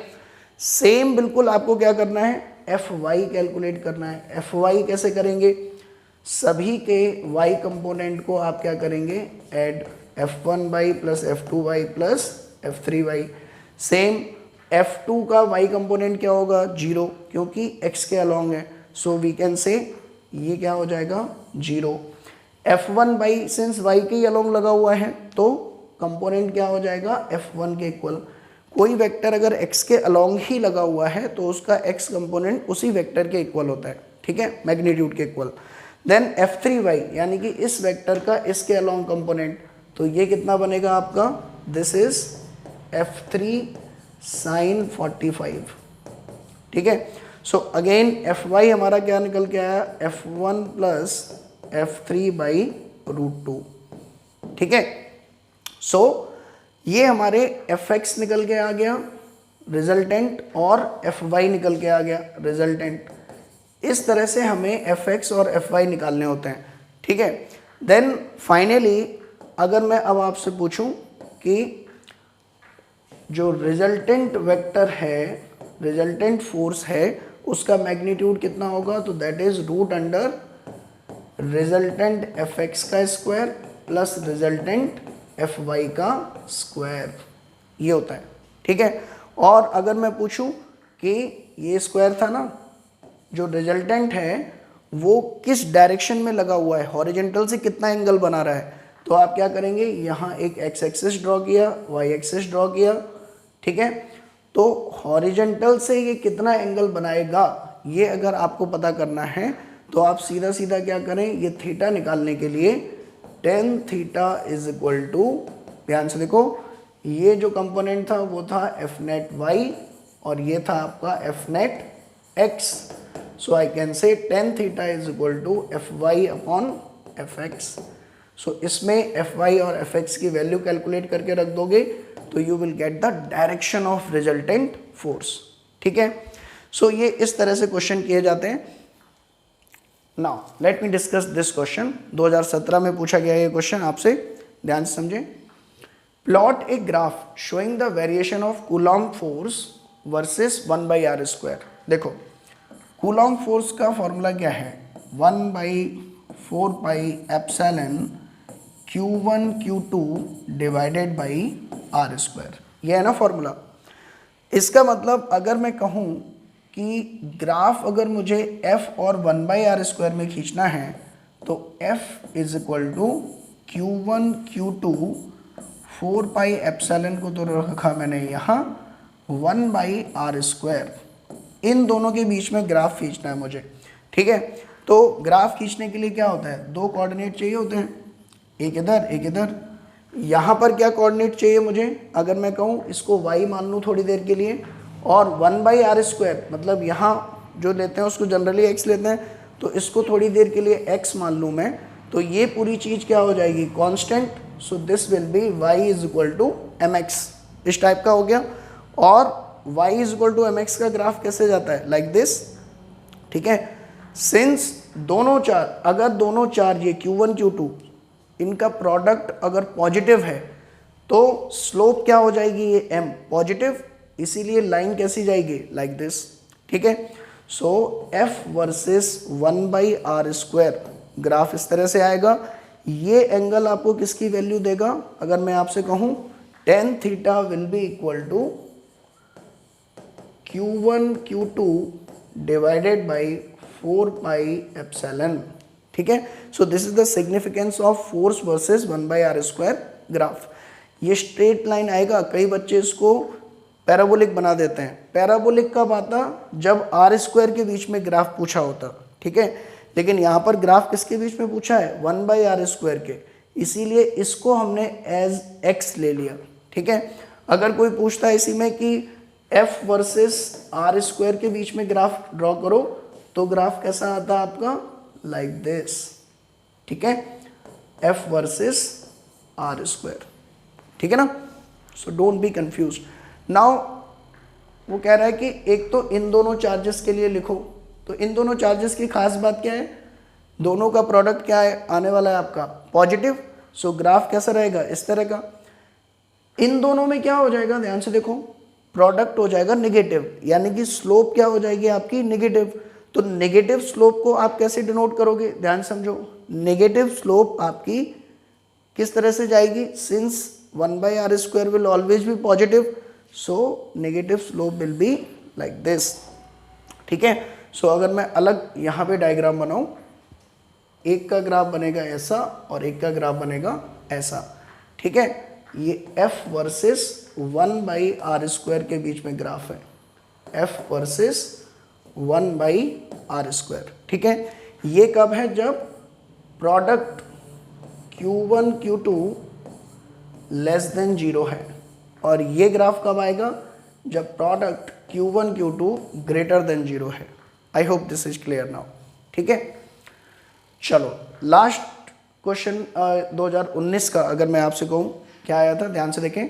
Same बिल्कुल आपको क्या करना है, Fy कैलकुलेट करना है। Fy कैसे करेंगे, सभी के y कंपोनेंट को आप क्या करेंगे, add f1y plus f2y plus f3y। Same f2 का y कंपोनेंट क्या होगा 0, क्योंकि x के अलॉन्ग है, सो वी कैन से ये क्या हो जाएगा 0। f1y सिंस y के ही अलॉन्ग लगा हुआ है तो कंपोनेंट क्या हो जाएगा f1 के इक्वल। कोई वेक्टर अगर x के अलॉन्ग ही लगा हुआ है तो उसका x कंपोनेंट उसी वेक्टर के इक्वल होता है, ठीक है, मैग्नीट्यूड के इक्वल। देन f3y यानी कि इस वेक्टर का इसके अलॉन्ग कंपोनेंट, तो ये कितना बनेगा आपका, दिस इज f3 sin 45, ठीक है। सो अगेन fy हमारा क्या निकल के आया, f1 प्लस f3 बाई √2, ठीक है। सो ये हमारे fx निकल के आ गया रिजल्टेंट और fy निकल के आ गया रिजल्टेंट। इस तरह से हमें fx और fy निकालने होते हैं, ठीक है। देन फाइनली अगर मैं अब आपसे पूछूं कि जो रिजल्टेंट वेक्टर है, रिजल्टेंट फोर्स है, उसका मैग्नीट्यूड कितना होगा, तो that is root under resultant fx का स्क्वायर प्लस रिजल्टेंट fy का स्क्वायर, ये होता है, ठीक है। और अगर मैं पूछूं कि ये स्क्वायर था ना, जो रिजल्टेंट है वो किस डायरेक्शन में लगा हुआ है, हॉरिजॉन्टल से कितना एंगल बना रहा है, तो आप क्या करेंगे, यहाँ एक x एक्सिस ड्रॉ किया, y एक्सिस ड्रॉ किया, ठीक है। तो हॉरिजॉन्टल से ये कितना एंगल बनाएगा, ये अगर आपको पता करना है तो आप सीधा सीधा क्या करें, ये थीटा निकालने के लिए tan theta is equal to, ध्यान से देखो, ये जो कंपोनेंट था वो था f नेट y और ये था आपका f net x। So I can say tan theta is equal to fy upon fx। So इसमें fy और fx की वैल्यू कैलकुलेट करके रख दोगे तो you will get the direction of resultant force, ठीक है। सो ये इस तरह से क्वेश्चन किए जाते हैं। Now let me discuss this question, 2017 में पूछा गया ये क्वेश्चन आपसे, ध्यान से समझें। Plot a graph showing the variation of coulomb force versus 1/r²। देखो कूलॉम्ब फोर्स का फॉर्मूला क्या है, 1/4πε Q1 Q2 divided by r², ये है ना फॉर्मूला। इसका मतलब अगर मैं कहूँ कि ग्राफ अगर मुझे f और 1/r² में खींचना है तो f is equal to Q1 Q2 4πε को तो रखा मैंने यहाँ 1/r², इन दोनों के बीच में ग्राफ खींचना है मुझे, ठीक है। तो ग्राफ खींचने के लिए क्या होता है, दो कोऑर्डिनेट चाहिए होते हैं, एक इधर एक इधर। यहाँ पर क्या कोऑर्डिनेट चाहिए मुझे, अगर मैं कहूँ इसको y मान लूँ थोड़ी देर के लिए, और 1/r² मतलब यहाँ जो लेते हैं उसको जनरली x लेते हैं, तो इसको थोड़ी देर के लिए x मान लूँ मैं, तो ये पूरी चीज़ क्या हो जाएगी, constant. So this will be y is equal to mx, इस टाइप का हो गया। और y is equal to mx का ग्राफ कैसे जाता है, लाइक दिस, ठीक है। सिंस दोनों चार्ज, अगर दोनों चार्ज ये Q1 Q2 इनका प्रोडक्ट अगर पॉजिटिव है तो स्लोप क्या हो जाएगी, ये m पॉजिटिव, इसीलिए लाइन कैसी जाएगी, लाइक दिस, ठीक है। सो f वर्सेस 1/r² ग्राफ इस तरह से आएगा। ये एंगल आपको किसकी वैल्यू देगा, अगर मैं आपसे कहूँ tan theta will be equal to Q1 Q2 divided by 4πε, ठीक है। So this is the significance of force versus 1/r² graph. ये स्ट्रेट लाइन आएगा, कई बच्चे इसको पैराबोलिक बना देते हैं। पैराबोलिक कब आता, जब r² के बीच में ग्राफ पूछा होता, ठीक है। लेकिन यहाँ पर ग्राफ किसके बीच में पूछा है, 1/r² के, इसीलिए इसको हमने एज x ले लिया, ठीक है। अगर कोई पूछता है इसी में कि f वर्सेस r² के बीच में ग्राफ ड्रॉ करो, तो ग्राफ कैसा आता है आपका, लाइक दिस, ठीक है, f वर्सेस r², ठीक है ना। So don't be confuse. Now वो कह रहा है कि एक तो इन दोनों चार्जेस के लिए लिखो, तो इन दोनों चार्जेस की खास बात क्या है, दोनों का प्रोडक्ट क्या है आने वाला है आपका, पॉजिटिव। सो ग्राफ कैसा रहेगा, इस तरह का। इन दोनों में क्या हो जाएगा, ध्यान से देखो, प्रोडक्ट हो जाएगा नेगेटिव, यानी कि स्लोप क्या हो जाएगी आपकी, नेगेटिव। तो नेगेटिव स्लोप को आप कैसे डिनोट करोगे, ध्यान समझो, नेगेटिव स्लोप आपकी किस तरह से जाएगी, since 1/r² will always be positive, so negative slope will be like this, ठीक है। सो अगर मैं अलग यहाँ पे डायग्राम बनाऊँ, एक का ग्राफ बनेगा ऐसा और एक का ग्राफ बनेगा ऐसा, ठीक है। ये f वर्सेस 1/r² के बीच में ग्राफ है, f वर्सेस 1/r², ठीक है। ये कब है, जब product Q1 Q2 less than 0 है, और ये ग्राफ कब आएगा, जब product Q1 Q2 greater than 0 है। आई hope this is clear now, ठीक है। चलो लास्ट क्वेश्चन 2019 का अगर मैं आपसे कहूँ क्या आया था, ध्यान से देखें।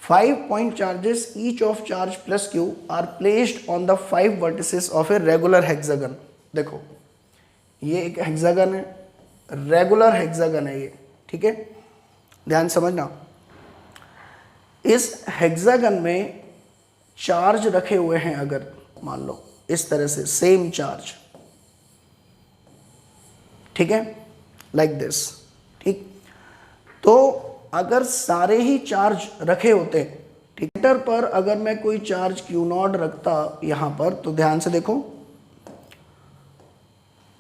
5 point charges each of charge plus q are placed on the 5 vertices of a regular hexagon। देखो ये एक हेक्सागन है, रेगुलर हेक्सागन है ये, ठीक है, ध्यान समझना। इस हेक्सागन में चार्ज रखे हुए हैं, अगर मान लो इस तरह से सेम चार्ज, ठीक है, लाइक दिस, ठीक। तो अगर सारे ही चार्ज रखे होते, ठीक, सेंटर पर अगर मैं कोई चार्ज Q0 रखता यहां पर, तो ध्यान से देखो,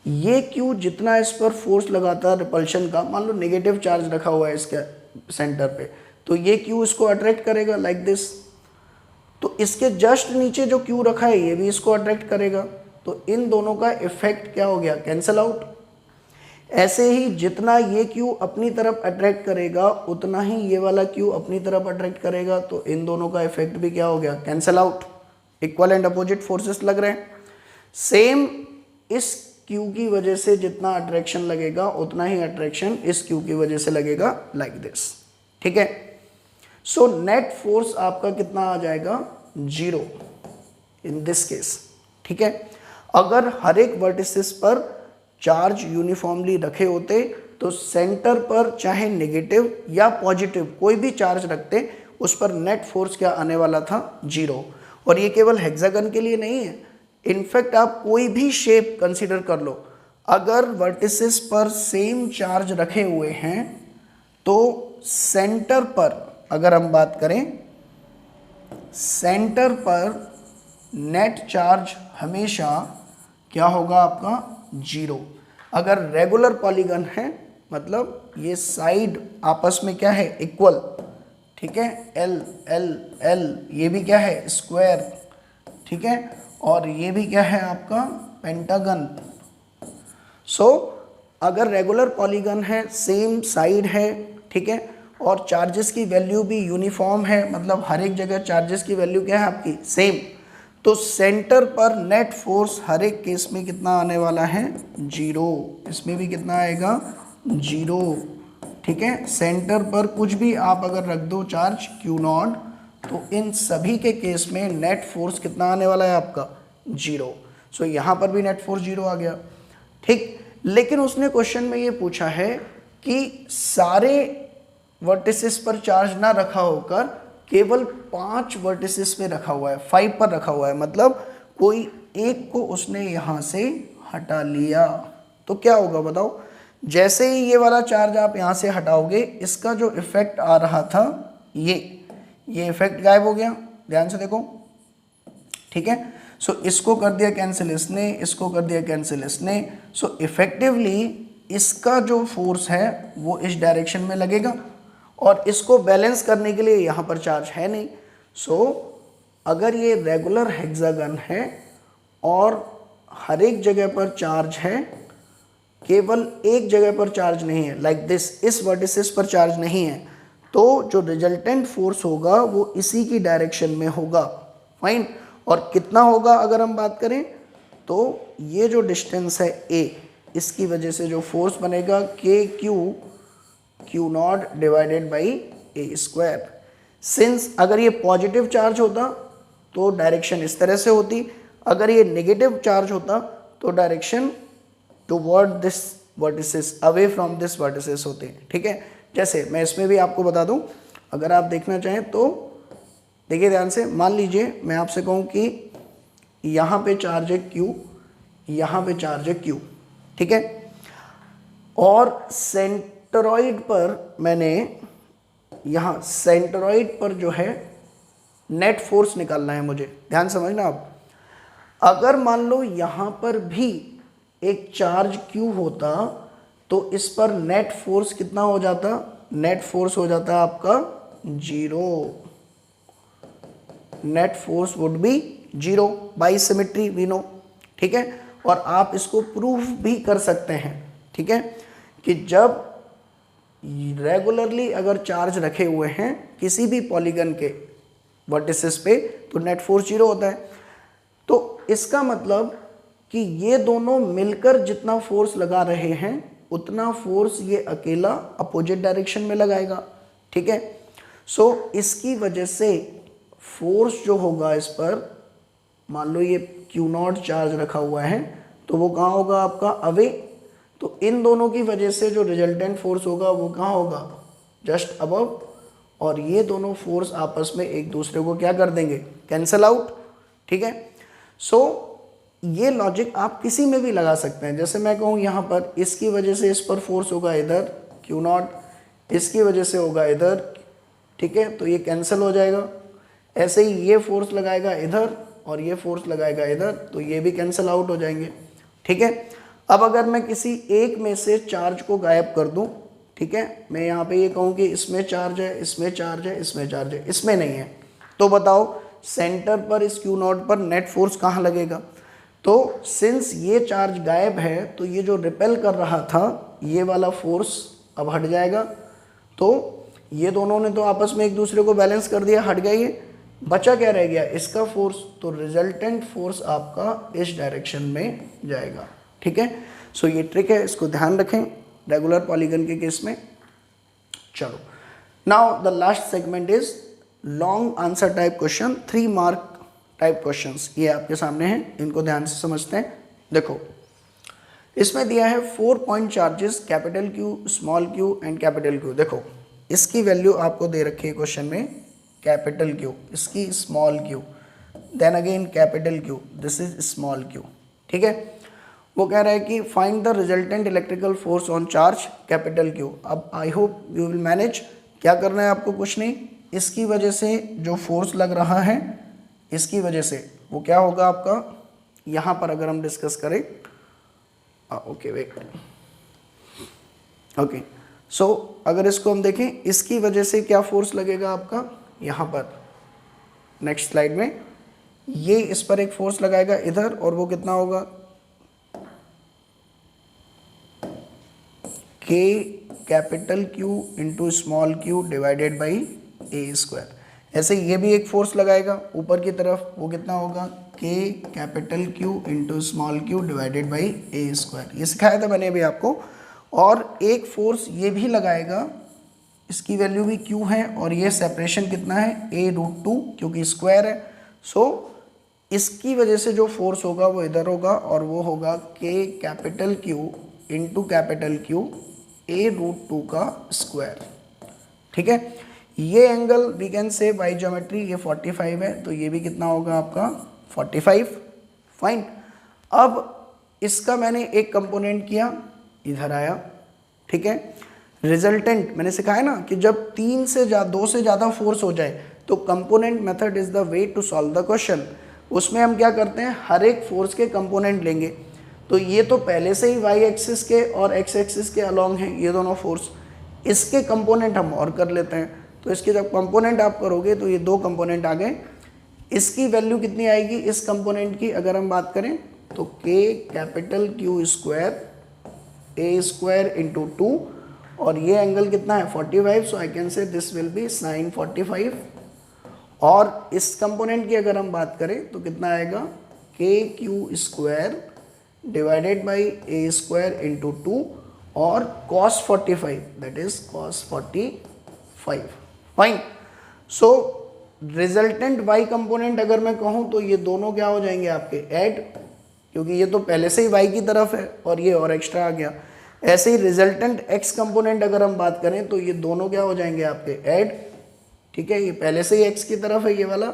ये Q जितना इस पर फोर्स लगाता रिपल्शन का, मान लो नेगेटिव चार्ज रखा हुआ है इसके सेंटर पे, तो ये Q इसको अट्रैक्ट करेगा लाइक दिस। तो इसके जस्ट नीचे जो Q रखा है ये भी इसको अट्रैक्ट करेगा, तो इन दोनों का इफेक्ट क्या हो गया, कैंसल आउट। ऐसे ही जितना ये Q अपनी तरफ अट्रैक्ट करेगा उतना ही ये वाला Q अपनी तरफ अट्रैक्ट करेगा, तो इन दोनों का इफेक्ट भी क्या हो गया, cancel out. Equal and opposite forces लग रहे हैं। सेम इस Q की वजह से जितना अट्रैक्शन लगेगा उतना ही अट्रैक्शन इस Q की वजह से लगेगा, लाइक दिस, ठीक है। सो नेट फोर्स आपका कितना आ जाएगा, 0 इन दिस केस, ठीक है। अगर हर एक वर्टिसेस पर चार्ज यूनिफॉर्मली रखे होते तो सेंटर पर चाहे नेगेटिव या पॉजिटिव कोई भी चार्ज रखते, उस पर नेट फोर्स क्या आने वाला था, 0। और ये केवल हेक्सागन के लिए नहीं है, इनफैक्ट आप कोई भी शेप कंसीडर कर लो, अगर वर्टिसेस पर सेम चार्ज रखे हुए हैं तो सेंटर पर अगर हम बात करें, सेंटर पर नेट चार्ज हमेशा क्या होगा आपका, 0। अगर रेगुलर पॉलीगन है मतलब ये साइड आपस में क्या है, इक्वल, ठीक है, एल एल एल, ये भी क्या है, स्क्वायर, ठीक है, और ये भी क्या है आपका, पेंटागन। सो अगर रेगुलर पॉलीगन है, सेम साइड है, ठीक है, और चार्जेस की वैल्यू भी यूनिफॉर्म है, मतलब हर एक जगह चार्जेस की वैल्यू क्या है आपकी, सेम, तो सेंटर पर नेट फोर्स हर एक केस में कितना आने वाला है, 0। इसमें भी कितना आएगा, 0, ठीक है। सेंटर पर कुछ भी आप अगर रख दो चार्ज Q0, तो इन सभी के केस में नेट फोर्स कितना आने वाला है आपका, 0। सो यहाँ पर भी नेट फोर्स 0 आ गया, ठीक। लेकिन उसने क्वेश्चन में ये पूछा है कि सारे वर्टिसेस पर चार्ज ना रखा होकर केवल 5 वर्टिसेस पे रखा हुआ है, 5 पर रखा हुआ है, मतलब कोई एक को उसने यहाँ से हटा लिया, तो क्या होगा बताओ। जैसे ही ये वाला चार्ज आप यहाँ से हटाओगे, इसका जो इफेक्ट आ रहा था ये इफेक्ट गायब हो गया, ध्यान से देखो, ठीक है। सो इसको कर दिया कैंसिल इसने, इसको कर दिया कैंसिल इसने, सो इफेक्टिवली इसका जो फोर्स है वो इस डायरेक्शन में लगेगा, और इसको बैलेंस करने के लिए यहाँ पर चार्ज है नहीं। सो अगर ये रेगुलर हेक्सागन है और हर एक जगह पर चार्ज है, केवल एक जगह पर चार्ज नहीं है, लाइक दिस, इस वर्टिसेस पर चार्ज नहीं है, तो जो रिजल्टेंट फोर्स होगा वो इसी की डायरेक्शन में होगा, फाइन। और कितना होगा अगर हम बात करें, तो ये जो डिस्टेंस है a, इसकी वजह से जो फोर्स बनेगा Q0 divided by a²। Since अगर ये पॉजिटिव चार्ज होता तो डायरेक्शन इस तरह से होती, अगर ये नेगेटिव चार्ज होता तो direction toward this vertices, away from this vertices होते हैं, ठीक है। जैसे मैं इसमें भी आपको बता दूं, अगर आप देखना चाहें तो देखिए ध्यान से, मान लीजिए मैं आपसे कहूं कि यहाँ पे चार्ज है Q, यहाँ पे चार्ज है Q, ठीक है, और सेंटरॉइड पर मैंने यहाँ सेंटरॉइड पर जो है नेट फोर्स निकालना है मुझे, ध्यान समझना आप। अगर मान लो यहाँ पर भी एक चार्ज Q होता तो इस पर नेट फोर्स कितना हो जाता, नेट फोर्स हो जाता आपका 0, net force would be 0 by symmetry we know, ठीक है। और आप इसको प्रूफ भी कर सकते हैं, ठीक है, कि जब रेगुलरली अगर चार्ज रखे हुए हैं किसी भी पॉलीगन के वर्टिसेस पे तो नेट फोर्स 0 होता है। तो इसका मतलब कि ये दोनों मिलकर जितना फोर्स लगा रहे हैं उतना फोर्स ये अकेला अपोजिट डायरेक्शन में लगाएगा, ठीक है। सो इसकी वजह से फोर्स जो होगा इस पर, मान लो ये Q0 चार्ज रखा हुआ है तो वो कहाँ होगा आपका अवे, तो इन दोनों की वजह से जो रिजल्टेंट फोर्स होगा वो कहाँ होगा जस्ट अबव, और ये दोनों फोर्स आपस में एक दूसरे को क्या कर देंगे, कैंसल आउट, ठीक है। सो ये लॉजिक आप किसी में भी लगा सकते हैं। जैसे मैं कहूँ यहाँ पर इसकी वजह से इस पर फोर्स होगा इधर Q0, इसकी वजह से होगा इधर, ठीक है, तो ये कैंसिल हो जाएगा। ऐसे ही ये फोर्स लगाएगा इधर और ये फोर्स लगाएगा इधर, तो ये भी कैंसिल आउट हो जाएंगे, ठीक है। अब अगर मैं किसी एक में से चार्ज को गायब कर दूं, ठीक है, मैं यहाँ पे ये कहूँ कि इसमें चार्ज है, इसमें चार्ज है, इसमें चार्ज है, इसमें नहीं है, तो बताओ सेंटर पर इस Q0 पर नेट फोर्स कहाँ लगेगा। तो सिंस ये चार्ज गायब है तो ये जो रिपेल कर रहा था ये वाला फोर्स अब हट जाएगा, तो ये दोनों ने तो आपस में एक दूसरे को बैलेंस कर दिया, हट गया, ये बचा क्या रह गया इसका फोर्स, तो रिजल्टेंट फोर्स आपका इस डायरेक्शन में जाएगा, ठीक है। सो ये ट्रिक है, इसको ध्यान रखें रेगुलर पॉलीगन के केस में। चलो now the last segment is long answer type question, 3 mark type questions, ये आपके सामने हैं, इनको ध्यान से समझते हैं। देखो इसमें दिया है 4 point charges capital Q, small q and capital Q। देखो इसकी वैल्यू आपको दे रखी है क्वेश्चन में कैपिटल Q, इसकी small q, then again capital Q, this is small q, ठीक है। वो कह रहा है कि find the resultant electrical force on charge capital Q। अब I hope you will manage. क्या करना है आपको, कुछ नहीं, इसकी वजह से जो फोर्स लग रहा है इसकी वजह से वो क्या होगा आपका, यहाँ पर अगर हम डिस्कस करें, ओके वेट, ओके, सो अगर इसको हम देखें इसकी वजह से क्या फोर्स लगेगा आपका यहाँ पर, नेक्स्ट स्लाइड में ये इस पर एक फोर्स लगाएगा इधर, और वो कितना होगा K capital Q into small q divided by a square. ऐसे ये भी एक फोर्स लगाएगा ऊपर की तरफ, वो कितना होगा K capital Q into small q divided by a square, ये सिखाया था मैंने अभी आपको। और एक फोर्स ये भी लगाएगा, इसकी वैल्यू भी Q है, और ये सेपरेशन कितना है a√2 क्योंकि स्क्वायर है। सो इसकी वजह से जो फोर्स होगा वो इधर होगा, और वो होगा K capital Q into capital Q a√2 का स्क्वायर, ठीक है। ये angle we can say by geometry ये 45 है, तो ये भी कितना होगा आपका 45, फाइन। अब इसका मैंने एक कंपोनेंट किया, इधर आया, ठीक है। रिजल्टेंट मैंने सिखाया ना कि जब 2 से ज़्यादा फोर्स हो जाए तो component method is the way to solve the question. उसमें हम क्या करते हैं, हर एक फोर्स के कंपोनेंट लेंगे। तो ये तो पहले से ही वाई एक्सिस के और एक्स एक्सिस के अलॉन्ग हैं ये दोनों फोर्स, इसके कंपोनेंट हम और कर लेते हैं। तो इसके जब कंपोनेंट आप करोगे तो ये 2 कंपोनेंट आ गए। इसकी वैल्यू कितनी आएगी इस कंपोनेंट की अगर हम बात करें तो K capital Q square a square into 2, और ये एंगल कितना है 45, so I can say this will be sin 45। और इस कंपोनेंट की अगर हम बात करें तो कितना आएगा KQ square divided by a square into 2 और cos 45, that is cos 45, fine. So resultant y component अगर मैं कहूँ तो ये दोनों क्या हो जाएंगे आपके ऐड, क्योंकि ये तो पहले से ही y की तरफ है और ये और एक्स्ट्रा आ गया। ऐसे ही रिजल्टेंट x कंपोनेंट अगर हम बात करें तो ये दोनों क्या हो जाएंगे आपके ऐड, ठीक है। ये पहले से ही x की तरफ है ये वाला,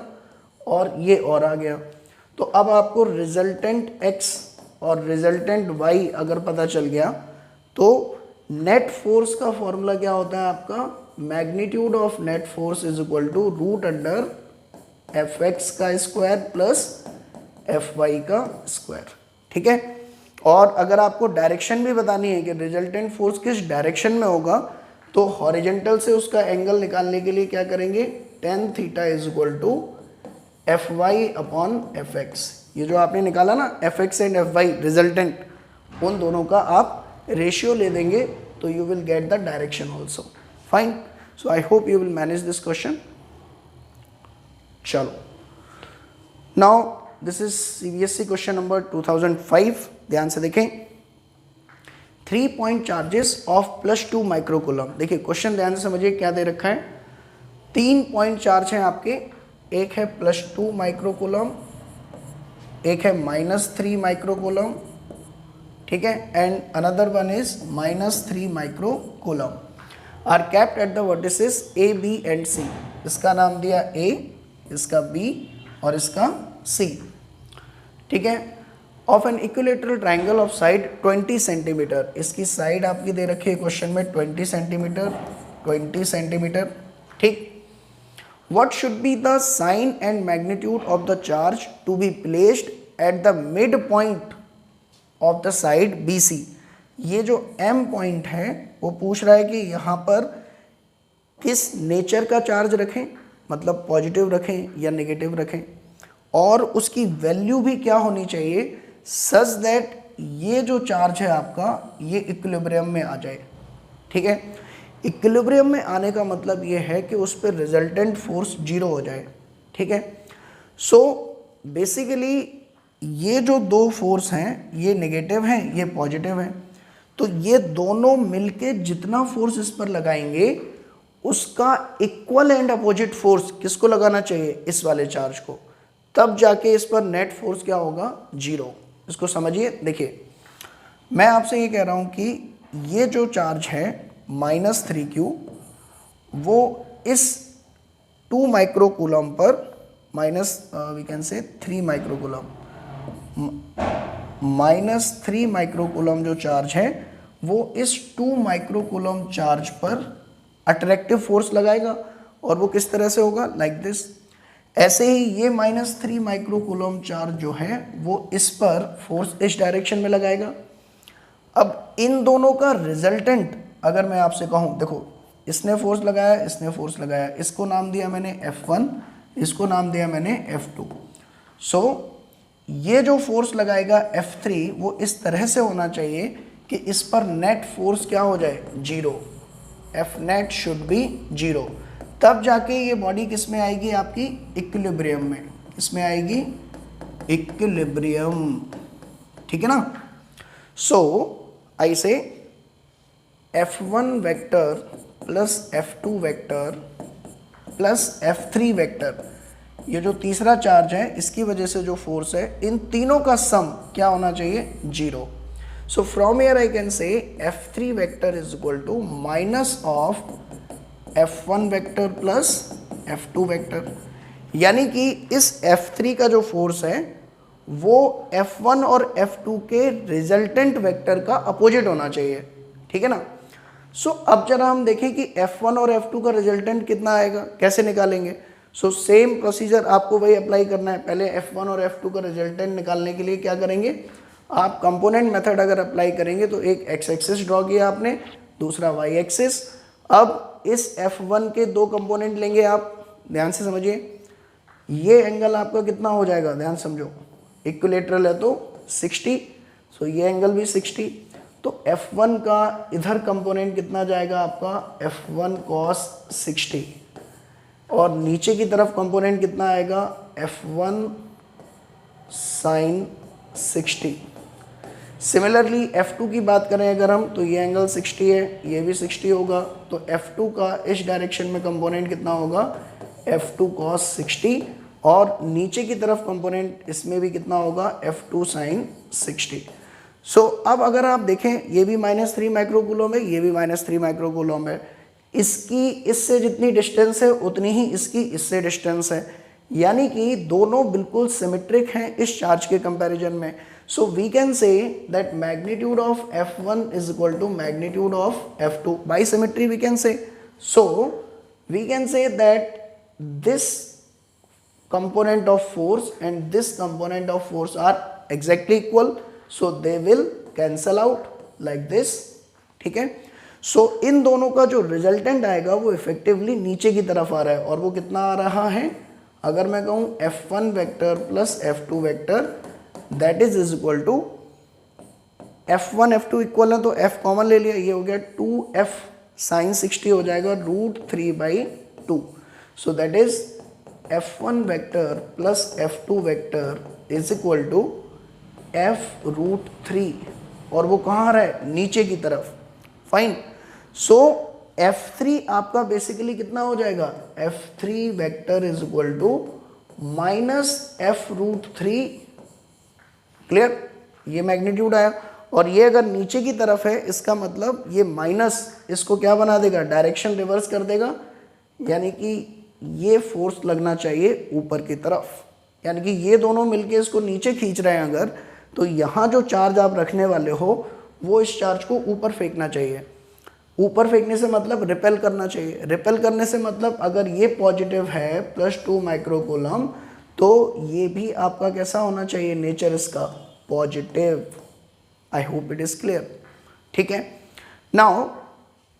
और ये और आ गया। तो अब आपको रिजल्टेंट x और रिजल्टेंट y अगर पता चल गया तो नेट फोर्स का फॉर्मूला क्या होता है आपका, magnitude of net force is equal to root under F X का स्क्वायर प्लस एफ वाई का स्क्वायर, ठीक है। और अगर आपको डायरेक्शन भी बतानी है कि रिजल्टेंट फोर्स किस डायरेक्शन में होगा, तो हॉरिजेंटल से उसका एंगल निकालने के लिए क्या करेंगे, tan theta is equal to F Y upon F X. ये जो आपने निकाला ना F X and F Y resultant, उन दोनों का आप रेशियो ले देंगे तो you will get the direction also. Fine, so I hope you will manage this question. चलो, now this is CBSE question number 2005। ध्यान से देखें, 3 पॉइंट चार्जेस ऑफ +2 माइक्रोकूलम। देखिए क्वेश्चन ध्यान से समझिए क्या दे रखा है, 3 पॉइंट चार्ज हैं आपके, एक है +2 माइक्रोकूलम, एक है -3 माइक्रोकूलम, ठीक है, and another one is -3 microcoulomb are capped at the vertices A B and C. इसका नाम दिया ए, इसका बी और इसका सी, ठीक है। Of an equilateral triangle of side 20 centimetre, इसकी साइड आपकी दे रखी है क्वेश्चन में 20 सेंटीमीटर, 20 सेंटीमीटर, ठीक। What should be the sign and magnitude of the charge to be placed at the midpoint of the side BC? ये जो M point है वो पूछ रहा है कि यहाँ पर किस नेचर का चार्ज रखें, मतलब पॉजिटिव रखें या नेगेटिव रखें, और उसकी वैल्यू भी क्या होनी चाहिए सच दैट ये जो चार्ज है आपका ये इक्विलिब्रियम में आ जाए, ठीक है। इक्विलिब्रियम में आने का मतलब ये है कि उस पर रिजल्टेंट फोर्स 0 हो जाए, ठीक है। सो बेसिकली ये जो दो फोर्स हैं ये नेगेटिव हैं, ये पॉजिटिव हैं, तो ये दोनों मिलके जितना फोर्स इस पर लगाएंगे उसका इक्वल एंड अपोजिट फोर्स किसको लगाना चाहिए, इस वाले चार्ज को, तब जाके इस पर नेट फोर्स क्या होगा, 0। इसको समझिए, देखिए मैं आपसे ये कह रहा हूँ कि ये जो चार्ज है -3q वो इस 2 माइक्रोकूलम पर वी कैन से 3 माइक्रोकूलम, -3 माइक्रोकूलम जो चार्ज है वो इस 2 माइक्रोकूलम चार्ज पर अट्रैक्टिव फोर्स लगाएगा, और वो किस तरह से होगा, लाइक दिस। ऐसे ही ये -3 माइक्रोकूलम चार्ज जो है वो इस पर फोर्स इस डायरेक्शन में लगाएगा। अब इन दोनों का रिजल्टेंट अगर मैं आपसे कहूँ, देखो इसने फोर्स लगाया, इसने फोर्स लगाया, इसको नाम दिया मैंने F1, इसको नाम दिया मैंने F2। सो ये जो फोर्स लगाएगा F3 वो इस तरह से होना चाहिए कि इस पर नेट फोर्स क्या हो जाए, 0। F नेट शुड बी 0, तब जाके ये बॉडी किस में आएगी, आपकी इक्विलिब्रियम में, इसमें आएगी इक्विलिब्रियम, ठीक है ना। सो आई से F1 vector plus F2 vector plus F3 vector, ये जो तीसरा चार्ज है इसकी वजह से जो फोर्स है इन तीनों का सम क्या होना चाहिए, 0। So from here I can say F3 vector is equal to minus of F1 vector plus F2 vector, यानी कि इस F3 का जो फोर्स है वो F1 और F2 के रिजल्टेंट वेक्टर का अपोजिट होना चाहिए, ठीक है ना। सो अब जरा हम देखें कि F1 और F2 का रिजल्टेंट कितना आएगा, कैसे निकालेंगे। सो सेम प्रोसीजर आपको वही अप्लाई करना है। पहले F1 और F2 का रिजल्टेंट निकालने के लिए क्या करेंगे, आप कंपोनेंट मेथड अगर अप्लाई करेंगे तो एक एक्स एक्सिस ड्रॉ किया आपने, दूसरा वाई एक्सिस। अब इस F1 के दो कंपोनेंट लेंगे आप, ध्यान से समझिए, ये एंगल आपका कितना हो जाएगा, ध्यान समझो, इक्विलेटरल है तो 60, सो ये एंगल भी 60। तो F1 का इधर कंपोनेंट कितना जाएगा आपका, F1 cos 60, और नीचे की तरफ कंपोनेंट कितना आएगा, F1 sin 60। सिमिलरली F2 की बात करें अगर हम, तो ये एंगल 60 है, ये भी 60 होगा, तो F2 का इस डायरेक्शन में कंपोनेंट कितना होगा, F2 cos 60, और नीचे की तरफ कंपोनेंट इसमें भी कितना होगा, F2 sin 60। सो अब अगर आप देखें ये भी -3 माइक्रोकूलम है, ये भी -3 माइक्रोकूलम है, इसकी इससे जितनी डिस्टेंस है उतनी ही इसकी इससे डिस्टेंस है, यानी कि दोनों बिल्कुल सिमेट्रिक हैं इस चार्ज के कंपैरिजन में। So we can say that magnitude of F1 is equal to magnitude of F2 by symmetry we can say. So we can say that this component of force and this component of force are exactly equal, so they will cancel out like this, ठीक है. सो इन दोनों का जो resultant आएगा वो effectively नीचे की तरफ आ रहा है, और वो कितना आ रहा है, अगर मैं कहूँ F1 vector plus F2 vector that is equal to F1 F2 equal है तो F कॉमन ले लिया, ये हो गया 2F साइन 60 हो जाएगा √3/2. So that is F1 vector plus F2 vector is equal to F√3, और वो कहाँ आ रहा है, नीचे की तरफ. फाइन. सो F3 आपका बेसिकली कितना हो जाएगा, F3 vector is equal to minus F√3. Clear, ये मैग्नीट्यूड आया, और ये अगर नीचे की तरफ है इसका मतलब ये माइनस इसको क्या बना देगा, डायरेक्शन रिवर्स कर देगा, यानी कि ये फोर्स लगना चाहिए ऊपर की तरफ, यानी कि ये दोनों मिलके इसको नीचे खींच रहे हैं अगर, तो यहाँ जो चार्ज आप रखने वाले हो वो इस चार्ज को ऊपर फेंकना चाहिए. ऊपर फेंकने से मतलब रिपेल करना चाहिए. रिपेल करने से मतलब अगर ये पॉजिटिव है +2 माइक्रोकूलम, तो ये भी आपका कैसा होना चाहिए, नेचर इसका positive. I hope it is clear. ठीक है. नाउ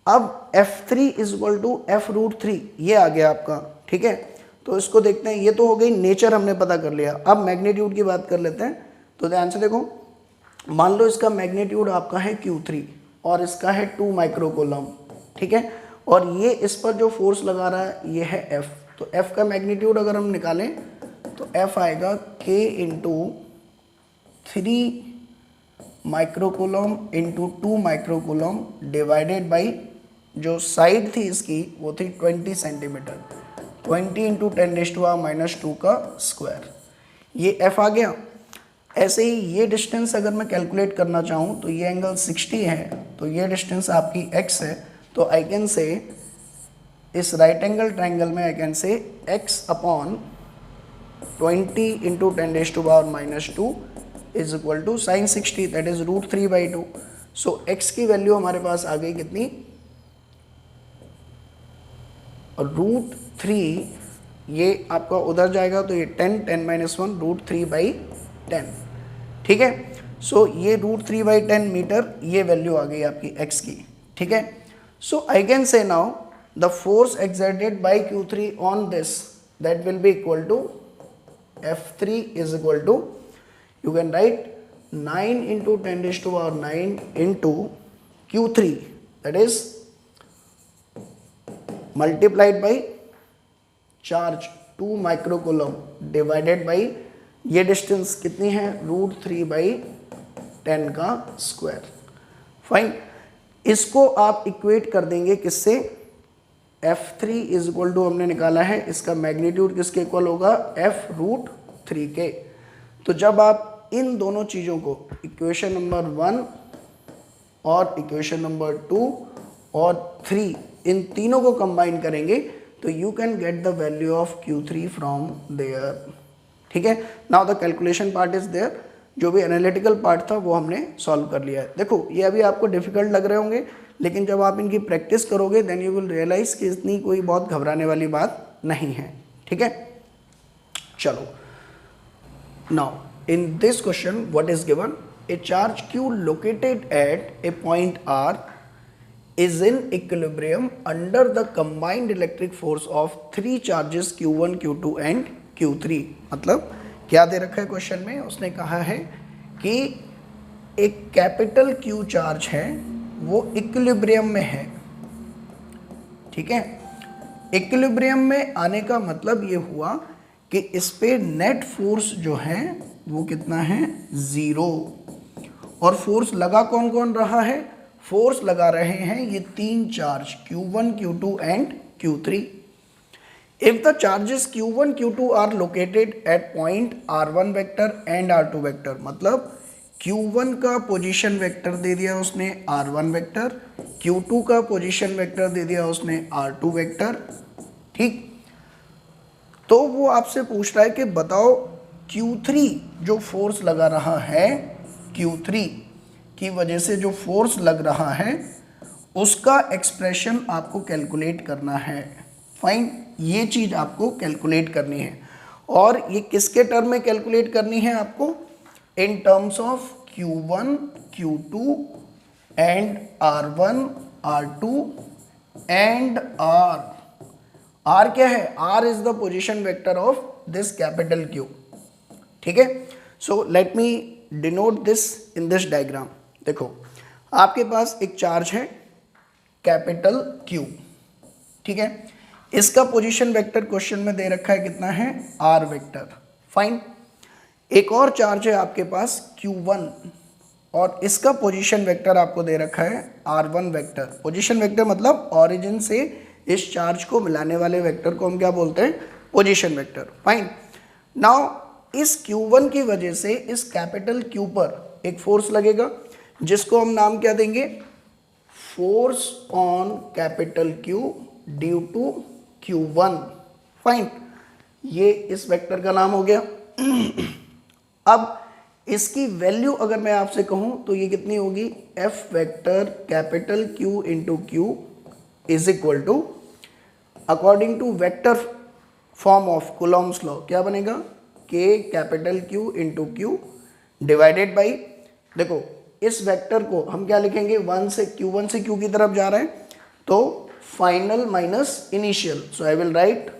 अब F3 is equal to F√3 ये आ गया आपका. ठीक है, तो इसको देखते हैं. ये तो हो गई नेचर, हमने पता कर लिया. अब मैग्नीट्यूड की बात कर लेते हैं. तो ध्यान से देखो, मान लो इसका मैग्नीट्यूड आपका है Q3 और इसका है 2 माइक्रोकूलम. ठीक है, और ये इस पर जो फोर्स लगा रहा है ये है F. तो F का मैग्नीट्यूड अगर हम निकालें तो F आएगा K into 3 microcoulomb into 2 microcoulomb divided by जो साइड थी इसकी वो थी 20 सेंटीमीटर. 20 इंटू 10⁻⁻² का स्क्वायर, ये F आ गया. ऐसे ही ये डिस्टेंस अगर मैं कैलकुलेट करना चाहूँ तो ये एंगल 60 है, तो ये डिस्टेंस आपकी x है. तो आई कैन से इस राइट एंगल ट्रायंगल में I can say x upon 20 into 10⁻⁻² is equal to sine 60 that is √3/2. So x की वैल्यू हमारे पास आ गई कितनी, √3. ये आपका उधर जाएगा तो ये 10 √3/10. ठीक है, सो ये √3/10 मीटर ये वैल्यू आ गई आपकी x की. ठीक है, so I can say now the force exerted by Q3 on this that will be equal to F3 is equal to, you can write 9 into 10⁹ into Q3 that is multiplied by charge 2 microcoulomb divided by ये distance कितनी है, √3/10 का square. Fine. इसको आप equate कर देंगे किससे, F3 is equal to हमने निकाला है इसका मैग्नीट्यूड किसके इक्वल होगा, F√3 के. तो जब आप इन दोनों चीज़ों को इक्वेशन नंबर 1 और इक्वेशन नंबर 2 और 3 इन तीनों को कंबाइन करेंगे तो you can get the value of Q3 from there. ठीक है, now the calculation part is there. जो भी एनालिटिकल पार्ट था वो हमने सॉल्व कर लिया है. देखो ये अभी आपको डिफिकल्ट लग रहे होंगे, लेकिन जब आप इनकी प्रैक्टिस करोगे देन यू विल रियलाइज कि इतनी कोई बहुत घबराने वाली बात नहीं है. ठीक है, चलो. Now in this question what is given, A charge Q located at A point R is in equilibrium under the combined electric force of 3 charges Q1, Q2 and Q3. मतलब क्या दे रखा है क्वेश्चन में, उसने कहा है कि एक कैपिटल Q चार्ज है वो इक्विलिब्रियम में है. ठीक है, इक्विलिब्रियम में आने का मतलब ये हुआ कि इस पे नेट फोर्स जो है वो कितना है, 0. और फोर्स लगा कौन कौन रहा है, फोर्स लगा रहे हैं ये 3 charge Q1, Q2 and Q3. If the charges Q1, Q2 are located at point R1 vector and R2 vector, मतलब Q1 का पोजीशन वेक्टर दे दिया उसने R1 वेक्टर, Q2 का पोजीशन वेक्टर दे दिया उसने R2 वेक्टर. ठीक, तो वो आपसे पूछ रहा है कि बताओ Q3 जो फोर्स लगा रहा है Q3 की वजह से जो फोर्स लग रहा है उसका एक्सप्रेशन आपको कैलकुलेट करना है। फाइन, ये चीज़ आपको कैलकुलेट करनी है और ये किसके टर्म में कैलकुलेट करनी है आपको? इन terms of Q1 Q2 and R1 R2 and R क्या है? R is the position vector of this capital Q। ठीक है, so let me denote this in this diagram. देखो आपके पास एक चार्ज है कैपिटल Q, ठीक है, इसका पोजीशन वेक्टर क्वेश्चन में दे रखा है कितना है? R vector. फाइन, एक और चार्ज है आपके पास Q1 और इसका पोजीशन वेक्टर आपको दे रखा है R1 वेक्टर। पोजीशन वेक्टर मतलब ओरिजिन से इस चार्ज को मिलाने वाले वेक्टर को हम क्या बोलते हैं? Position vector. फाइन, नाउ इस Q1 की वजह से इस कैपिटल Q पर एक फोर्स लगेगा जिसको हम नाम क्या देंगे? Force on capital Q due to Q1। Fine, ये इस वेक्टर का नाम हो गया। अब इसकी वैल्यू अगर मैं आपसे कहूं तो ये कितनी होगी? F vector capital Q into Q is equal to, according to vector form of Coulomb's law, क्या बनेगा? K capital Q into Q divided by, देखो इस वेक्टर को हम क्या लिखेंगे? Q1 से Q की तरफ जा रहे हैं तो final minus initial, so I will write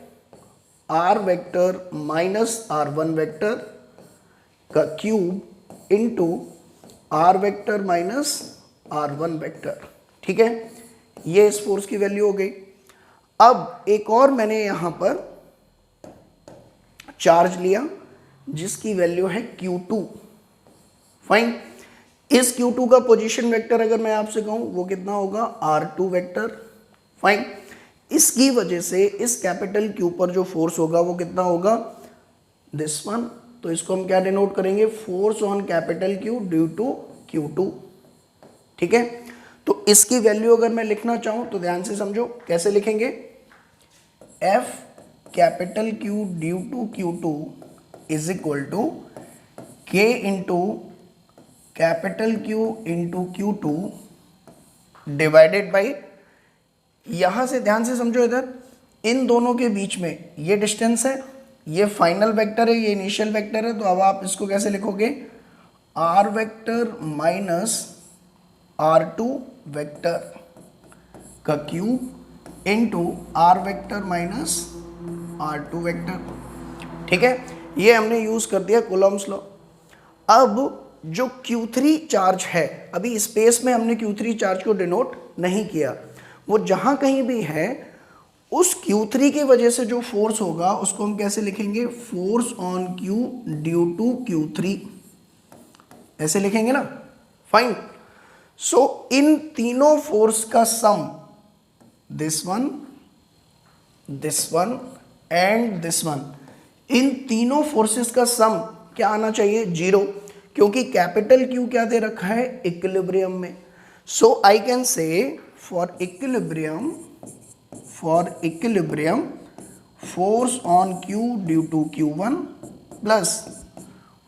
R vector minus R1 vector का cube into R vector minus R1 vector. ठीक है, ये इस फोर्स की वैल्यू हो गई। अब एक और मैंने यहां पर चार्ज लिया जिसकी वैल्यू है Q2। फाइन, इस Q2 का पोजीशन वेक्टर अगर मैं आपसे कहूं वो कितना होगा? R2 vector. फाइन, इसकी वजह से इस कैपिटल Q पर जो फोर्स होगा वो कितना होगा? This one. तो इसको हम क्या डिनोट करेंगे? Force on capital Q due to Q2। ठीक है, तो इसकी वैल्यू अगर मैं लिखना चाहूं तो ध्यान से समझो कैसे लिखेंगे? F capital Q due to Q2 is equal to K into capital Q into Q2 divided by, यहां से ध्यान से समझो, इधर इन दोनों के बीच में ये डिस्टेंस है, ये फाइनल वेक्टर है, ये इनिशियल वेक्टर है। तो अब आप इसको कैसे लिखोगे? R vector minus R2 vector का cube into R vector minus R2 vector. ठीक है, ये हमने यूज कर दिया कूलॉम्स लॉ। अब जो Q3 चार्ज है, अभी स्पेस में हमने Q3 चार्ज को डिनोट नहीं किया, वो जहां कहीं भी है उस Q3 की वजह से जो फोर्स होगा उसको हम कैसे लिखेंगे? Force on Q due to Q3, ऐसे लिखेंगे ना। फाइन, सो इन तीनों फोर्स का sum, this one and this one, इन तीनों फोर्सेस का सम क्या आना चाहिए? 0, क्योंकि कैपिटल Q क्या दे रखा है? इक्विलिब्रियम में। So I can say for equilibrium force on Q due to Q1 plus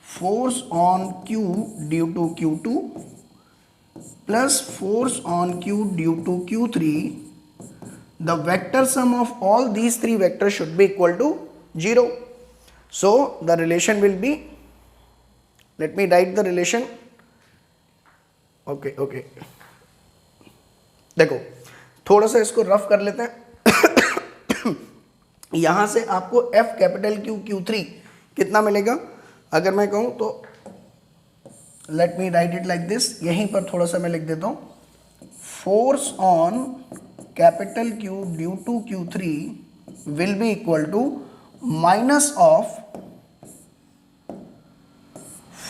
force on Q due to Q2 plus force on Q due to Q3, the vector sum of all these three vectors should be equal to 0. So the relation will be, let me write the relation. Okay, देखो थोड़ा सा इसको rough कर लेते हैं। यहां से आपको F कैपिटल Q Q3 कितना मिलेगा? अगर मैं कहूं तो let me write it like this, यहीं पर थोड़ा सा मैं लिख देता हूं, force on capital Q due to Q3 will be equal to minus of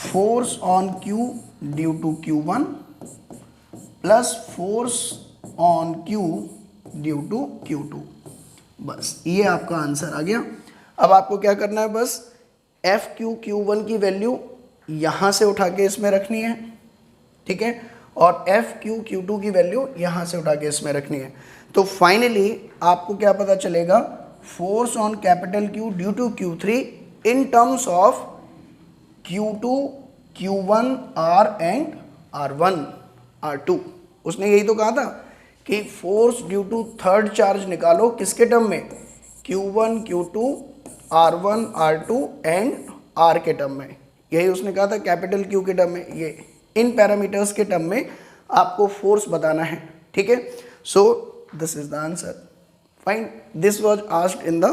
force on Q due to Q1 plus force on Q due to Q2। बस ये आपका आंसर आ गया। अब आपको क्या करना है? बस FQ Q1 की वैल्यू यहाँ से उठा के इसमें रखनी है, ठीक है, और FQ Q2 की वैल्यू यहाँ से उठा के इसमें रखनी है। तो फाइनली आपको क्या पता चलेगा? Force on capital Q due to Q3 in terms of Q2 Q1 R and R1 R2। उसने यही तो कहा था कि force due to third charge निकालो किसके टर्म में, Q1 Q2 R1 R2 and R के टर्म में। यही उसने कहा था कैपिटल Q के टर्म में, ये इन पैरामीटर्स के टर्म में आपको फोर्स बताना है, ठीक है। So this is the answer. Fine, this was asked in the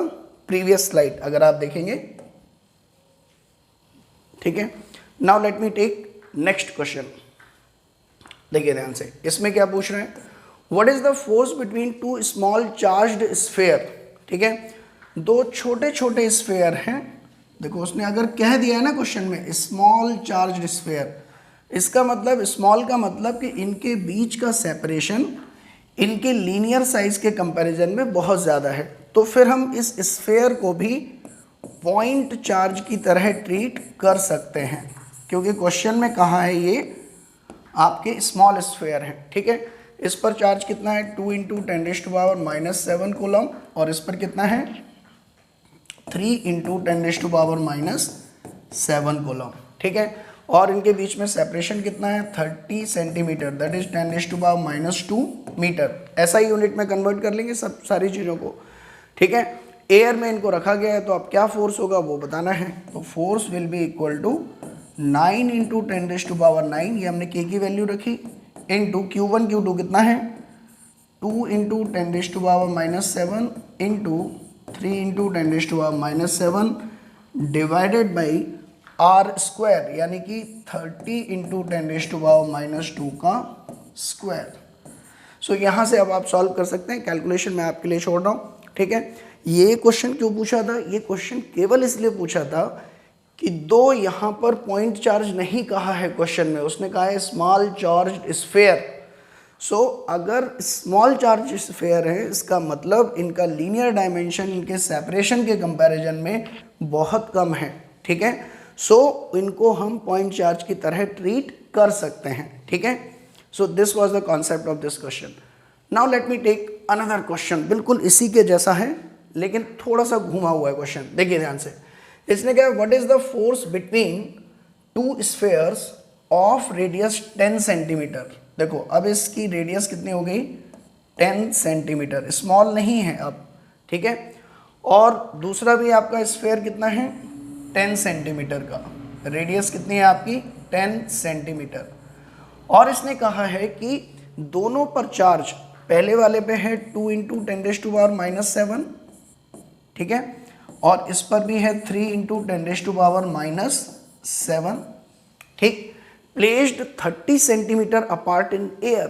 previous slide, अगर आप देखेंगे, ठीक है। Now let me take next question. देखिए ध्यान से, इसमें क्या पूछ रहे हैं, what is the force between two small charged sphere, ठीक है। दो छोटे छोटे स्फीयर हैं, देखो उसने अगर कह दिया है ना क्वेश्चन में स्मॉल चार्ज्ड स्फीयर, इसका मतलब स्मॉल का मतलब कि इनके बीच का सेपरेशन इनके लीनियर साइज के कंपैरिजन में बहुत ज़्यादा है। तो फिर हम इस स्फीयर को भी पॉइंट चार्ज की तरह ट्रीट कर सकते हैं, क्योंकि क्वेश्चन में कहा है ये आपके स्मॉल स्फीयर है, ठीक है। इस पर चार्ज कितना है 2 × 10⁻⁷ कूलम, और इस पर कितना है 3 × 10⁻⁷ कूलम, ठीक है। और इनके बीच में सेपरेशन कितना है 30 सेंटीमीटर, दैट इज 10⁻⁻2 मीटर। ऐसा ही यूनिट में कन्वर्ट कर लेंगे सब सारी चीज़ों को, ठीक है। एयर में इनको रखा गया है, तो अब क्या फोर्स होगा वो बताना है। तो force will be equal to 9 × 10⁻⁹, ये हमने के की वैल्यू रखी, इंटू Q1 Q2 कितना है 2 × 10⁻⁷ into 3 × 10⁻⁷ divided by R square, यानी कि 30 × 10⁻⁻2 का स्क्वायर। सो यहाँ से अब आप सॉल्व कर सकते हैं, कैलकुलेशन मैं आपके लिए छोड़ रहा हूँ, ठीक है। ये क्वेश्चन क्यों पूछा था, ये क्वेश्चन केवल इसलिए पूछा था कि दो यहाँ पर पॉइंट चार्ज नहीं कहा है क्वेश्चन में, उसने कहा है स्मॉल चार्ज स्फीयर। सो अगर स्मॉल चार्ज स्फीयर है, इसका मतलब इनका लीनियर डायमेंशन इनके सेपरेशन के कंपैरिजन में बहुत कम है, ठीक है। सो इनको हम पॉइंट चार्ज की तरह ट्रीट कर सकते हैं, ठीक है। So this was the concept of this question. Now let me take another question, बिल्कुल इसी के जैसा है लेकिन थोड़ा सा घुमा हुआ है क्वेश्चन। देखिए ध्यान से, इसने कहा what is the force between to spheres of radius 10 centimetre. देखो अब इसकी रेडियस कितनी हो गई 10 सेंटीमीटर, स्मॉल नहीं है अब, ठीक है। और दूसरा भी आपका स्फीयर कितना है 10 सेंटीमीटर का, रेडियस कितनी है आपकी 10 सेंटीमीटर। और इसने कहा है कि दोनों पर चार्ज, पहले वाले पे है 2 × 10⁻⁷, ठीक है, और इस पर भी है 3 × 10⁻⁷, ठीक, placed 30 centimetre apart in air.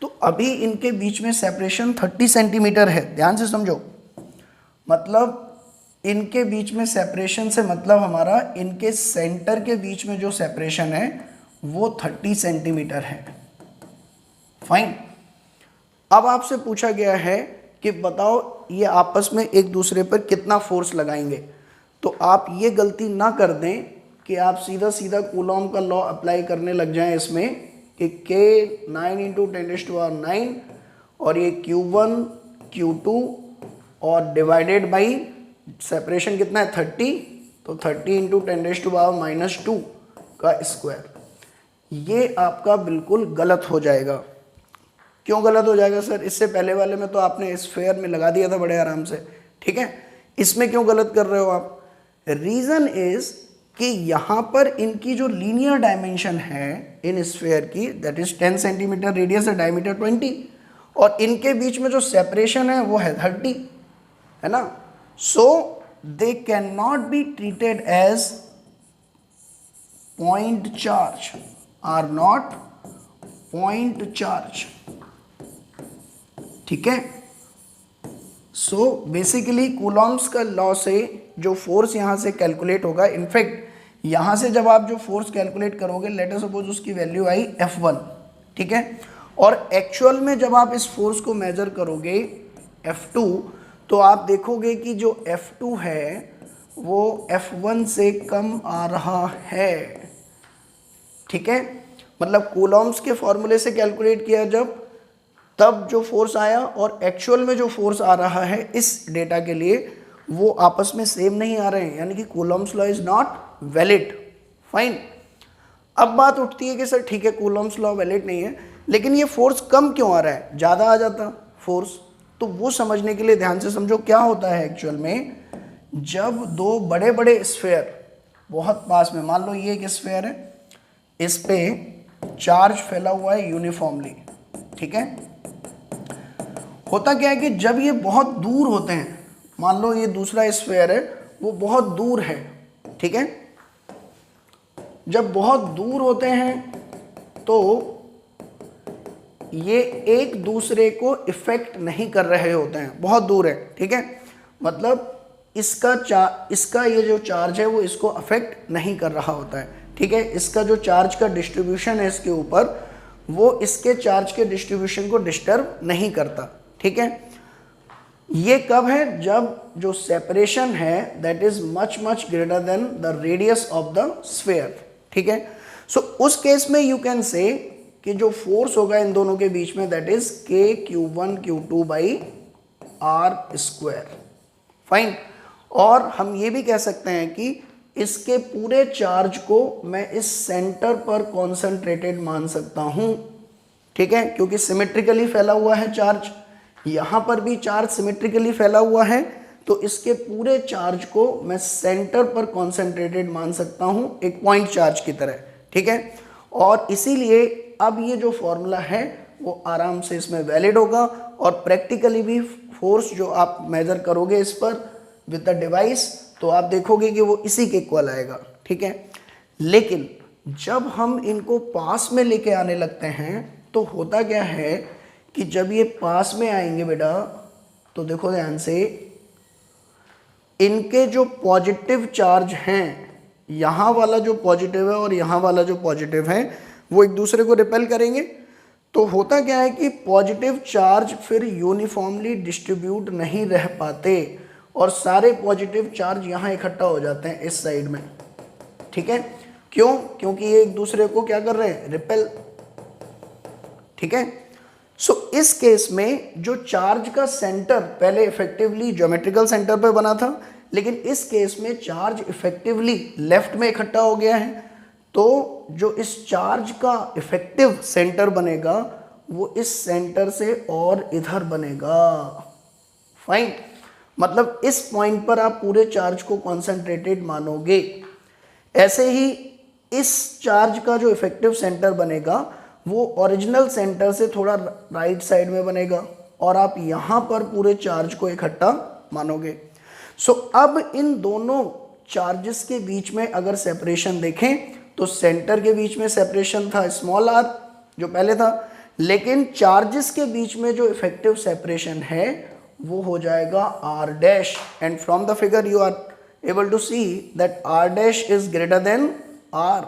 तो अभी इनके बीच में सेपरेशन 30 सेंटीमीटर है, ध्यान से समझो, मतलब इनके बीच में सेपरेशन से मतलब हमारा इनके सेंटर के बीच में जो सेपरेशन है वो 30 सेंटीमीटर है। फाइन, अब आपसे पूछा गया है कि बताओ ये आपस में एक दूसरे पर कितना फोर्स लगाएंगे। तो आप ये गलती ना कर दें कि आप सीधा सीधा कूलॉम का लॉ अप्लाई करने लग जाएं इसमें कि K 9 × 10⁻⁹ और ये Q1 Q2 और डिवाइडेड बाई सेपरेशन कितना है 30, तो 30 × 10⁻⁻2 का स्क्वायर। ये आपका बिल्कुल गलत हो जाएगा। क्यों गलत हो जाएगा सर, इससे पहले वाले में तो आपने स्फीयर में लगा दिया था बड़े आराम से, ठीक है, इसमें क्यों गलत कर रहे हो आप। रीज़न इज कि यहाँ पर इनकी जो लीनियर डायमेंशन है इन स्फीयर की, दैट इज 10 सेंटीमीटर, रेडियस है, डायमीटर 20, और इनके बीच में जो सेपरेशन है वो है 30, है ना। So they can not be treated as point charge, are not point charge, ठीक है। सो बेसिकली कूलॉम्स का लॉ से जो फोर्स यहाँ से कैलकुलेट होगा, इनफैक्ट यहाँ से जब आप जो फोर्स कैलकुलेट करोगे, लेट अस सपोज उसकी वैल्यू आई F1, ठीक है, और एक्चुअल में जब आप इस फोर्स को मेजर करोगे F2, तो आप देखोगे कि जो F2 है वो F1 से कम आ रहा है, ठीक है। मतलब कूलॉम्स के फॉर्मूले से कैलकुलेट किया जब, तब जो फोर्स आया और एक्चुअल में जो फोर्स आ रहा है इस डेटा के लिए, वो आपस में सेम नहीं आ रहे हैं, यानी कि Coulomb's law is not valid. Fine, अब बात उठती है कि सर ठीक है कूलम्स लॉ वैलिड नहीं है, लेकिन ये फोर्स कम क्यों आ रहा है, ज़्यादा आ जाता फोर्स। तो वो समझने के लिए ध्यान से समझो क्या होता है एक्चुअल में। जब दो बड़े बड़े स्फीयर बहुत पास में, मान लो ये एक स्फीयर है, इस पे चार्ज फैला हुआ है यूनिफॉर्मली, ठीक है। होता क्या है कि जब ये बहुत दूर होते हैं, मान लो ये दूसरा स्फीयर है वो बहुत दूर है, ठीक है। जब बहुत दूर होते हैं तो ये एक दूसरे को इफेक्ट नहीं कर रहे होते हैं, बहुत दूर है, ठीक है। मतलब इसका ये जो चार्ज है वो इसको अफेक्ट नहीं कर रहा होता है, ठीक है। इसका जो चार्ज का डिस्ट्रीब्यूशन है इसके ऊपर, वो इसके चार्ज के डिस्ट्रीब्यूशन को डिस्टर्ब नहीं करता, ठीक है। ये कब है, जब जो सेपरेशन है that is much much greater than the radius of the sphere, ठीक है। सो उस केस में यू कैन से कि जो फोर्स होगा इन दोनों के बीच में that is Q1 Q2 by R square, fine. और हम ये भी कह सकते हैं कि इसके पूरे चार्ज को मैं इस सेंटर पर कॉन्सेंट्रेटेड मान सकता हूं, ठीक है, क्योंकि सिमेट्रिकली फैला हुआ है चार्ज, यहां पर भी चार्ज सिमेट्रिकली फैला हुआ है, तो इसके पूरे चार्ज को मैं सेंटर पर कॉन्सेंट्रेटेड मान सकता हूं एक पॉइंट चार्ज की तरह, ठीक है। और इसीलिए अब ये जो फॉर्मूला है वो आराम से इसमें वैलिड होगा, और प्रैक्टिकली भी फोर्स जो आप मेजर करोगे इस पर विद द डिवाइस तो आप देखोगे कि वो इसी के इक्वल आएगा, ठीक है। लेकिन जब हम इनको पास में लेके आने लगते हैं तो होता क्या है कि जब ये पास में आएंगे बेटा, तो देखो ध्यान से, इनके जो पॉजिटिव चार्ज हैं, यहाँ वाला जो पॉजिटिव है और यहाँ वाला जो पॉजिटिव है वो एक दूसरे को रिपेल करेंगे। तो होता क्या है कि पॉजिटिव चार्ज फिर यूनिफॉर्मली डिस्ट्रीब्यूट नहीं रह पाते और सारे पॉजिटिव चार्ज यहाँ इकट्ठा हो जाते हैं इस साइड में, ठीक है। क्यों? क्योंकि ये एक दूसरे को क्या कर रहे हैं, रिपेल, ठीक है। सो इस केस में जो चार्ज का सेंटर पहले इफेक्टिवली ज्योमेट्रिकल सेंटर पे बना था, लेकिन इस केस में चार्ज इफेक्टिवली लेफ्ट में इकट्ठा हो गया है, तो जो इस चार्ज का इफेक्टिव सेंटर बनेगा वो इस सेंटर से और इधर बनेगा, फाइन। मतलब इस पॉइंट पर आप पूरे चार्ज को कॉन्सेंट्रेटेड मानोगे। ऐसे ही इस चार्ज का जो इफेक्टिव सेंटर बनेगा वो ओरिजिनल सेंटर से थोड़ा राइट साइड में बनेगा और आप यहाँ पर पूरे चार्ज को इकट्ठा मानोगे। सो अब इन दोनों चार्जेस के बीच में अगर सेपरेशन देखें तो सेंटर के बीच में सेपरेशन था स्मॉल r जो पहले था, लेकिन चार्जेस के बीच में जो इफेक्टिव सेपरेशन है वो हो जाएगा r dash, and from the figure you are able to see that r dash is greater than r।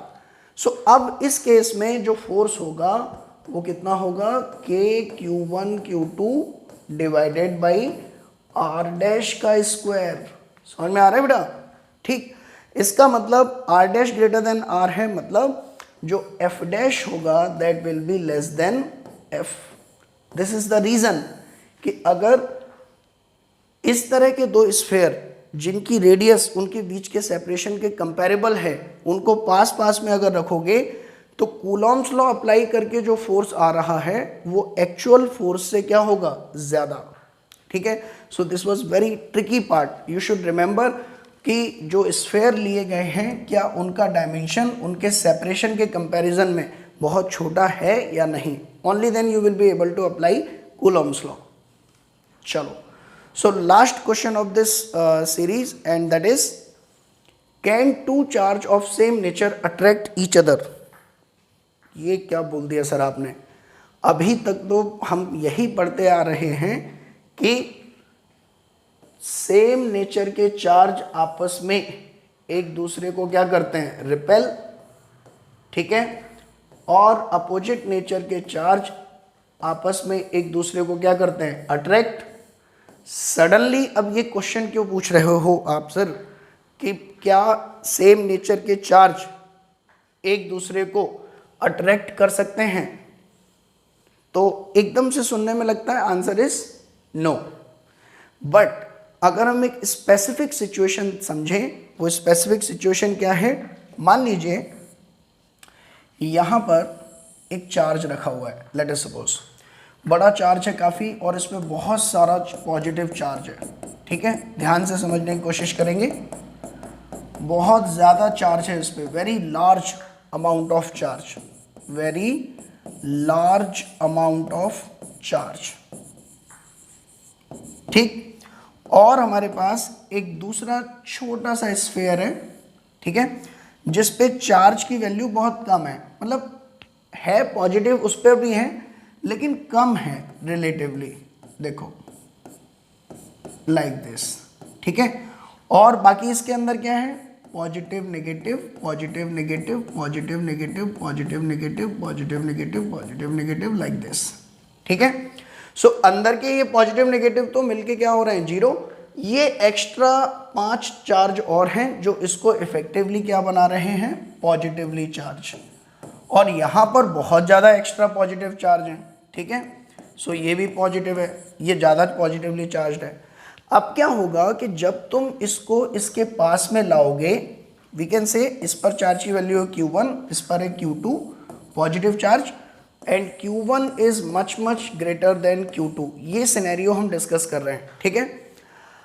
So अब इस केस में जो फोर्स होगा वो कितना होगा, Q1 Q2 divided by r dash का स्क्वायर। समझ में आ रहा है बेटा? ठीक, इसका मतलब r dash greater than r है, मतलब जो f डैश होगा that will be less than f। This is the reason कि अगर इस तरह के दो स्फीयर जिनकी रेडियस उनके बीच के सेपरेशन के कंपैरेबल है, उनको पास पास में अगर रखोगे तो कूलॉम्स लॉ अप्लाई करके जो फोर्स आ रहा है वो एक्चुअल फोर्स से क्या होगा, ज़्यादा, ठीक है। So this was very tricky part, you should remember कि जो स्फीयर लिए गए हैं क्या उनका डायमेंशन उनके सेपरेशन के कंपैरिजन में बहुत छोटा है या नहीं, only then you will be able to apply Coulomb's law. चलो, so last question of this series, and that is, can two charge of same nature attract each other? ये क्या बोल दिया सर आपने? अभी तक तो हम यही पढ़ते आ रहे हैं कि सेम नेचर के चार्ज आपस में एक दूसरे को क्या करते हैं, रिपेल, ठीक है, और अपोजिट नेचर के चार्ज आपस में एक दूसरे को क्या करते हैं, अट्रैक्ट। सडनली अब ये क्वेश्चन क्यों पूछ रहे हो आप सर कि क्या सेम नेचर के चार्ज एक दूसरे को अट्रैक्ट कर सकते हैं? तो एकदम से सुनने में लगता है आंसर इज नो, बट अगर हम एक स्पेसिफिक सिचुएशन समझें, वो स्पेसिफिक सिचुएशन क्या है, मान लीजिए यहाँ पर एक चार्ज रखा हुआ है, लेट अस सपोज बड़ा चार्ज है काफ़ी और इसमें बहुत सारा पॉजिटिव चार्ज है, ठीक है, ध्यान से समझने की कोशिश करेंगे। बहुत ज़्यादा चार्ज है इस पर, very large amount of charge, very large amount of charge, ठीक। और हमारे पास एक दूसरा छोटा सा स्फीयर है, ठीक है, जिस पे चार्ज की वैल्यू बहुत कम है, मतलब है पॉजिटिव उस पर भी है लेकिन कम है रिलेटिवली, देखो लाइक दिस, ठीक है। और बाकी इसके अंदर क्या है, positive negative, positive negative, positive negative, positive negative, positive negative, positive negative, like this, ठीक है। सो अंदर के ये पॉजिटिव नेगेटिव तो मिलके क्या हो रहे हैं, 0। ये एक्स्ट्रा 5 चार्ज और हैं जो इसको इफेक्टिवली क्या बना रहे हैं, पॉजिटिवली चार्ज। और यहाँ पर बहुत ज़्यादा एक्स्ट्रा पॉजिटिव चार्ज हैं, ठीक है। सो ये भी पॉजिटिव है, ये ज़्यादा पॉजिटिवली चार्ज है। अब क्या होगा कि जब तुम इसको इसके पास में लाओगे, वी कैन से इस पर चार्ज की वैल्यू है Q1, इस पर है Q2 positive charge, and Q1 is much greater than Q2। ये सिनेरियो हम डिस्कस कर रहे हैं, ठीक है।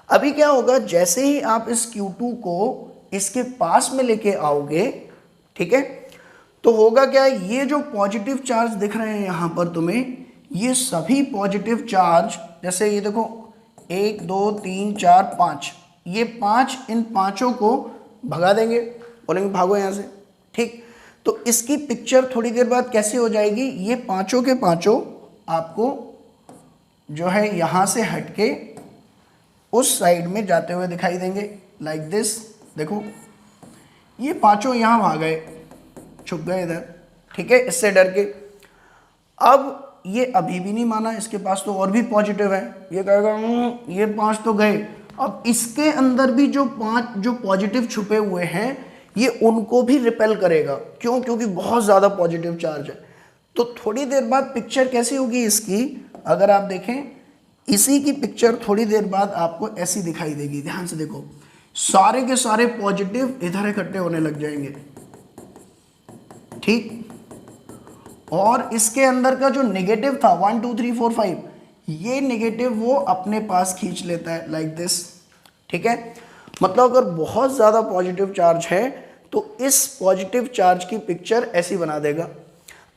अभी क्या होगा, जैसे ही आप इस Q2 को इसके पास में लेके आओगे, ठीक है, तो होगा क्या, ये जो पॉजिटिव चार्ज दिख रहे हैं यहाँ पर तुम्हें, ये सभी पॉजिटिव चार्ज, जैसे ये देखो 1 2 3 4 5, ये 5 इन पांचों को भगा देंगे, बोलेंगे भागो यहाँ से, ठीक। तो इसकी पिक्चर थोड़ी देर बाद कैसे हो जाएगी, ये पांचों के पांचों आपको जो है यहाँ से हटके उस साइड में जाते हुए दिखाई देंगे, लाइक दिस। देखो ये पांचों यहाँ भाग गए, छुप गए इधर, ठीक है, इससे डर के। अब ये अभी भी नहीं माना, इसके पास तो और भी पॉजिटिव है, ये कहेगा ये 5 तो गए। अब इसके अंदर भी जो 5 जो पॉजिटिव छुपे हुए हैं, ये उनको भी रिपेल करेगा, क्यों, क्योंकि बहुत ज़्यादा पॉजिटिव चार्ज है। तो थोड़ी देर बाद पिक्चर कैसी होगी इसकी, अगर आप देखें इसी की पिक्चर थोड़ी देर बाद आपको ऐसी दिखाई देगी, ध्यान से देखो, सारे के सारे पॉजिटिव इधर इकट्ठे होने लग जाएंगे, ठीक। और इसके अंदर का जो नेगेटिव था 1 2 3 4 5, ये नेगेटिव वो अपने पास खींच लेता है, लाइक दिस, ठीक है। मतलब अगर बहुत ज़्यादा पॉजिटिव चार्ज है तो इस पॉजिटिव चार्ज की पिक्चर ऐसी बना देगा।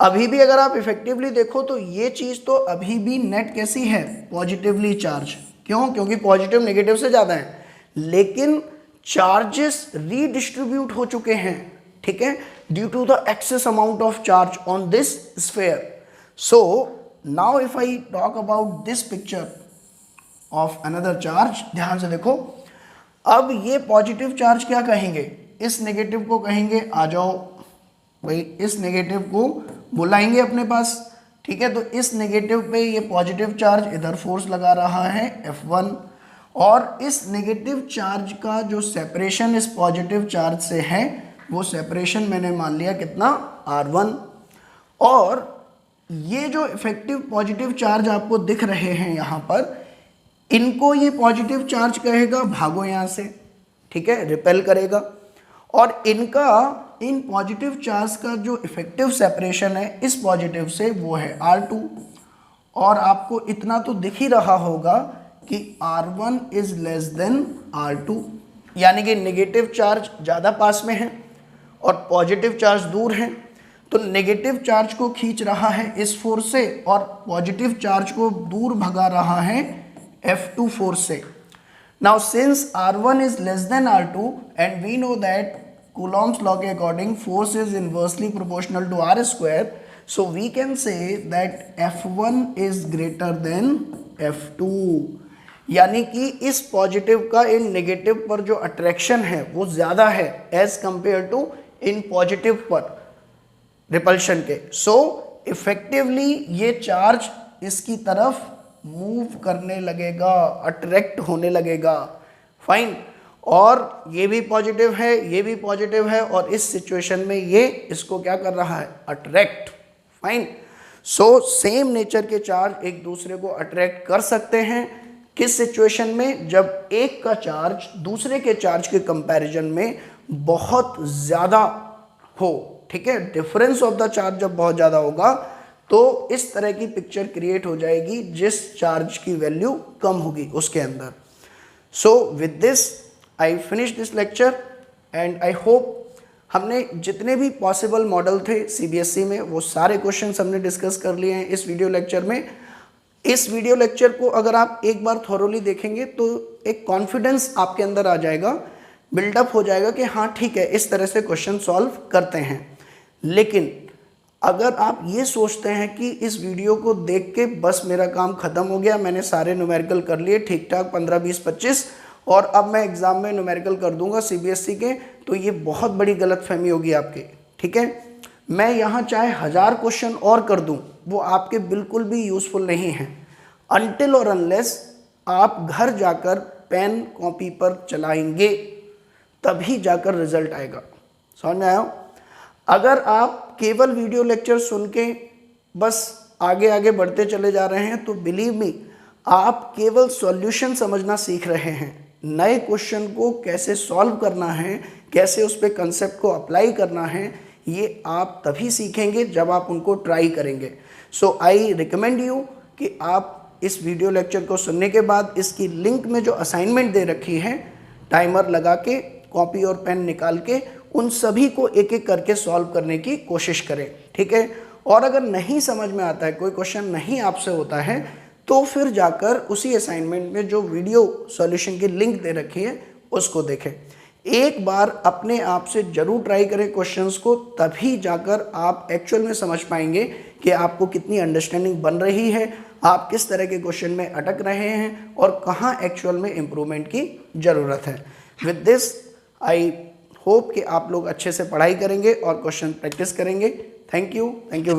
अभी भी अगर आप इफेक्टिवली देखो तो ये चीज़ तो अभी भी नेट कैसी है, पॉजिटिवली चार्ज, क्यों, क्योंकि पॉजिटिव नेगेटिव से ज़्यादा है, लेकिन चार्जेस रीडिस्ट्रीब्यूट हो चुके हैं, ठीक है, due to the excess amount of charge on this sphere. So now if I talk about this picture of another charge, ध्यान से देखो, अब ये पॉजिटिव चार्ज क्या कहेंगे, इस नेगेटिव को कहेंगे आ जाओ भाई, इस नेगेटिव को बुलाएंगे अपने पास, ठीक है। तो इस नेगेटिव पे ये पॉजिटिव चार्ज इधर फोर्स लगा रहा है F1, और इस नेगेटिव चार्ज का जो सेपरेशन इस पॉजिटिव चार्ज से है, वो सेपरेशन मैंने मान लिया कितना, R1। और ये जो इफेक्टिव पॉजिटिव चार्ज आपको दिख रहे हैं यहाँ पर, इनको ये पॉजिटिव चार्ज कहेगा भागो यहाँ से, ठीक है, रिपेल करेगा। और इनका, इन पॉजिटिव चार्ज का जो इफेक्टिव सेपरेशन है इस पॉजिटिव से, वो है R2। और आपको इतना तो दिख ही रहा होगा कि R1 is less than R2, यानी कि नेगेटिव चार्ज ज़्यादा पास में है और पॉजिटिव चार्ज दूर है। तो नेगेटिव चार्ज को खींच रहा है इस फोर्स से और पॉजिटिव चार्ज को दूर भगा रहा है F2 फोर्स से। Now since R1 is less than R2 and we know that Coulomb's law के according force is inversely proportional to R square, so we can say that F1 is greater than F2, यानी कि इस positive का इन negative पर जो attraction है वो ज़्यादा है as compare to in positive पर रिपल्शन के। सो इफेक्टिवली ये चार्ज इसकी तरफ मूव करने लगेगा, अट्रैक्ट होने लगेगा, फाइन। और ये भी पॉजिटिव है, ये भी पॉजिटिव है, और इस सिचुएशन में ये इसको क्या कर रहा है, attract, fine. So same nature के चार्ज एक दूसरे को अट्रैक्ट कर सकते हैं, किस सिचुएशन में, जब एक का चार्ज दूसरे के चार्ज के कंपैरिजन में बहुत ज़्यादा हो, ठीक है। डिफरेंस ऑफ द चार्ज जब बहुत ज़्यादा होगा तो इस तरह की पिक्चर क्रिएट हो जाएगी जिस चार्ज की वैल्यू कम होगी उसके अंदर। So with this I finish this lecture and I hope हमने जितने भी पॉसिबल मॉडल थे सीबीएसई में वो सारे क्वेश्चंस हमने डिस्कस कर लिए हैं इस वीडियो लेक्चर में। इस वीडियो लेक्चर को अगर आप एक बार थॉरोली देखेंगे तो एक कॉन्फिडेंस आपके अंदर आ जाएगा, बिल्डअप हो जाएगा कि हाँ ठीक है इस तरह से क्वेश्चन सॉल्व करते हैं। लेकिन अगर आप ये सोचते हैं कि इस वीडियो को देख के बस मेरा काम खत्म हो गया, मैंने सारे न्यूमेरिकल कर लिए ठीक ठाक 15, 20, 25 और अब मैं एग्जाम में न्यूमेरिकल कर दूंगा सीबीएसई के, तो ये बहुत बड़ी गलतफहमी होगी आपकी। ठीक है, मैं यहाँ चाहे 1000 क्वेश्चन और कर दूं वो आपके बिल्कुल भी यूज़फुल नहीं है अनटिल और अनलेस आप घर जाकर पेन कॉपी पर चलाएंगे, तभी जाकर रिजल्ट आएगा। समझ में आया? अगर आप केवल वीडियो लेक्चर सुन के बस आगे आगे बढ़ते चले जा रहे हैं तो बिलीव मी आप केवल सॉल्यूशन समझना सीख रहे हैं। नए क्वेश्चन को कैसे सॉल्व करना है, कैसे उस पर कंसेप्ट को अप्लाई करना है, ये आप तभी सीखेंगे जब आप उनको ट्राई करेंगे। सो आई रिकमेंड यू कि आप इस वीडियो लेक्चर को सुनने के बाद इसकी लिंक में जो असाइनमेंट दे रखी है टाइमर लगा के कॉपी और पेन निकाल के उन सभी को एक एक करके सॉल्व करने की कोशिश करें। ठीक है, और अगर नहीं समझ में आता है, कोई क्वेश्चन नहीं आपसे होता है, तो फिर जाकर उसी असाइनमेंट में जो वीडियो सॉल्यूशन की लिंक दे रखी है उसको देखें। एक बार अपने आप से जरूर ट्राई करें क्वेश्चंस को, तभी जाकर आप एक्चुअल में समझ पाएंगे कि आपको कितनी अंडरस्टैंडिंग बन रही है, आप किस तरह के क्वेश्चन में अटक रहे हैं और कहाँ एक्चुअल में इम्प्रूवमेंट की ज़रूरत है। विद दिस आई होप कि आप लोग अच्छे से पढ़ाई करेंगे और क्वेश्चन प्रैक्टिस करेंगे। Thank you.